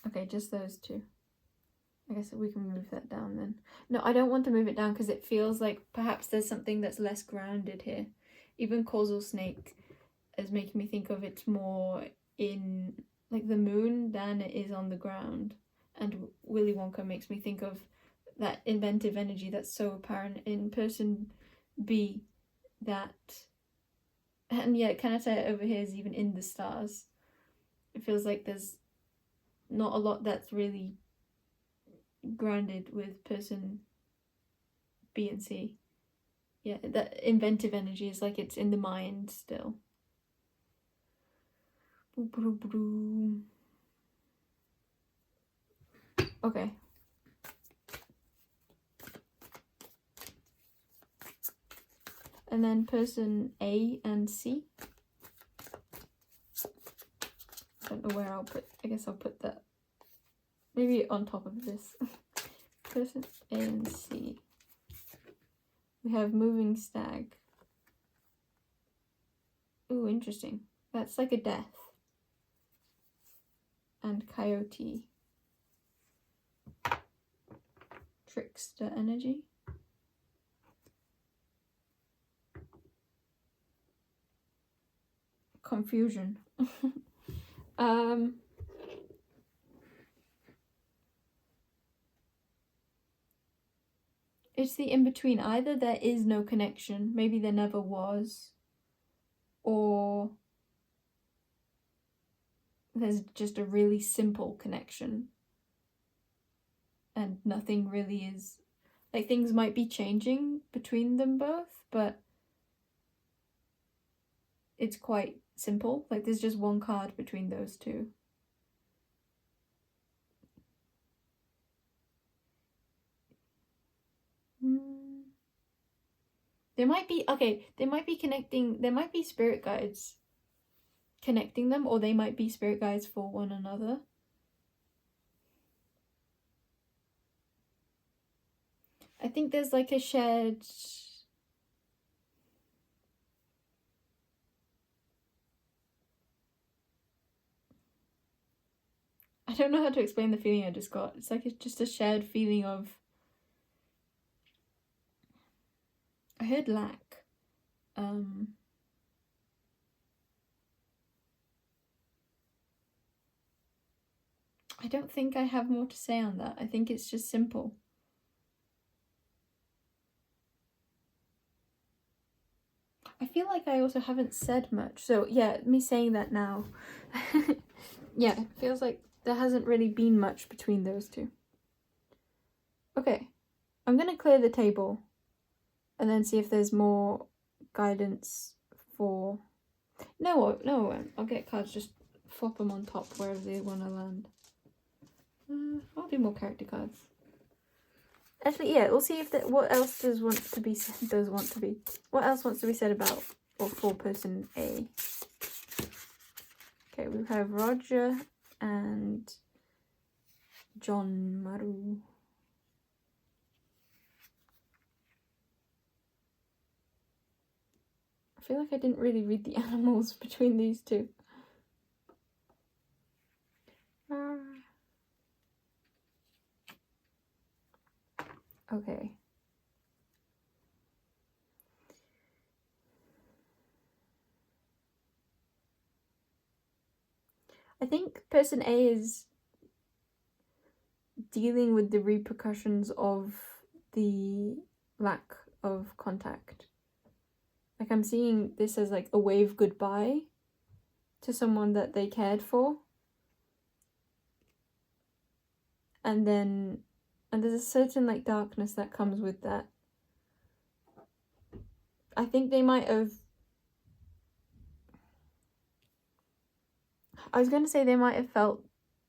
Okay, just those two. I guess we can move that down then. No, I don't want to move it down because it feels like perhaps there's something that's less grounded here. Even causal snake is making me think of it more in like the moon than it is on the ground. And Willy Wonka makes me think of that inventive energy that's so apparent in person B, that, and yeah, Kanata over here is even in the stars. It feels like there's not a lot that's really grounded with person B and C. Yeah, that inventive energy is like it's in the mind still. Okay. And then person A and C. I don't know where I'll put, I guess I'll put that maybe on top of this. Person A and C. We have moving stag. Ooh, interesting. That's like a death. And coyote. Trickster energy. Confusion. It's the in-between. Either there is no connection, maybe there never was, or there's just a really simple connection and nothing really is, like, things might be changing between them both, but it's quite simple. Like, there's just one card between those two. There might be, okay, they might be connecting, there might be spirit guides connecting them, or they might be spirit guides for one another. I think there's like a shared... I don't know how to explain the feeling I just got. It's like it's just a shared feeling of... I heard lack. I don't think I have more to say on that. I think it's just simple. I feel like I also haven't said much. So yeah, me saying that now. Yeah, it feels like there hasn't really been much between those two. Okay, I'm gonna clear the table and then see if there's more guidance for... No, I'll get cards, just flop them on top wherever they want to land. I'll do more character cards. Actually, yeah, we'll see if what else what else wants to be said about or for person A. Okay, we have Roger and John Maru. I feel like I didn't really read the animals between these two. Okay. I think person A is dealing with the repercussions of the lack of contact. Like, I'm seeing this as like a wave goodbye to someone that they cared for. And there's a certain like darkness that comes with that. I think they might have, I was going to say they might have felt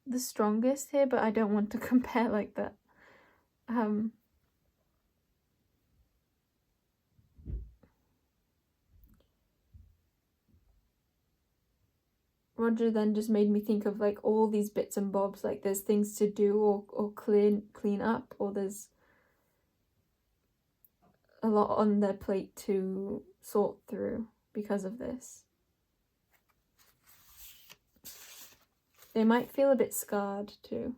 the strongest here, but I don't want to compare like that. Roger then just made me think of like all these bits and bobs, like there's things to do or clean up, or there's a lot on their plate to sort through because of this. They might feel a bit scarred too,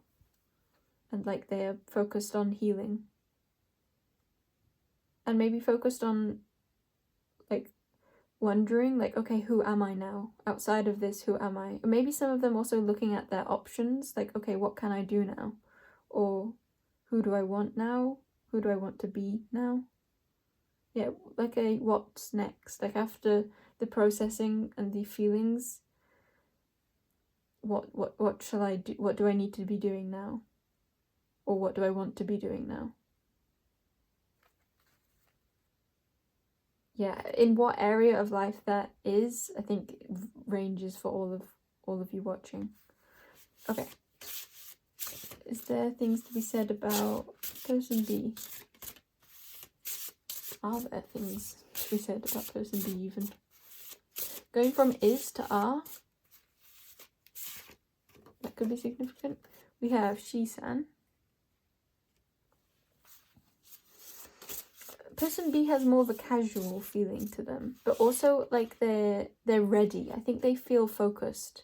and like they are focused on healing, and maybe focused on like wondering like, okay, who am I now? Outside of this, who am I? Or maybe some of them also looking at their options, like, okay, what can I do now? Or who do I want now? Who do I want to be now? Yeah, like a what's next? Like after the processing and the feelings, what shall I do? What do I need to be doing now? Or what do I want to be doing now? Yeah, in what area of life that is, I think ranges for all of you watching. Okay. Is there things to be said about person B? Are there things to be said about person B even? Going from is to are. That could be significant. We have she-san. Person B has more of a casual feeling to them, but also like they're ready. I think they feel focused.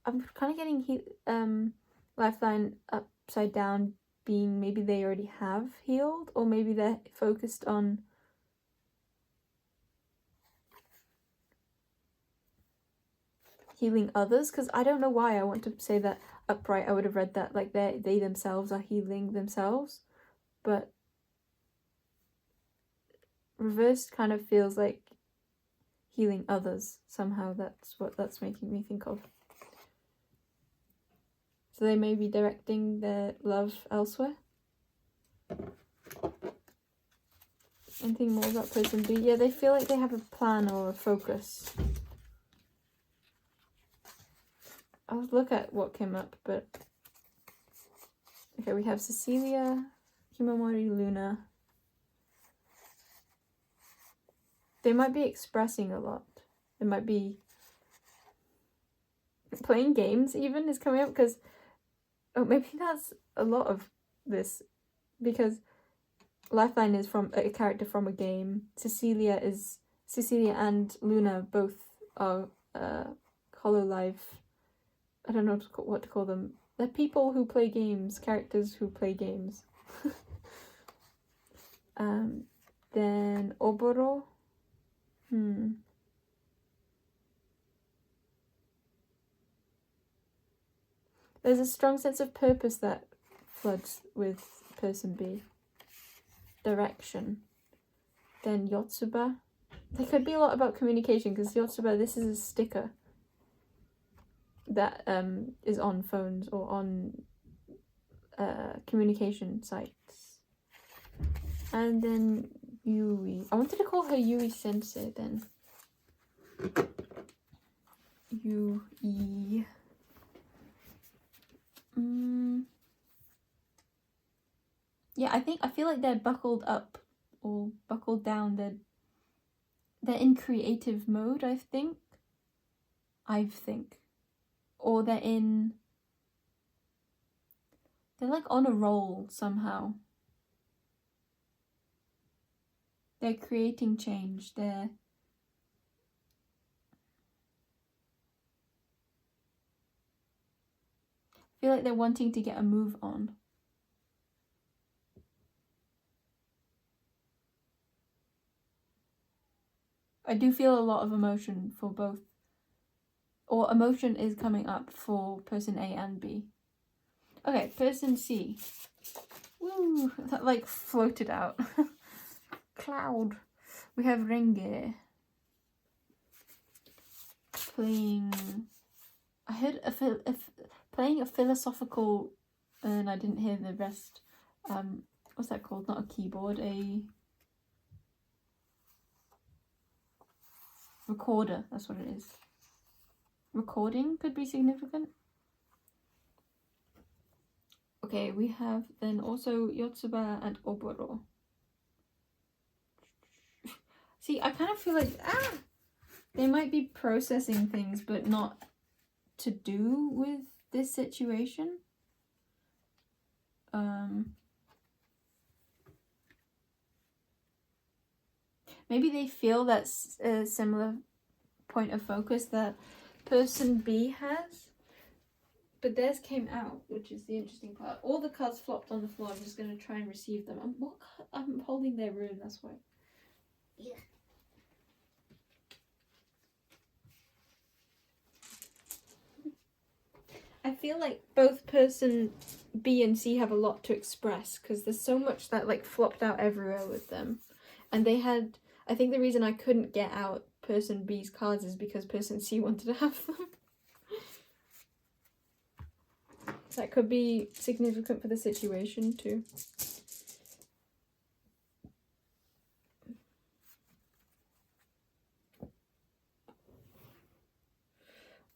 I'm kind of getting lifeline upside down, being maybe they already have healed, or maybe they're focused on healing others, because I don't know why I want to say that upright. I would have read that like they themselves are healing themselves, but reversed kind of feels like healing others somehow. That's what that's making me think of. So they may be directing their love elsewhere. Anything more about person B? Yeah, they feel like they have a plan or a focus. I'll look at what came up, but okay, we have Cecilia, Himamori, Luna. They might be expressing a lot. They might be playing games even is coming up, because maybe that's a lot of this, because Lifeline is from a character from a game. Cecilia and Luna both are Hololive. I don't know what to call them. They're people who play games, characters who play games. Then Oboro. There's a strong sense of purpose that floods with person B. Direction. Then Yotsuba. There could be a lot about communication, because Yotsuba, this is a sticker that is on phones or on communication sites. And then Yui. I wanted to call her Yui Sensei then. Yui. Yeah, I feel like they're buckled up or buckled down. They're in creative mode, I think. Or they're like on a roll somehow. They're creating change. I feel like they're wanting to get a move on. I do feel a lot of emotion for both. Or emotion is coming up for person A and B. Okay, person C. Woo! That like floated out. Cloud. We have Renge. Playing... I heard playing a philosophical... and I didn't hear the rest. What's that called? Not a keyboard, a... recorder, that's what it is. Recording could be significant. Okay, we have then also Yotsuba and Oboro. See, I kind of feel like they might be processing things, but not to do with this situation. Maybe they feel that's a similar point of focus that person B has. But theirs came out, which is the interesting part. All the cards flopped on the floor. I'm just going to try and receive them. I'm holding their rune, that's why. Yeah. I feel like both person B and C have a lot to express because there's so much that like flopped out everywhere with them. And they had... I think the reason I couldn't get out person B's cards is because person C wanted to have them. That could be significant for the situation too.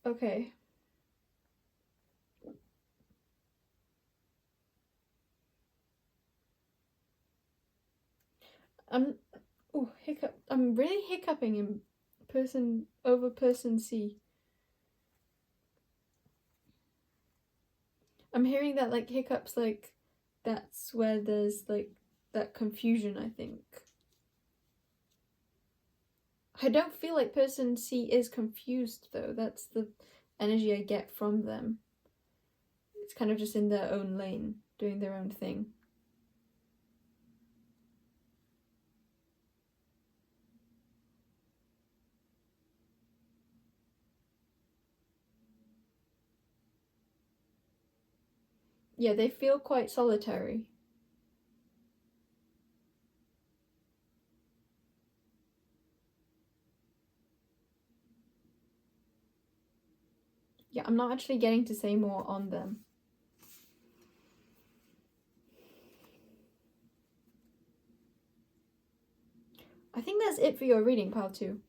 Okay. Hiccup. I'm really hiccuping in person C. I'm hearing that like hiccups, like that's where there's like that confusion, I think. I don't feel like person C is confused though. That's the energy I get from them. It's kind of just in their own lane, doing their own thing. Yeah, they feel quite solitary. Yeah, I'm not actually getting to say more on them. I think that's it for your reading, pile 2.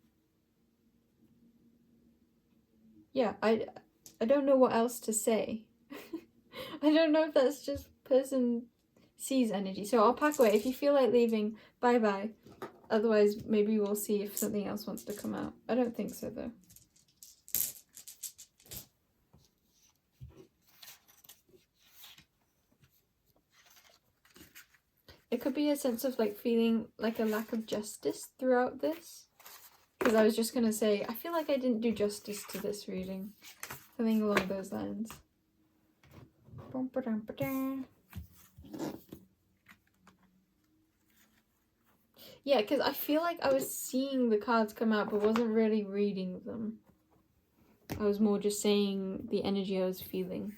Yeah, I don't know what else to say. I don't know if that's just person C's energy. So I'll pack away. If you feel like leaving, bye-bye. Otherwise, maybe we'll see if something else wants to come out. I don't think so, though. It could be a sense of like feeling like a lack of justice throughout this. Because I was just going to say, I feel like I didn't do justice to this reading. Something along those lines. Yeah, because I feel like I was seeing the cards come out but wasn't really reading them. I was more just saying the energy I was feeling.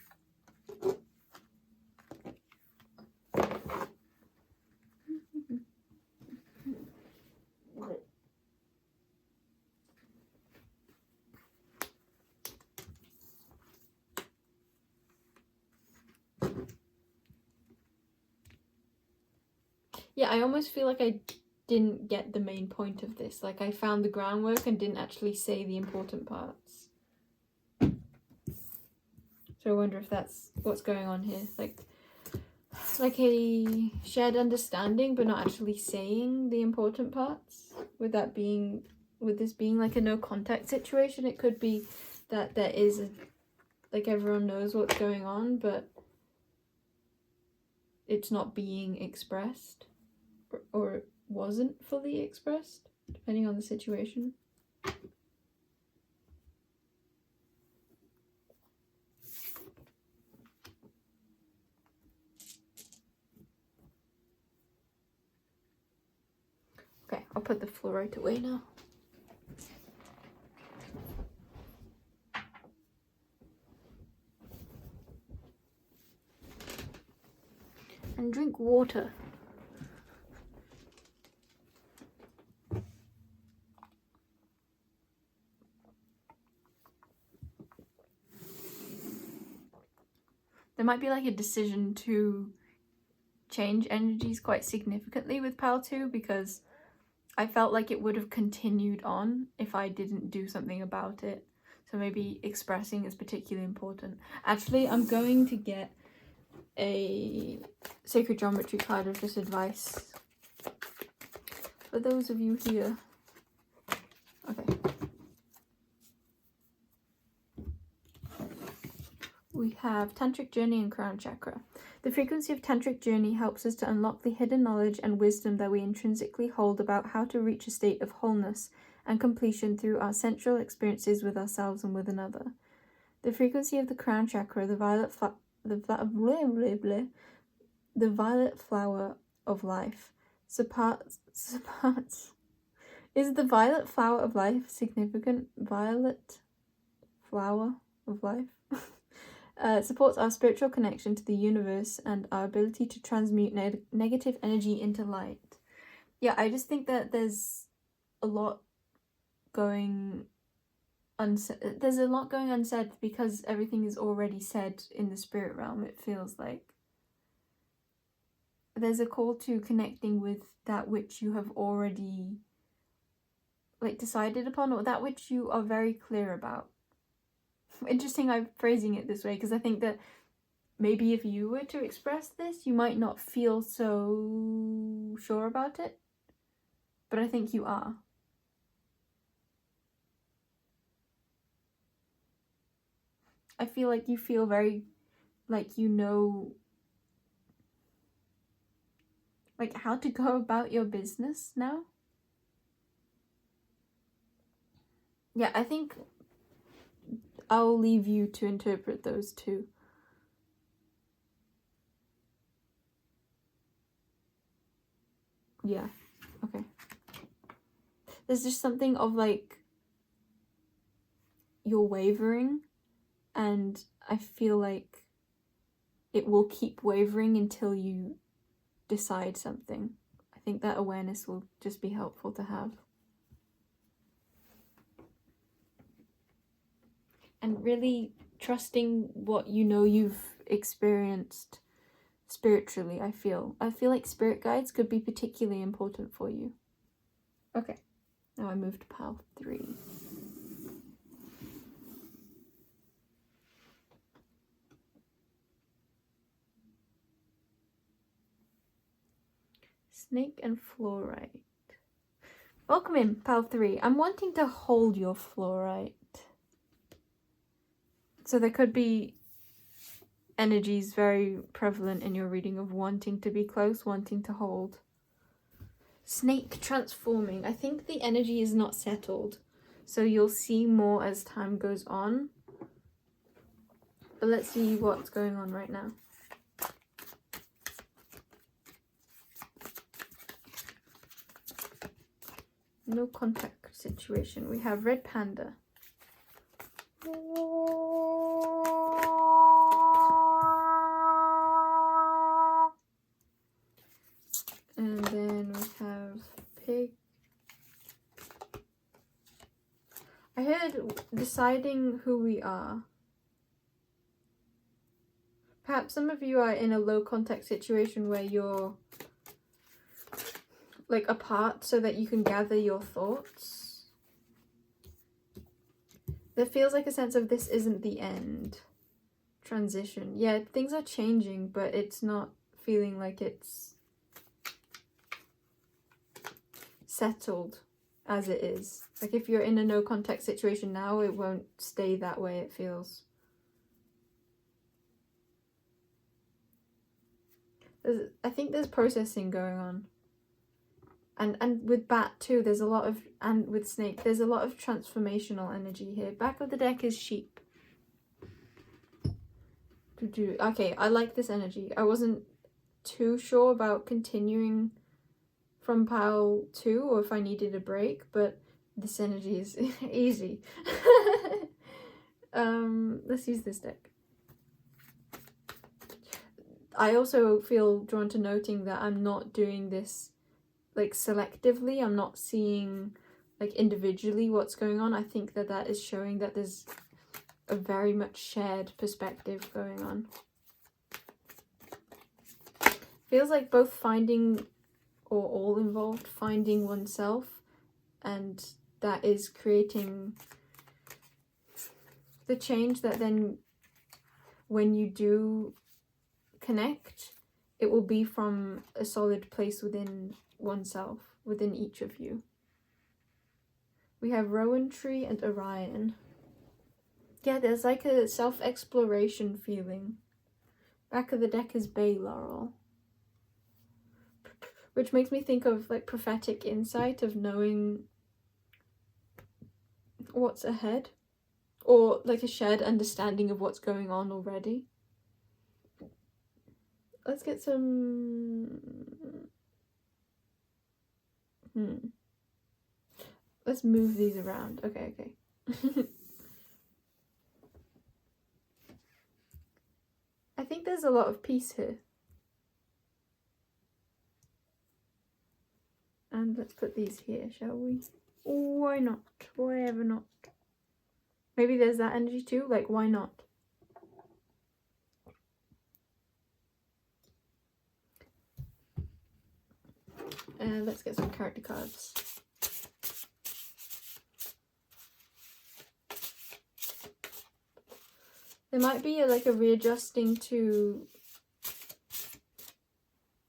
Yeah, I almost feel like I didn't get the main point of this. Like, I found the groundwork and didn't actually say the important parts. So I wonder if that's what's going on here. Like, like a shared understanding, but not actually saying the important parts. With this being like a no contact situation, it could be that there is like everyone knows what's going on, but it's not being expressed, or wasn't fully expressed, depending on the situation. Okay, I'll put the fluorite away now. And drink water. There might be like a decision to change energies quite significantly with Pal 2, because I felt like it would have continued on if I didn't do something about it. So maybe expressing is particularly important. Actually, I'm going to get a sacred geometry card of just advice for those of you here. Okay. We have Tantric Journey and Crown Chakra. The frequency of Tantric Journey helps us to unlock the hidden knowledge and wisdom that we intrinsically hold about how to reach a state of wholeness and completion through our sensual experiences with ourselves and with another. The frequency of the Crown Chakra, the violet flower of life, supports. Is the violet flower of life significant? Violet flower of life? Supports our spiritual connection to the universe and our ability to transmute negative energy into light. Yeah, I just think that there's a lot going unsaid. There's a lot going unsaid because everything is already said in the spirit realm. It feels like there's a call to connecting with that which you have already like decided upon, or that which you are very clear about. Interesting I'm phrasing it this way, because I think that maybe if you were to express this, you might not feel so sure about it, but I think you are. I feel like you feel very, like you know, like how to go about your business now. Yeah, I think I'll leave you to interpret those two. Yeah, okay. There's just something of like you're wavering, and I feel like it will keep wavering until you decide something. I think that awareness will just be helpful to have. And really trusting what you know you've experienced spiritually, I feel like spirit guides could be particularly important for you. Okay, now I move to pile 3. Snake and fluorite. Welcome in, pile 3. I'm wanting to hold your fluorite. So there could be energies very prevalent in your reading of wanting to be close, wanting to hold. Snake transforming. I think the energy is not settled, so you'll see more as time goes on. But let's see what's going on right now. No contact situation. We have red panda. And then we have pig. I heard deciding who we are. Perhaps some of you are in a low contact situation where you're like apart so that you can gather your thoughts. There feels like a sense of this isn't the end. Transition. Yeah, things are changing, but it's not feeling like it's settled as it is. Like if you're in a no contact situation now, it won't stay that way, it feels. I think there's processing going on. And with bat too, there's a lot of, and with snake, there's a lot of transformational energy here. Back of the deck is sheep. Okay, I like this energy. I wasn't too sure about continuing from pile 2 or if I needed a break, but this energy is easy. Let's use this deck. I also feel drawn to noting that I'm not doing this like selectively. I'm not seeing like individually what's going on. I think that that is showing that there's a very much shared perspective going on. Feels like both finding, or all involved, finding oneself, and that is creating the change that then when you do connect, it will be from a solid place within oneself, within each of you. We have Rowan Tree and Orion. Yeah, there's like a self-exploration feeling. Back of the deck is Bay Laurel, which makes me think of like prophetic insight of knowing what's ahead, or like a shared understanding of what's going on already. Let's get some... Let's move these around. Okay. I think there's a lot of peace here. And let's put these here, shall we? Why not? Why ever not? Maybe there's that energy too, like why not? And let's get some character cards. There might be a readjusting to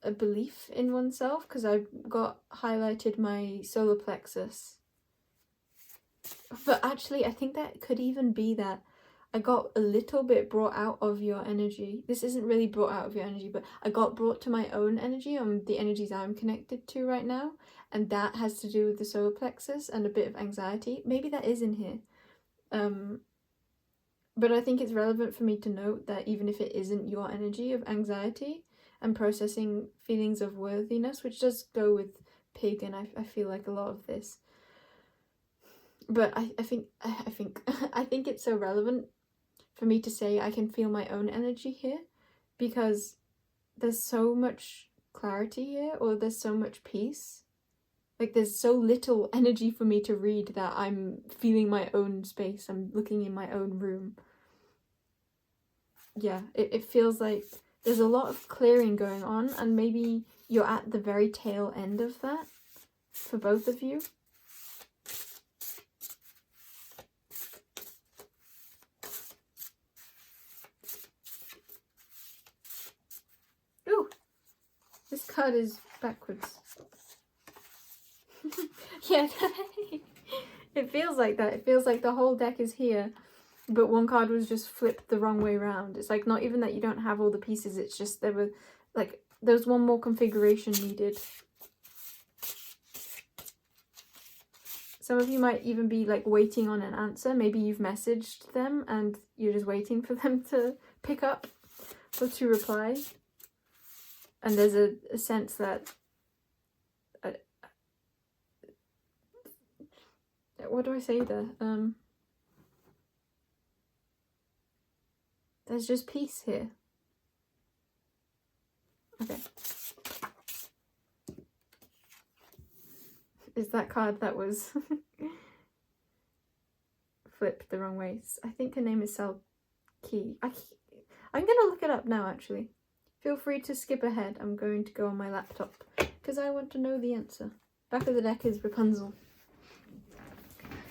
a belief in oneself, because I've got highlighted my solar plexus. But actually, I think that could even be that I got a little bit brought out of your energy. This isn't really brought out of your energy, but I got brought to my own energy, the energies I'm connected to right now. And that has to do with the solar plexus and a bit of anxiety. Maybe that is in here. But I think it's relevant for me to note that even if it isn't your energy of anxiety and processing feelings of worthiness, which does go with pig, and I feel like a lot of this. But I think it's so relevant for me to say I can feel my own energy here, because there's so much clarity here, or there's so much peace. Like there's so little energy for me to read that I'm feeling my own space. I'm looking in my own room. Yeah, it feels like there's a lot of clearing going on, and maybe you're at the very tail end of that for both of you. Ooh, this card is backwards. Yeah, it feels like that. It feels like the whole deck is here, but one card was just flipped the wrong way around. It's like not even that you don't have all the pieces, it's just there was one more configuration needed. Some of you might even be like waiting on an answer. Maybe you've messaged them and you're just waiting for them to pick up or to reply. And there's a sense that what do I say there? There's just peace here. Okay. Is that card that was flipped the wrong way? I think her name is Selkie. I'm gonna look it up now, actually. Feel free to skip ahead. I'm going to go on my laptop because I want to know the answer. Back of the deck is Rapunzel.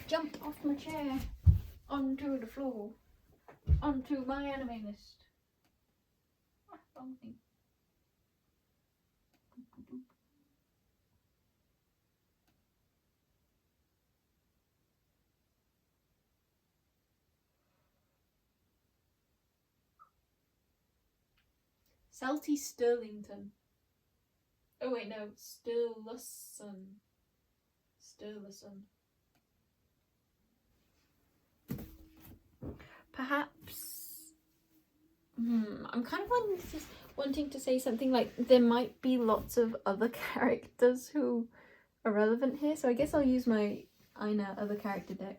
Jumped off my chair onto the floor, onto my anime list. Wrong thing. Salty Stirlington. Oh wait, no, Stirlison. Perhaps. I'm kind of wanting to say something like there might be lots of other characters who are relevant here, so I guess I'll use my Aina other character deck.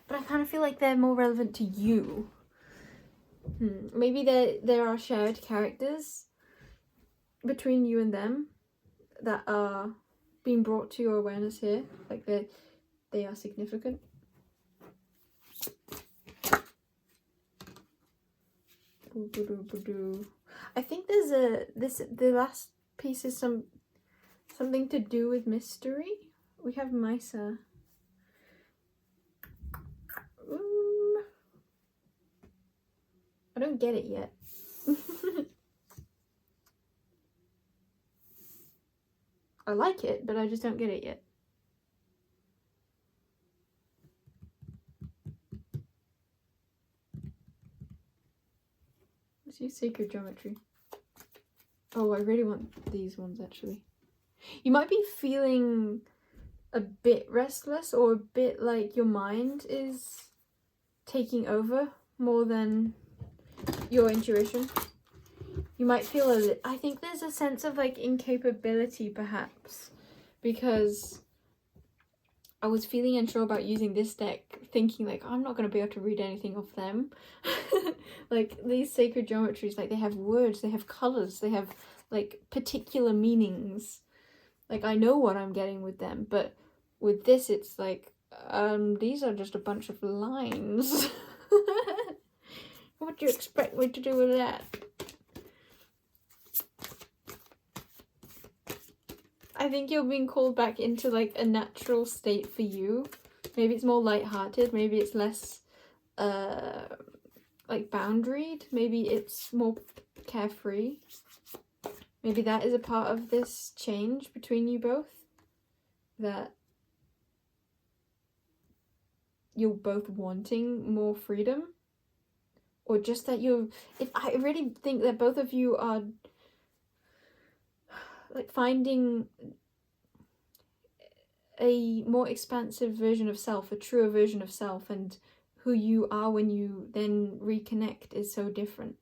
But I kind of feel like they're more relevant to you. Maybe there are shared characters between you and them that are being brought to your awareness here. Like they are significant. I think there's the last piece is something to do with mystery. We have Misa. I don't get it yet. I like it, but I just don't get it yet. Let's use Sacred Geometry. Oh, I really want these ones, actually. You might be feeling a bit restless or a bit like your mind is taking over more than your intuition. You might feel I think there's a sense of like incapability perhaps, because I was feeling unsure about using this deck, thinking like, I'm not going to be able to read anything off them. Like these Sacred Geometries, like they have words, they have colors, they have like particular meanings. Like I know what I'm getting with them, but with this it's like, these are just a bunch of lines. What do you expect me to do with that? I think you're being called back into like a natural state for you. Maybe it's more lighthearted, maybe it's less like boundaried, maybe it's more carefree. Maybe that is a part of this change between you both, that you're both wanting more freedom, or just that I really think that both of you are like finding a more expansive version of self, a truer version of self, and who you are when you then reconnect is so different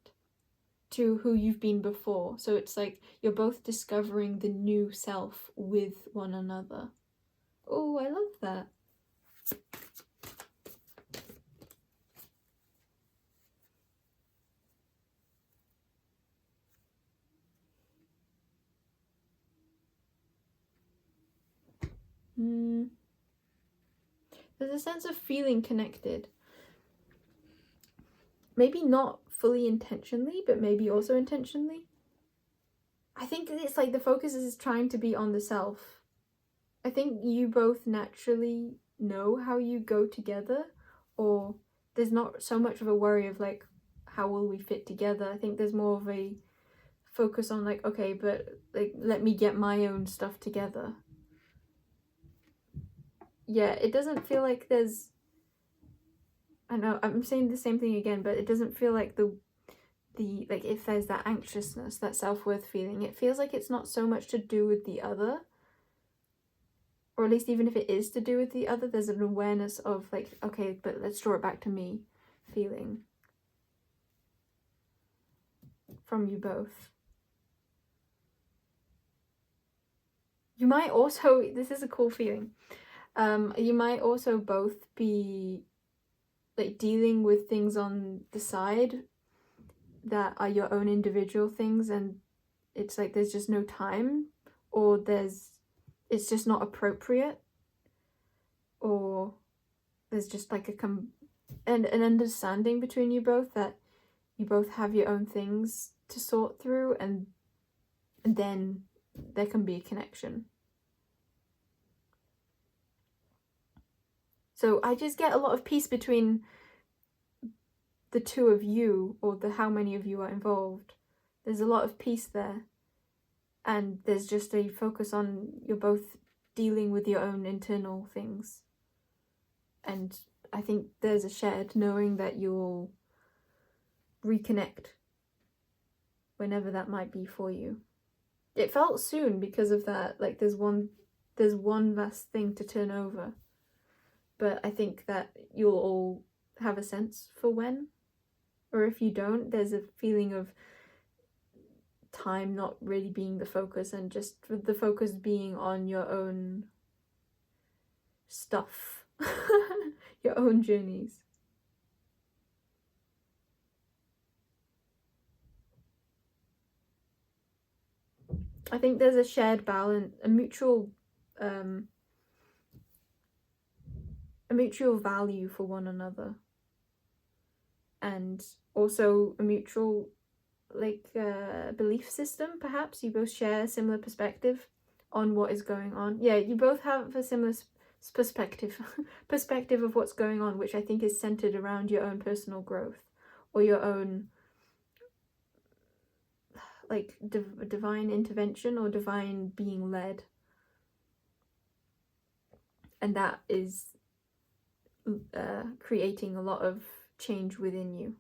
to who you've been before. So it's like you're both discovering the new self with one another. Oh, I love that. There's a sense of feeling connected. Maybe not fully intentionally, but maybe also intentionally. I think it's like the focus is trying to be on the self. I think you both naturally know how you go together, or there's not so much of a worry of like, how will we fit together? I think there's more of a focus on like, okay, but like, let me get my own stuff together. Yeah, it doesn't feel like there's, I know I'm saying the same thing again, but it doesn't feel like the like, if there's that anxiousness, that self-worth feeling, it feels like it's not so much to do with the other, or at least even if it is to do with the other, there's an awareness of like, okay, but let's draw it back to me feeling from you both. You might also, this is a cool feeling, you might also both be like dealing with things on the side that are your own individual things, and it's like there's just no time, or it's just not appropriate, or there's just like an understanding between you both that you both have your own things to sort through, and then there can be a connection. So I just get a lot of peace between the two of you, or the how many of you are involved. There's a lot of peace there, and there's just a focus on you're both dealing with your own internal things. And I think there's a shared knowing that you'll reconnect whenever that might be for you. It felt soon because of that, like there's one vast thing to turn over. But I think that you'll all have a sense for when. Or if you don't, there's a feeling of time not really being the focus and just the focus being on your own stuff, your own journeys. I think there's a shared balance, a mutual value for one another, and also a mutual belief system. Perhaps you both share a similar perspective on what is going on. Yeah, you both have a similar perspective of what's going on, which I think is centered around your own personal growth or your own divine intervention or divine being led, and that is creating a lot of change within you.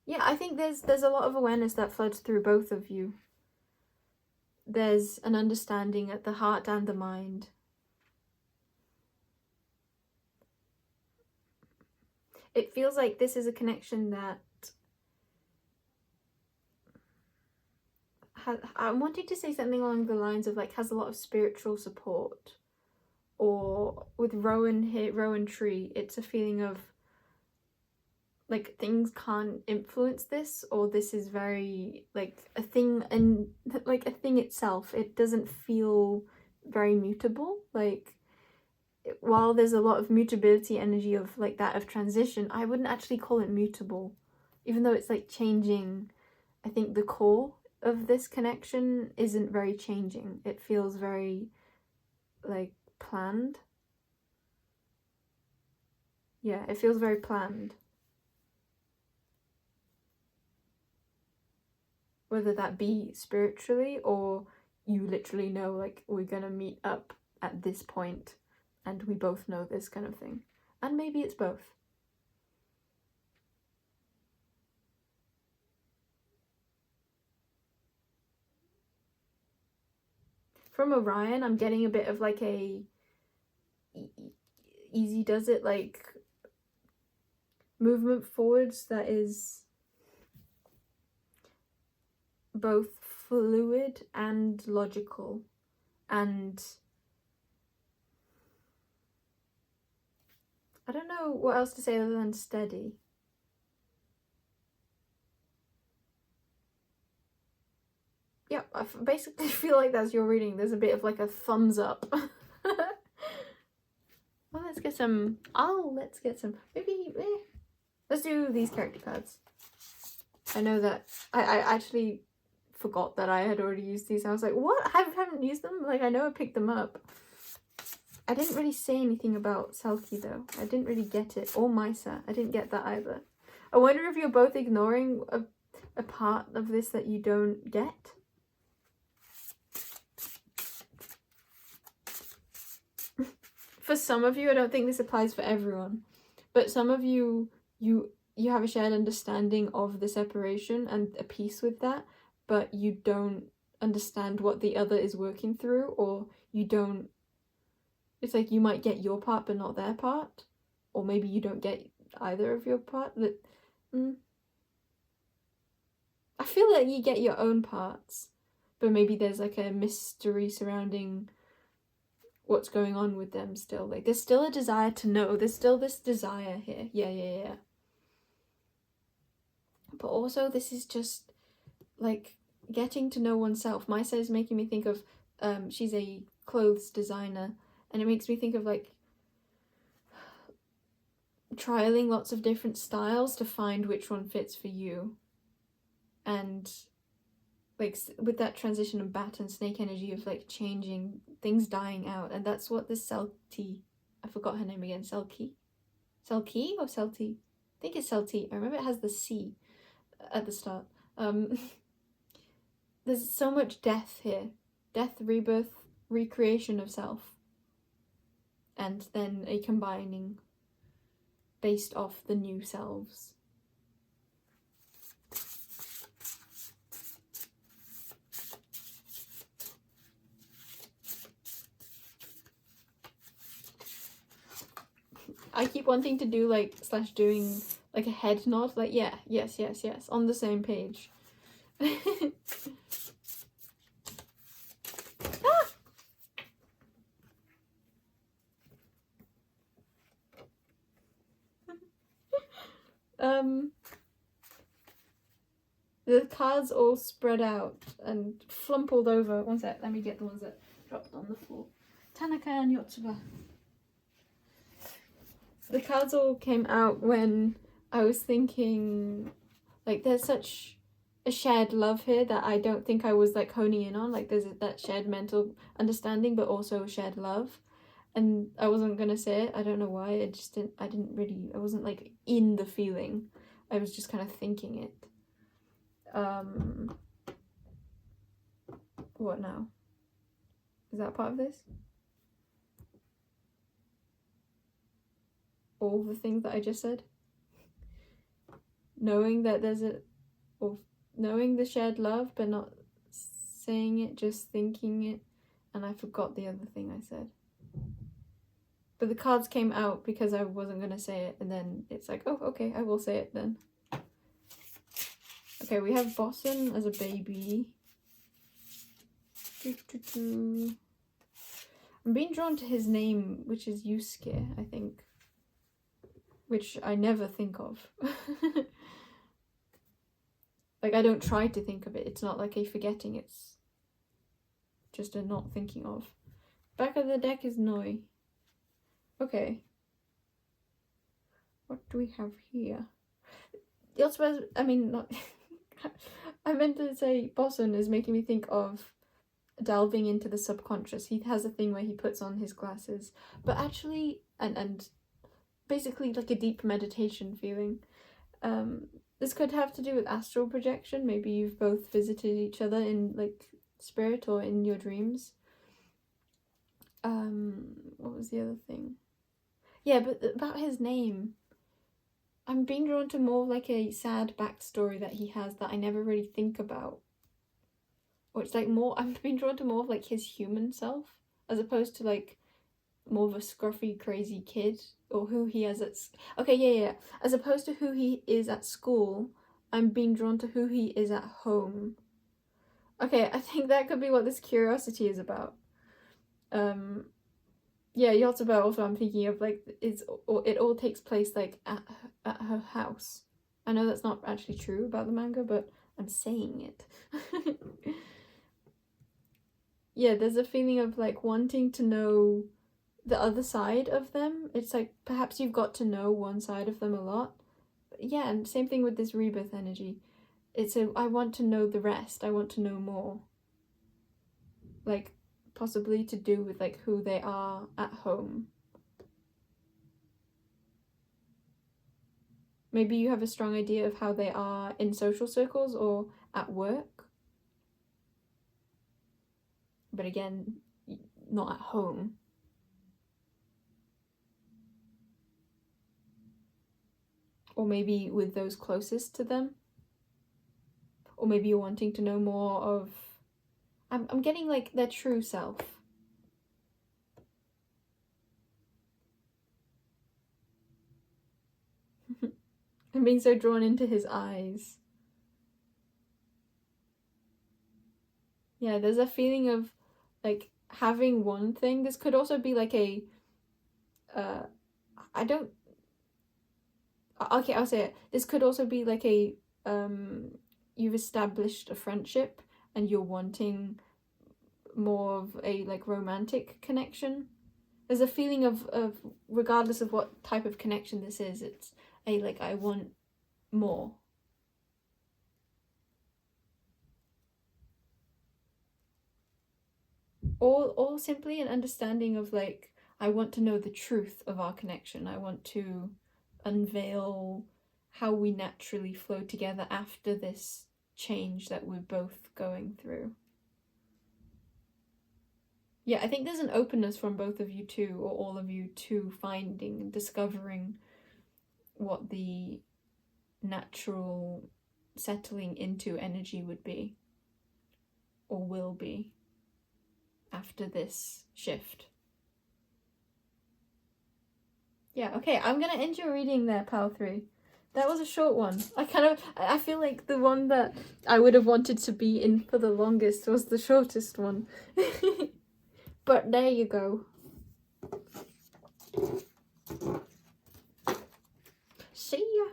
Yeah, I think there's a lot of awareness that floods through both of you. There's an understanding at the heart and the mind. It feels like this is a connection that I'm wanting to say something along the lines of has a lot of spiritual support. Or with Rowan Tree, it's a feeling of things can't influence this, or this is very a thing, and a thing itself, it doesn't feel very mutable. While there's a lot of mutability energy of that of transition, I wouldn't actually call it mutable, even though it's changing. I think the core of this connection isn't very changing. It feels very planned. Yeah, it feels very planned. Whether that be spiritually or you literally know we're gonna meet up at this point and we both know this kind of thing. And maybe it's both. From Orion, I'm getting a bit of a easy does it movement forwards that is both fluid and logical, and I don't know what else to say other than steady. Yeah, I basically feel like that's your reading. There's a bit of a thumbs up. Well, let's get some. Maybe. Let's do these character cards. I know that I actually forgot that I had already used these. I was like, what? I haven't used them? I know I picked them up. I didn't really say anything about Selkie though. I didn't really get it. Or Misa. I didn't get that either. I wonder if you're both ignoring a part of this that you don't get. For some of you, I don't think this applies for everyone, but some of you have a shared understanding of the separation and a peace with that, but you don't understand what the other is working through, or you don't. It's you might get your part but not their part, or maybe you don't get either of your part. But I feel like you get your own parts, but maybe there's a mystery surrounding what's going on with them still. There's still a desire to know. There's still this desire here. Yeah. But also this is just getting to know oneself. Misa is making me think of she's a clothes designer, and it makes me think of trialing lots of different styles to find which one fits for you. And with that transition of bat and snake energy of changing, things dying out, and that's what this Selkie, I forgot her name again, Selkie or Seltie? I think it's Seltie. I remember it has the C at the start. There's so much death here. Death, rebirth, recreation of self. And then a combining based off the new selves. I keep wanting to do like / doing like a head nod, like yeah, yes, yes, yes, on the same page. The cards all spread out and flumpled over. One sec, let me get the ones that dropped on the floor. Tanaka and Yotsuba. The cards all came out when I was thinking, like, there's such a shared love here that I don't think I was like honing in on. Like, there's that shared mental understanding, but also shared love. And I wasn't gonna say it. I don't know why. I wasn't like in the feeling. I was just kind of thinking it. What now? Is that part of this? All the things that I just said? Knowing that knowing the shared love, but not saying it, just thinking it, and I forgot the other thing I said. But the cards came out because I wasn't gonna say it, and then it's like, oh, okay, I will say it then. Okay, we have Boston as a baby. I'm being drawn to his name, which is Yusuke, I think. Which I never think of. Like, I don't try to think of it. It's not like a forgetting, it's just a not thinking of. Back of the deck is Noi. Okay. What do we have here? I mean, not... I meant to say Boston is making me think of delving into the subconscious. He has a thing where he puts on his glasses. But actually, and basically like a deep meditation feeling. This could have to do with astral projection. Maybe you've both visited each other in like spirit or in your dreams. What was the other thing? Yeah, but about his name, I'm being drawn to more of like a sad backstory that he has that I never really think about. Or it's like more, I'm being drawn to more of like his human self, as opposed to like more of a scruffy, crazy kid, or who he is at... Okay, yeah. As opposed to who he is at school, I'm being drawn to who he is at home. Okay, I think that could be what this curiosity is about. Yeah, Yotsuba also I'm thinking of like it all takes place like at her house. I know that's not actually true about the manga, but I'm saying it. Yeah, there's a feeling of like wanting to know the other side of them. It's like perhaps you've got to know one side of them a lot. Yeah, and same thing with this rebirth energy. It's I want to know the rest. I want to know more. Like possibly to do with like who they are at home. Maybe you have a strong idea of how they are in social circles or at work. But again, not at home. Or maybe with those closest to them. Or maybe you're wanting to know more of... I'm getting like their true self. I'm being so drawn into his eyes. Yeah, there's a feeling of like having one thing. This could also be like a... I don't... Okay, I'll say it. This could also be like a... You've established a friendship and you're wanting more of a like romantic connection. There's a feeling of regardless of what type of connection this is, it's a like I want more. Or simply an understanding of like I want to know the truth of our connection. I want to unveil how we naturally flow together after this change that we're both going through. Yeah, I think there's an openness from both of you two, or all of you, to finding and discovering what the natural settling into energy would be, or will be, after this shift. Yeah, okay, I'm gonna end your reading there, Pal 3. That was a short one. I feel like the one that I would have wanted to be in for the longest was the shortest one. But there you go. See ya.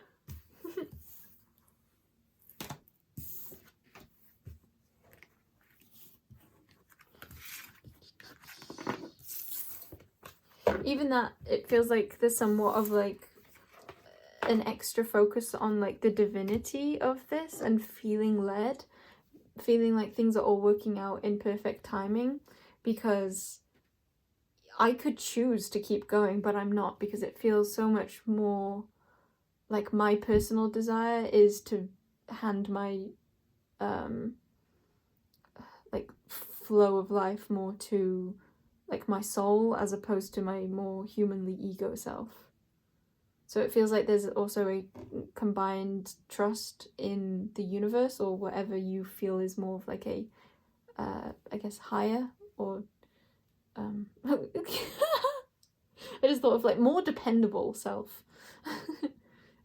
Even that, it feels like there's somewhat of like an extra focus on like the divinity of this and feeling led, feeling like things are all working out in perfect timing, because I could choose to keep going, but I'm not, because it feels so much more like my personal desire is to hand my like flow of life more to like my soul as opposed to my more humanly ego self. So it feels like there's also a combined trust in the universe or whatever you feel is more of like a I guess higher or I just thought of like more dependable self.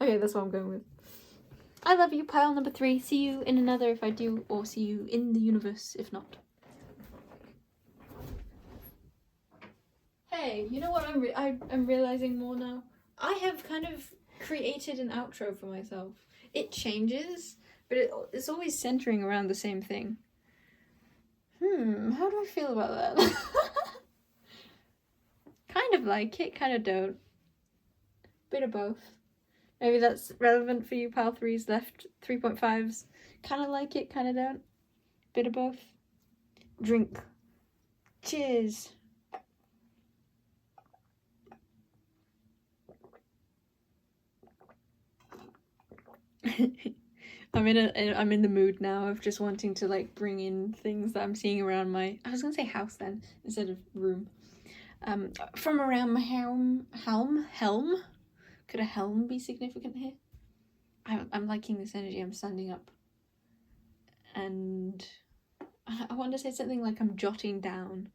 Okay, that's what I'm going with. I love you, pile number 3. See you in another if I do, or see you in the universe if not. Hey, you know what I'm realizing more now? I have kind of created an outro for myself. It changes, but it's always centering around the same thing. How do I feel about that? Kind of like it, kind of don't. Bit of both. Maybe that's relevant for you, pal 3s left 3.5s. Kind of like it, kind of don't. Bit of both. Drink. Cheers. I'm in the mood now of just wanting to like bring in things that I'm seeing around my, I was gonna say house then instead of room. From around my helm. Could a helm be significant here? I'm liking this energy. I'm standing up, and I want to say something like I'm jotting down.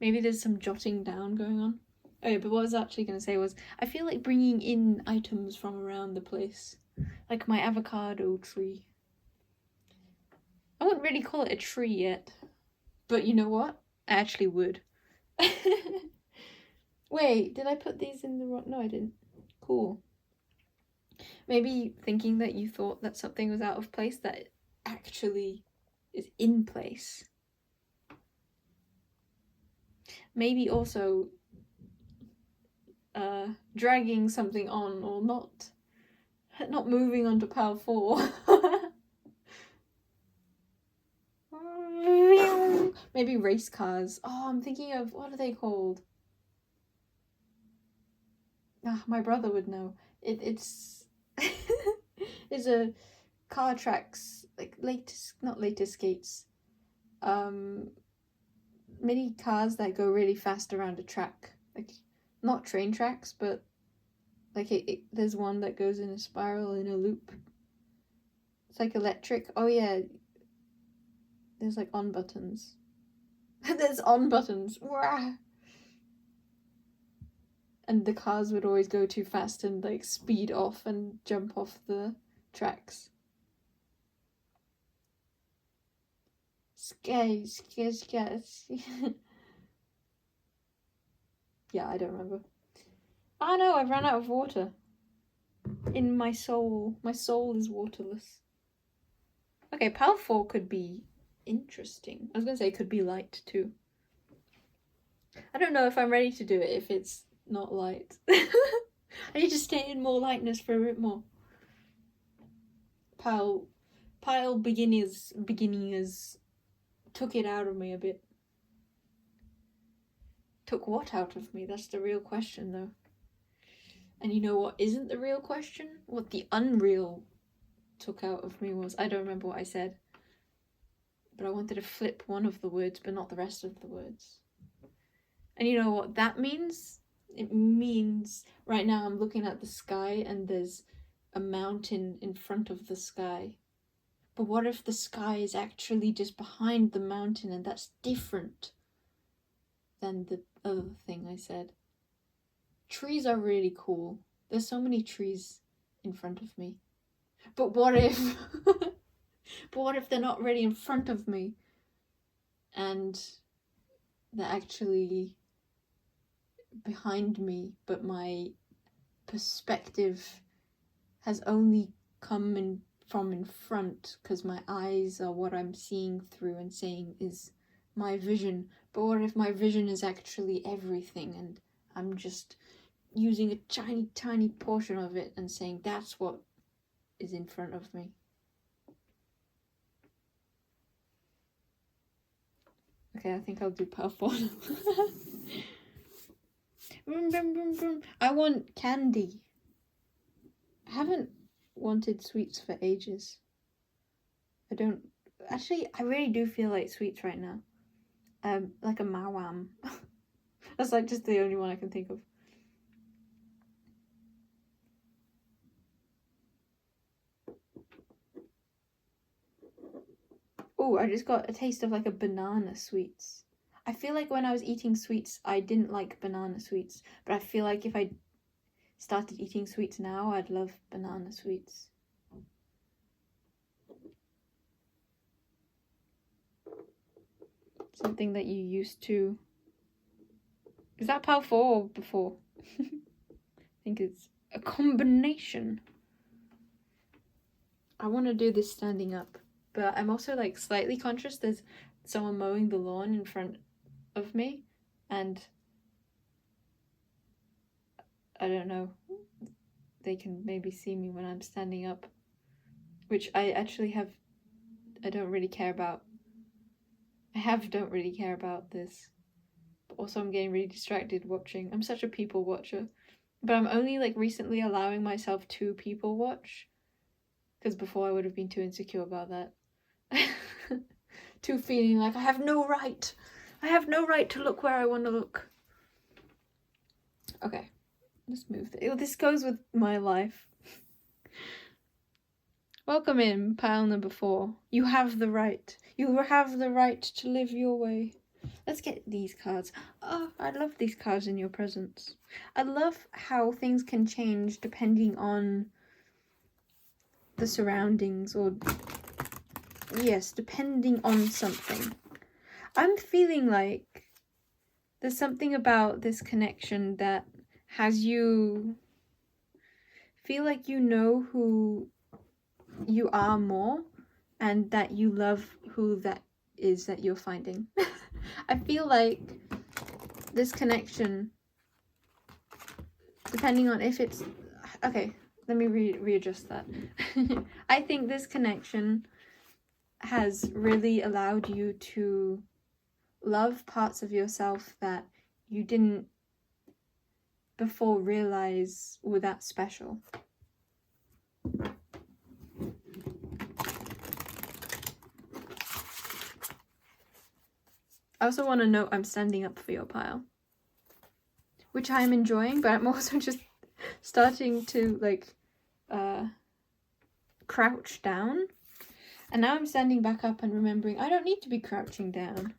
Maybe there's some jotting down going on. Okay, but what I was actually gonna say was I feel like bringing in items from around the place, like my avocado tree. I wouldn't really call it a tree yet, but you know what? I actually would. Wait, did I put these in the wrong? No, I didn't. Cool. Maybe thinking that you thought that something was out of place, that it actually is in place. Maybe also dragging something on or not moving onto pile 4. Maybe race cars. Oh, I'm thinking of, what are they called? My brother would know. It's it's a car tracks, like not latest skates. Mini cars that go really fast around a track. Like not train tracks, but like there's one that goes in a spiral in a loop. It's like electric. Oh yeah. There's like on buttons. There's on buttons. Wah! And the cars would always go too fast and like speed off and jump off the tracks. Scary. Yeah, I don't remember. Oh no, I've run out of water. In my soul. My soul is waterless. Okay, pile 4 could be interesting. I was gonna say it could be light too. I don't know if I'm ready to do it if it's not light. I need to stay in more lightness for a bit more. Pile beginners took it out of me a bit. Took what out of me? That's the real question though. And you know what isn't the real question? What the unreal took out of me was, I don't remember what I said. But I wanted to flip one of the words, but not the rest of the words. And you know what that means? It means right now I'm looking at the sky and there's a mountain in front of the sky. But what if the sky is actually just behind the mountain and that's different than the other thing I said? trees are really cool. There's so many trees in front of me. But what if but what if they're not really in front of me and they're actually behind me, but my perspective has only come in from in front because my eyes are what I'm seeing through and saying is my vision. But what if my vision is actually everything and I'm just using a tiny, tiny portion of it and saying that's what is in front of me? Okay, I think I'll do part 4 now. I want candy. I haven't wanted sweets for ages. I really do feel like sweets right now. Like a mawam. That's like just the only one I can think of. Oh, I just got a taste of like a banana sweets. I feel like when I was eating sweets, I didn't like banana sweets. But I feel like if I started eating sweets now, I'd love banana sweets. Something that you used to... Is that part 4 or before? I think it's a combination. I want to do this standing up, but I'm also like slightly conscious there's someone mowing the lawn in front of me, and I don't know, they can maybe see me when I'm standing up, which I don't really care about. Don't really care about this. But also I'm getting really distracted watching. I'm such a people watcher. But I'm only like recently allowing myself to people watch. Because before I would have been too insecure about that. Too feeling like I have no right. I have no right to look where I want to look. Okay, let's move. This goes with my life. Welcome in pile number 4. You have the right. You have the right to live your way. Let's get these cards. Oh, I love these cards in your presence. I love how things can change depending on the surroundings, or yes, depending on something. I'm feeling like there's something about this connection that has you feel like you know who you are more, and that you love who that is that you're finding. I feel like this connection, depending on if it's... Okay, let me readjust that. I think this connection has really allowed you to love parts of yourself that you didn't before realize were that special. I also want to note I'm standing up for your pile, which I'm enjoying, but I'm also just starting to like crouch down, and now I'm standing back up and remembering I don't need to be crouching down.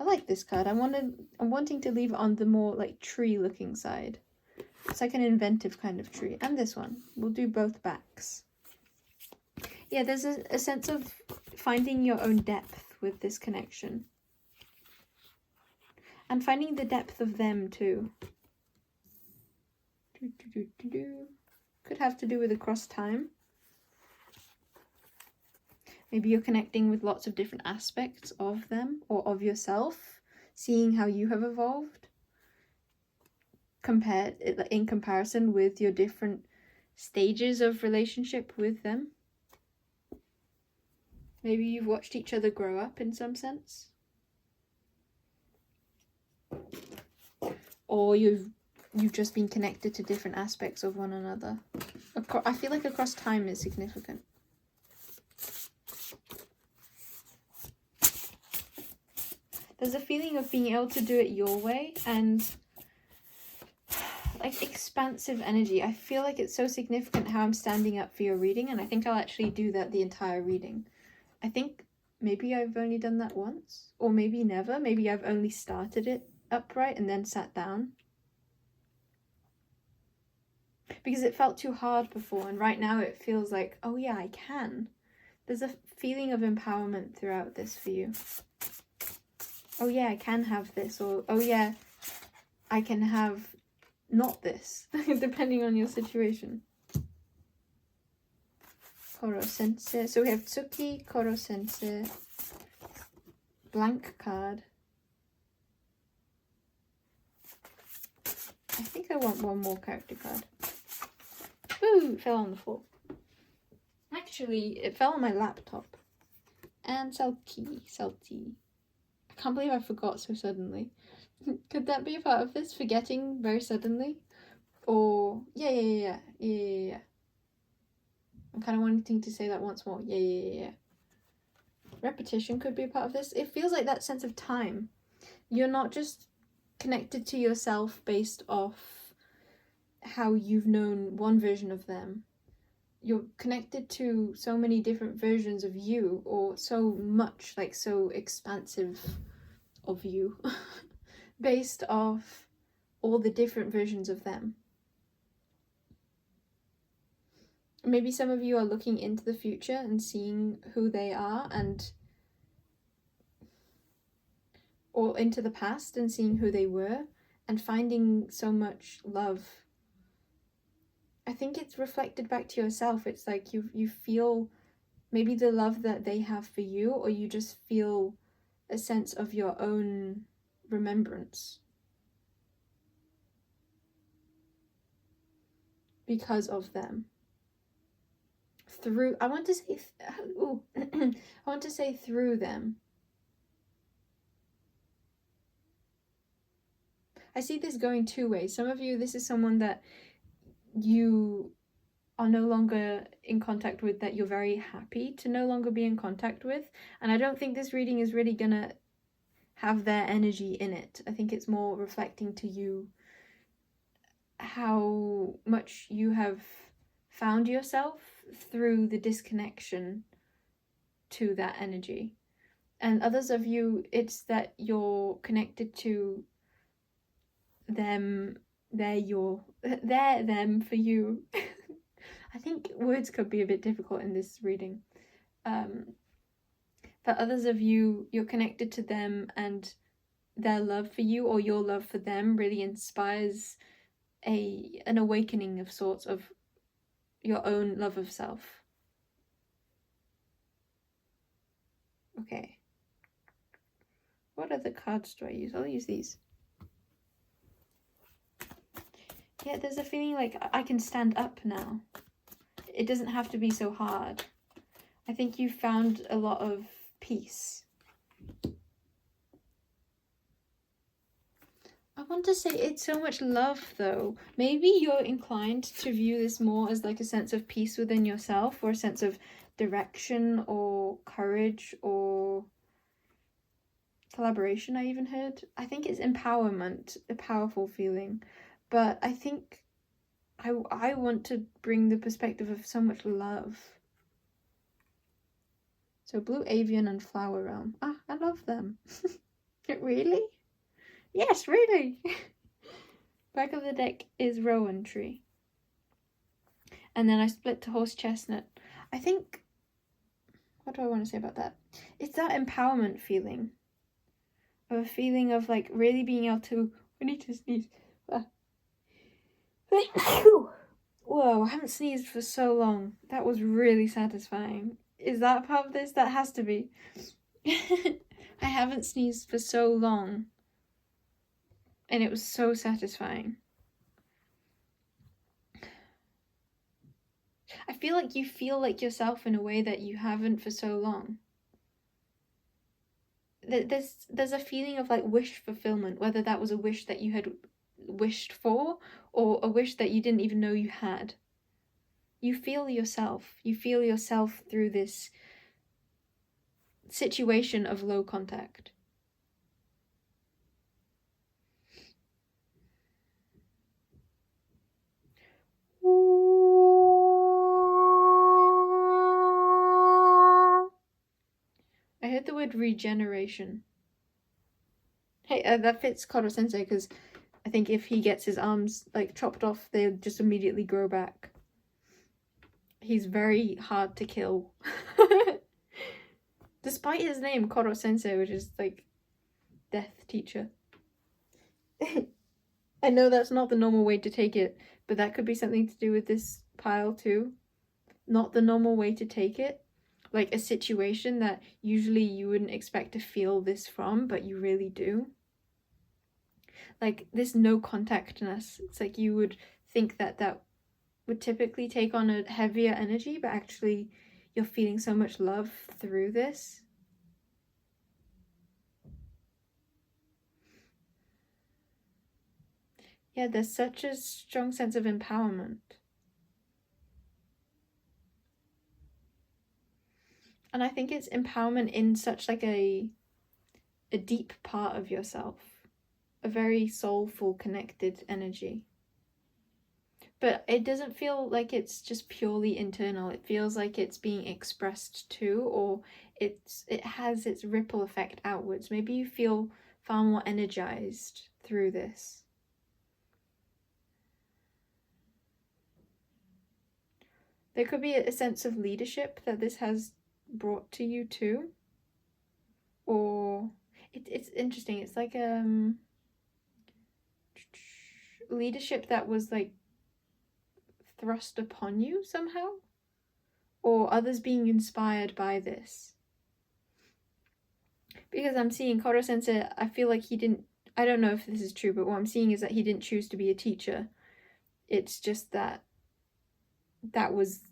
I like this card. I'm wanting to leave it on the more like tree looking side. It's like an inventive kind of tree. And this one. We'll do both backs. Yeah, there's a sense of finding your own depth with this connection. And finding the depth of them too. Could have to do with across time. Maybe you're connecting with lots of different aspects of them or of yourself, seeing how you have evolved in comparison with your different stages of relationship with them. Maybe you've watched each other grow up in some sense. Or you've just been connected to different aspects of one another. I feel like across time is significant. There's a feeling of being able to do it your way and like expansive energy. I feel like it's so significant how I'm standing up for your reading, and I think I'll actually do that the entire reading. I think maybe I've only done that once, or maybe never. Maybe I've only started it upright and then sat down. Because it felt too hard before, and right now it feels like, oh yeah, I can. There's a feeling of empowerment throughout this for you. Oh yeah, I can have this, or oh yeah, I can have not this, depending on your situation. Koro Sensei. So we have Tsuki, Koro Sensei, blank card. I think I want one more character card. Ooh, it fell on the floor. Actually, it fell on my laptop. And Salty. I can't believe I forgot so suddenly. Could that be a part of this? Forgetting very suddenly? Or, yeah. I'm kind of wanting to say that once more. Yeah. Repetition could be a part of this. It feels like that sense of time. You're not just connected to yourself based off how you've known one version of them. You're connected to so many different versions of you, or so much, like so expansive of you, based off all the different versions of them. Maybe some of you are looking into the future and seeing who they are, or into the past and seeing who they were, and finding so much love. I think it's reflected back to yourself. It's like you feel maybe the love that they have for you, or you just feel a sense of your own remembrance because of them. I want to say through them. I see this going two ways. Some of you, this is someone that you are no longer in contact with, that you're very happy to no longer be in contact with. And I don't think this reading is really gonna have their energy in it. I think it's more reflecting to you how much you have found yourself through the disconnection to that energy. And others of you, it's that you're connected to them. They're them for you. I think words could be a bit difficult in this reading. But others of you, you're connected to them, and their love for you, or your love for them, really inspires an awakening of sorts of your own love of self. Okay. What other cards do I use? I'll use these. Yeah, there's a feeling like I can stand up now. It doesn't have to be so hard. I think you found a lot of peace. I want to say it's so much love, though. Maybe you're inclined to view this more as like a sense of peace within yourself, or a sense of direction, or courage, or collaboration. I even heard. I think it's empowerment, a powerful feeling. But I think I want to bring the perspective of so much love. So Blue Avian and Flower Realm. Ah, I love them. Really? Yes, really. Back of the deck is Rowan Tree. And then I split to Horse Chestnut. I think, what do I want to say about that? It's that empowerment feeling. Of a feeling of like really being able to, I need to sneeze. Whoa, I haven't sneezed for so long. That was really satisfying. Is that part of this? That has to be. I haven't sneezed for so long. And it was so satisfying. I feel like you feel like yourself in a way that you haven't for so long. There's a feeling of like wish fulfillment, whether that was a wish that you had wished for, or a wish that you didn't even know you had. You feel yourself through this situation of low contact. I heard the word regeneration. Hey, that fits Koro Sensei, because I think if he gets his arms like chopped off, they'll just immediately grow back. He's very hard to kill. Despite his name, Koro Sensei, which is like death teacher. I know that's not the normal way to take it, but that could be something to do with this pile too. Not the normal way to take it. Like a situation that usually you wouldn't expect to feel this from, but you really do. Like this no contactness. It's like you would think that that would typically take on a heavier energy, but actually you're feeling so much love through this. Yeah, there's such a strong sense of empowerment. And I think it's empowerment in such like a deep part of yourself. A very soulful, connected energy. But it doesn't feel like it's just purely internal. It feels like it's being expressed too, or it has its ripple effect outwards. Maybe you feel far more energized through this. There could be a sense of leadership that this has brought to you too. Or it's interesting. It's like leadership that was like thrust upon you somehow, or others being inspired by this. Because I'm seeing Koro Sensei, I feel like he didn't, I don't know if this is true, but what I'm seeing is that he didn't choose to be a teacher. It's just that that was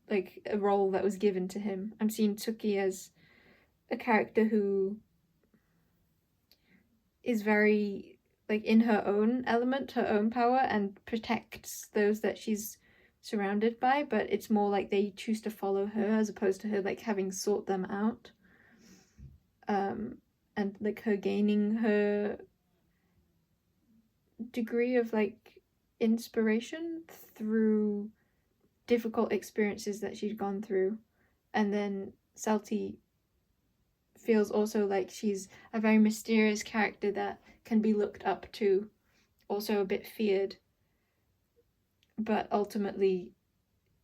like a role that was given to him. I'm seeing Tsuki as a character who is very like in her own element, her own power, and protects those that she's surrounded by, but it's more like they choose to follow her as opposed to her like having sought them out. And like her gaining her degree of like inspiration through difficult experiences that she'd gone through. And then Salty feels also like she's a very mysterious character that can be looked up to, also a bit feared, but ultimately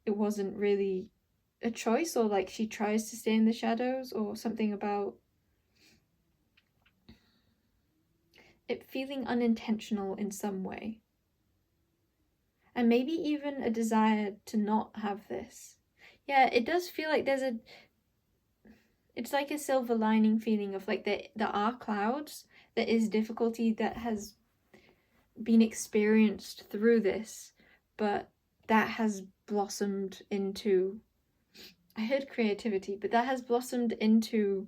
it wasn't really a choice, or like she tries to stay in the shadows, or something about it feeling unintentional in some way. And maybe even a desire to not have this. Yeah, it does feel like there's it's like a silver lining feeling of like there are clouds, there is difficulty that has been experienced through this, but that has blossomed into, I heard creativity, but that has blossomed into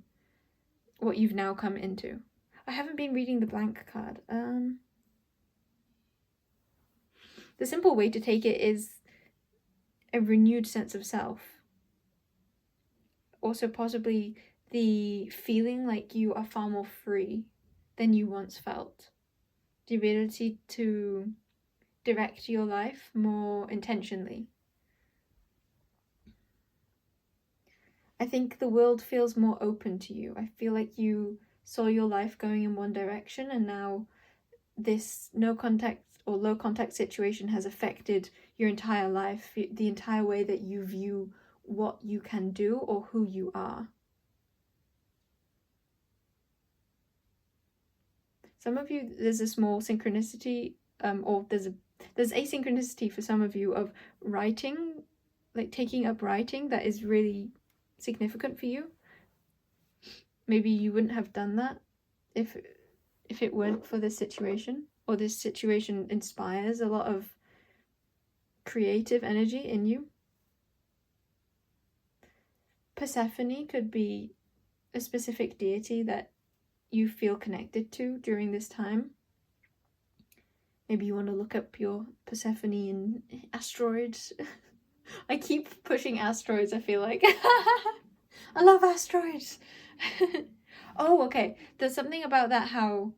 what you've now come into. I haven't been reading the blank card. The simple way to take it is a renewed sense of self. Also possibly the feeling like you are far more free than you once felt. The ability to direct your life more intentionally. I think the world feels more open to you. I feel like you saw your life going in one direction, and now this no contact or low contact situation has affected your entire life, the entire way that you view what you can do or who you are. Some of you, there's a small synchronicity, or there's asynchronicity for some of you of writing, like taking up writing, that is really significant for you. Maybe you wouldn't have done that if it weren't for this situation, or this situation inspires a lot of creative energy in you. Persephone could be a specific deity that you feel connected to during this time. Maybe you want to look up your Persephone in asteroids. I keep pushing asteroids, I feel like. I love asteroids. Oh, okay. There's something about that, how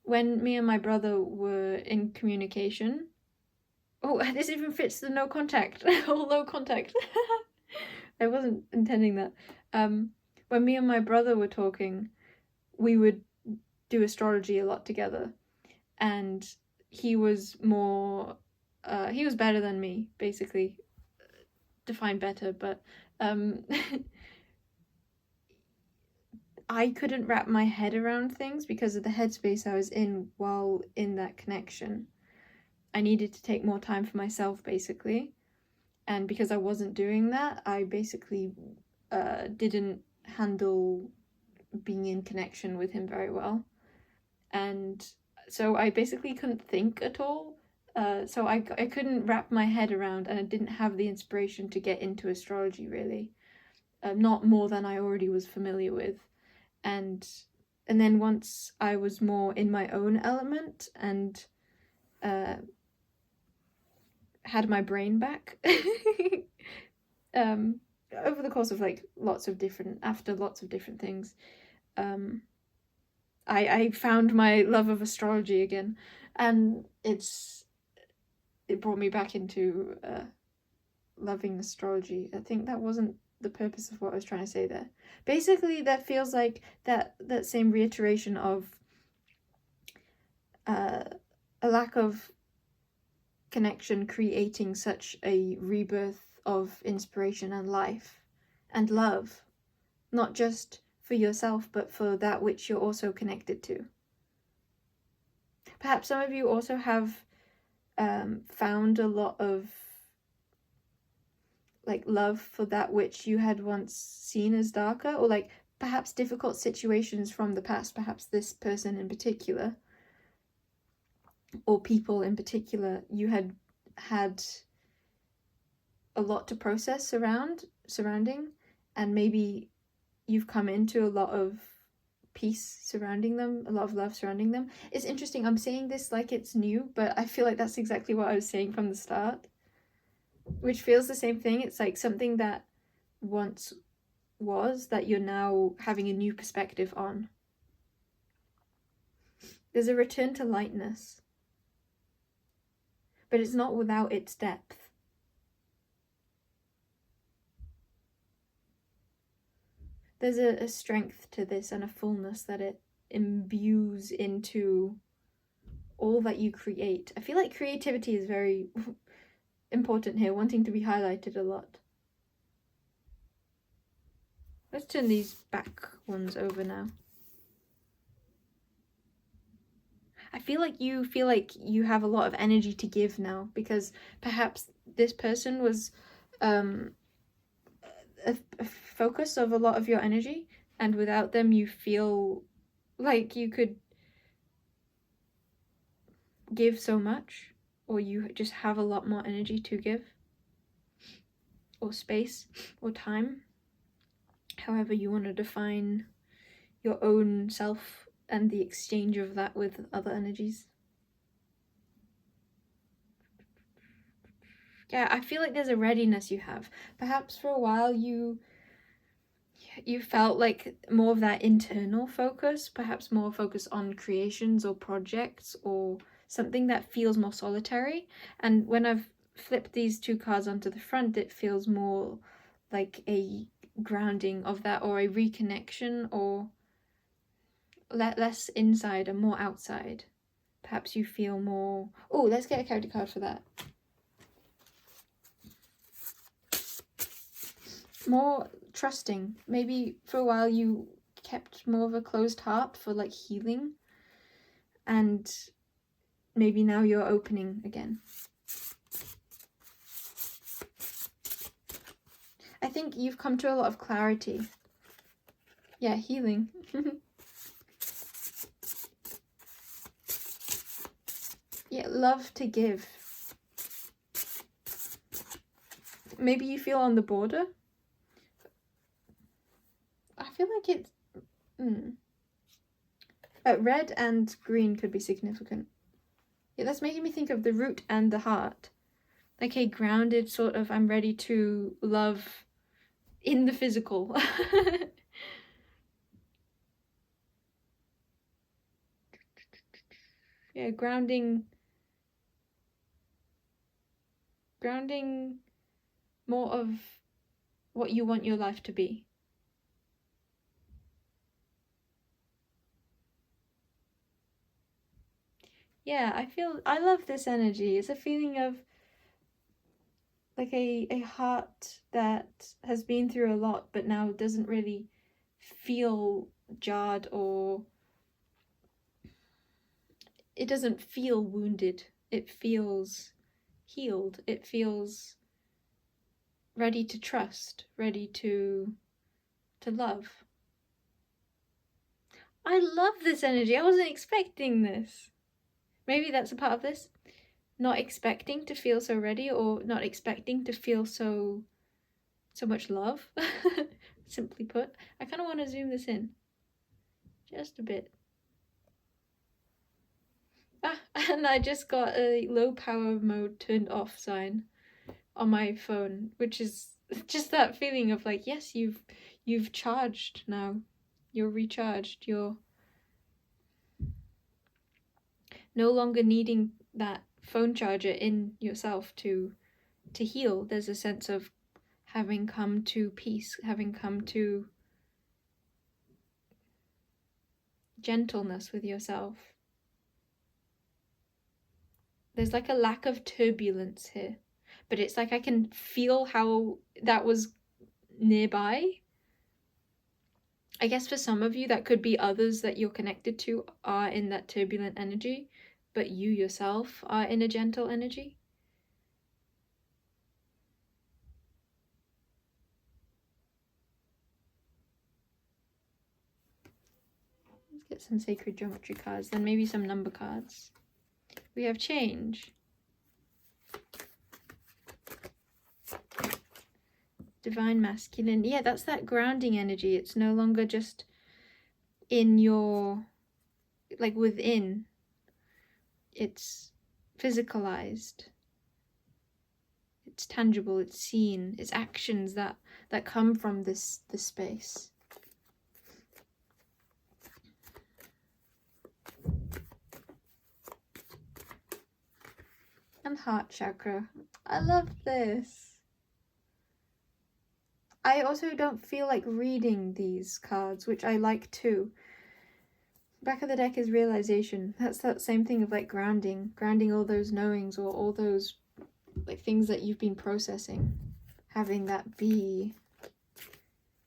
when me and my brother were in communication, oh, this even fits the no contact or low contact. I wasn't intending that. When me and my brother were talking, we would do astrology a lot together. and he was more, he was better than me, basically. Define better, but I couldn't wrap my head around things because of the headspace I was in while in that connection. I needed to take more time for myself, basically. And because I wasn't doing that, I basically didn't handle being in connection with him very well. And so I basically couldn't think at all. So I couldn't wrap my head around, and I didn't have the inspiration to get into astrology, really. Not more than I already was familiar with. And then once I was more in my own element and had my brain back, over the course of like lots of different things, I found my love of astrology again, and it brought me back into loving astrology. I think that wasn't the purpose of what I was trying to say there. Basically, that feels like that same reiteration of a lack of connection creating such a rebirth of inspiration and life and love, not just for yourself, but for that which you're also connected to. Perhaps some of you also have found a lot of like love for that which you had once seen as darker, or like perhaps difficult situations from the past, perhaps this person in particular, or people in particular, you had a lot to process surrounding, and maybe you've come into a lot of peace surrounding them, a lot of love surrounding them. It's interesting, I'm saying this like it's new, but I feel like that's exactly what I was saying from the start, which feels the same thing. It's like something that once was that you're now having a new perspective on. There's a return to lightness, but it's not without its depth. There's a strength to this and a fullness that it imbues into all that you create. I feel like creativity is very important here, wanting to be highlighted a lot. Let's turn these back ones over now. I feel like you have a lot of energy to give now, because perhaps this person was a focus of a lot of your energy, and without them you feel like you could give so much, or you just have a lot more energy to give, or space, or time, however you want to define your own self and the exchange of that with other energies. Yeah, I feel like there's a readiness you have. Perhaps for a while you felt like more of that internal focus, perhaps more focus on creations or projects or something that feels more solitary. And when I've flipped these two cards onto the front, it feels more like a grounding of that, or a reconnection, or less inside and more outside. Perhaps you feel more... Oh, let's get a character card for that. More trusting. Maybe for a while you kept more of a closed heart for like healing, and maybe now you're opening again. I think you've come to a lot of clarity. Yeah, healing. Yeah, love to give. Maybe you feel on the border. I feel like it's... red and green could be significant. Yeah, that's making me think of the root and the heart. Like a grounded sort of, I'm ready to love in the physical. Yeah, grounding more of what you want your life to be. Yeah, I love this energy. It's a feeling of like a heart that has been through a lot but now doesn't really feel jarred, or it doesn't feel wounded. It feels healed. It feels ready to trust, ready to love. I love this energy. I wasn't expecting this. Maybe that's a part of this. Not expecting to feel so ready, or not expecting to feel so much love. Simply put. I kind of want to zoom this in just a bit. And I just got a low power mode turned off sign on my phone, which is just that feeling of like, yes, you've charged now. You're recharged. You're no longer needing that phone charger in yourself to heal. There's a sense of having come to peace, having come to gentleness with yourself. There's like a lack of turbulence here, but it's like I can feel how that was nearby. I guess for some of you that could be others that you're connected to are in that turbulent energy, but you yourself are in a gentle energy. Let's get some sacred geometry cards, then maybe some number cards. We have change. Divine masculine. Yeah, that's that grounding energy. It's no longer just in your, like within. It's physicalized. It's tangible. It's seen. It's actions that come from this space. And heart chakra. I love this. I also don't feel like reading these cards, which I like too. Back of the deck is realization. That's that same thing of like grounding all those knowings, or all those like things that you've been processing, having that be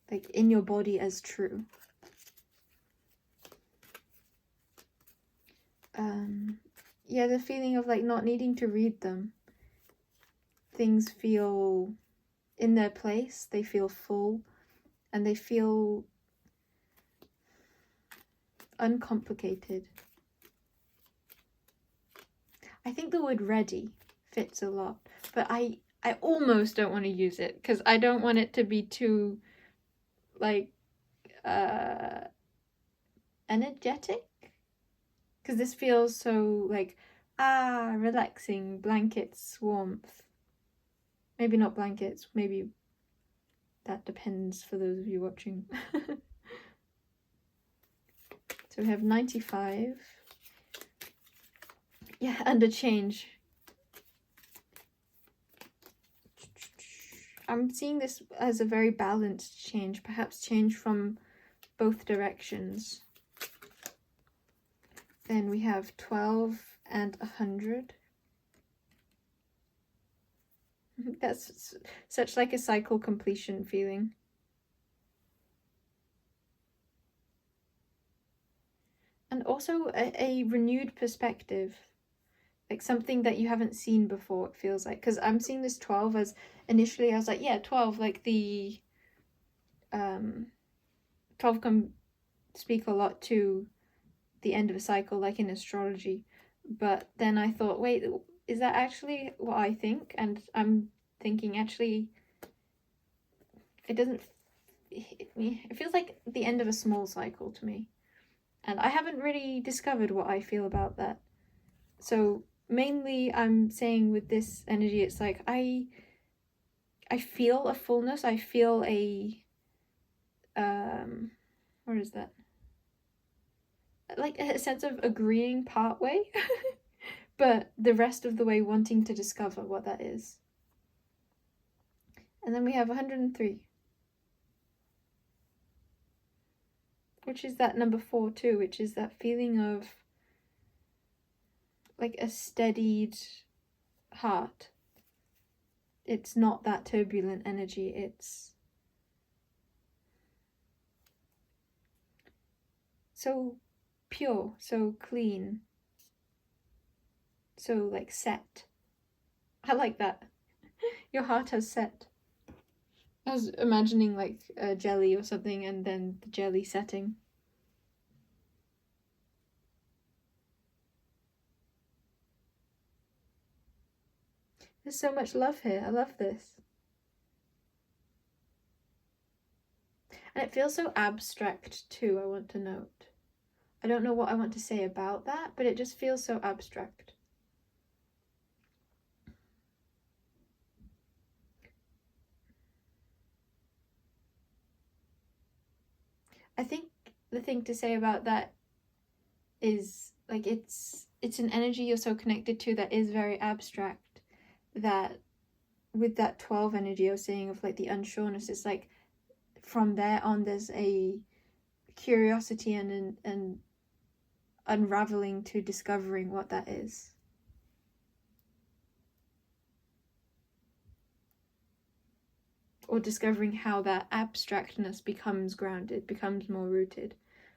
like in your body as true. Yeah, the feeling of like not needing to read them. Things feel in their place, they feel full, and they feel uncomplicated. I think the word ready fits a lot, but I almost don't want to use it because I don't want it to be too like energetic, because this feels so like relaxing, blankets, warmth. Maybe not blankets, maybe that depends for those of you watching. So we have 95. Yeah, and a change. I'm seeing this as a very balanced change, perhaps change from both directions. Then we have 12 and 100. That's such like a cycle completion feeling. And also a renewed perspective. Like something that you haven't seen before, it feels like. Because I'm seeing this 12 as, initially I was like, yeah, 12, like the 12 can speak a lot to the end of a cycle, like in astrology. But then I thought, wait, is that actually what I think? And I'm thinking actually it doesn't, it feels like the end of a small cycle to me. And I haven't really discovered what I feel about that. So mainly I'm saying with this energy, it's like I feel a fullness. I feel a what is that? Like a sense of agreeing part way, but the rest of the way wanting to discover what that is. And then we have 103, which is that number 4 too, which is that feeling of like a steadied heart. It's not that turbulent energy. It's so pure, so clean, so like set. I like that. Your heart has set. I was imagining like a jelly or something and then the jelly setting. There's so much love here. I love this. And it feels so abstract too, I want to note. I don't know what I want to say about that, but it just feels so abstract. I think the thing to say about that is like it's an energy you're so connected to that is very abstract, that with that 12 energy I was saying of like the unsureness, it's like from there on there's a curiosity and an unraveling to discovering what that is. Or discovering how that abstractness becomes grounded, becomes more rooted.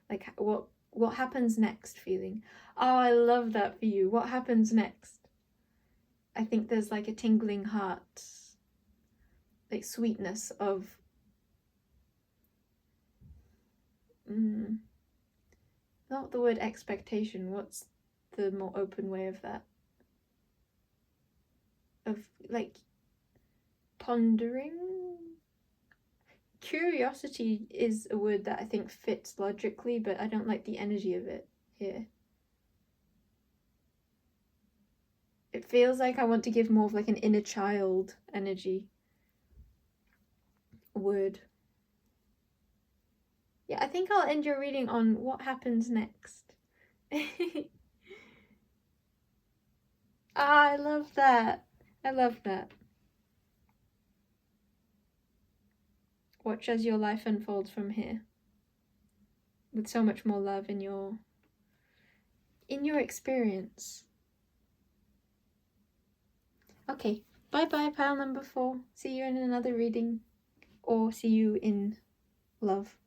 Like what happens next feeling. Oh, I love that for you. What happens next? I think there's like a tingling heart, like sweetness of not the word expectation, what's the more open way of that? Of like pondering? Curiosity is a word that I think fits logically, but I don't like the energy of it here. It feels like I want to give more of like an inner child energy word. Yeah, I think I'll end your reading on what happens next. I love that. I love that. Watch as your life unfolds from here. With so much more love in your experience. Okay, bye-bye, pile number 4. See you in another reading. Or see you in love.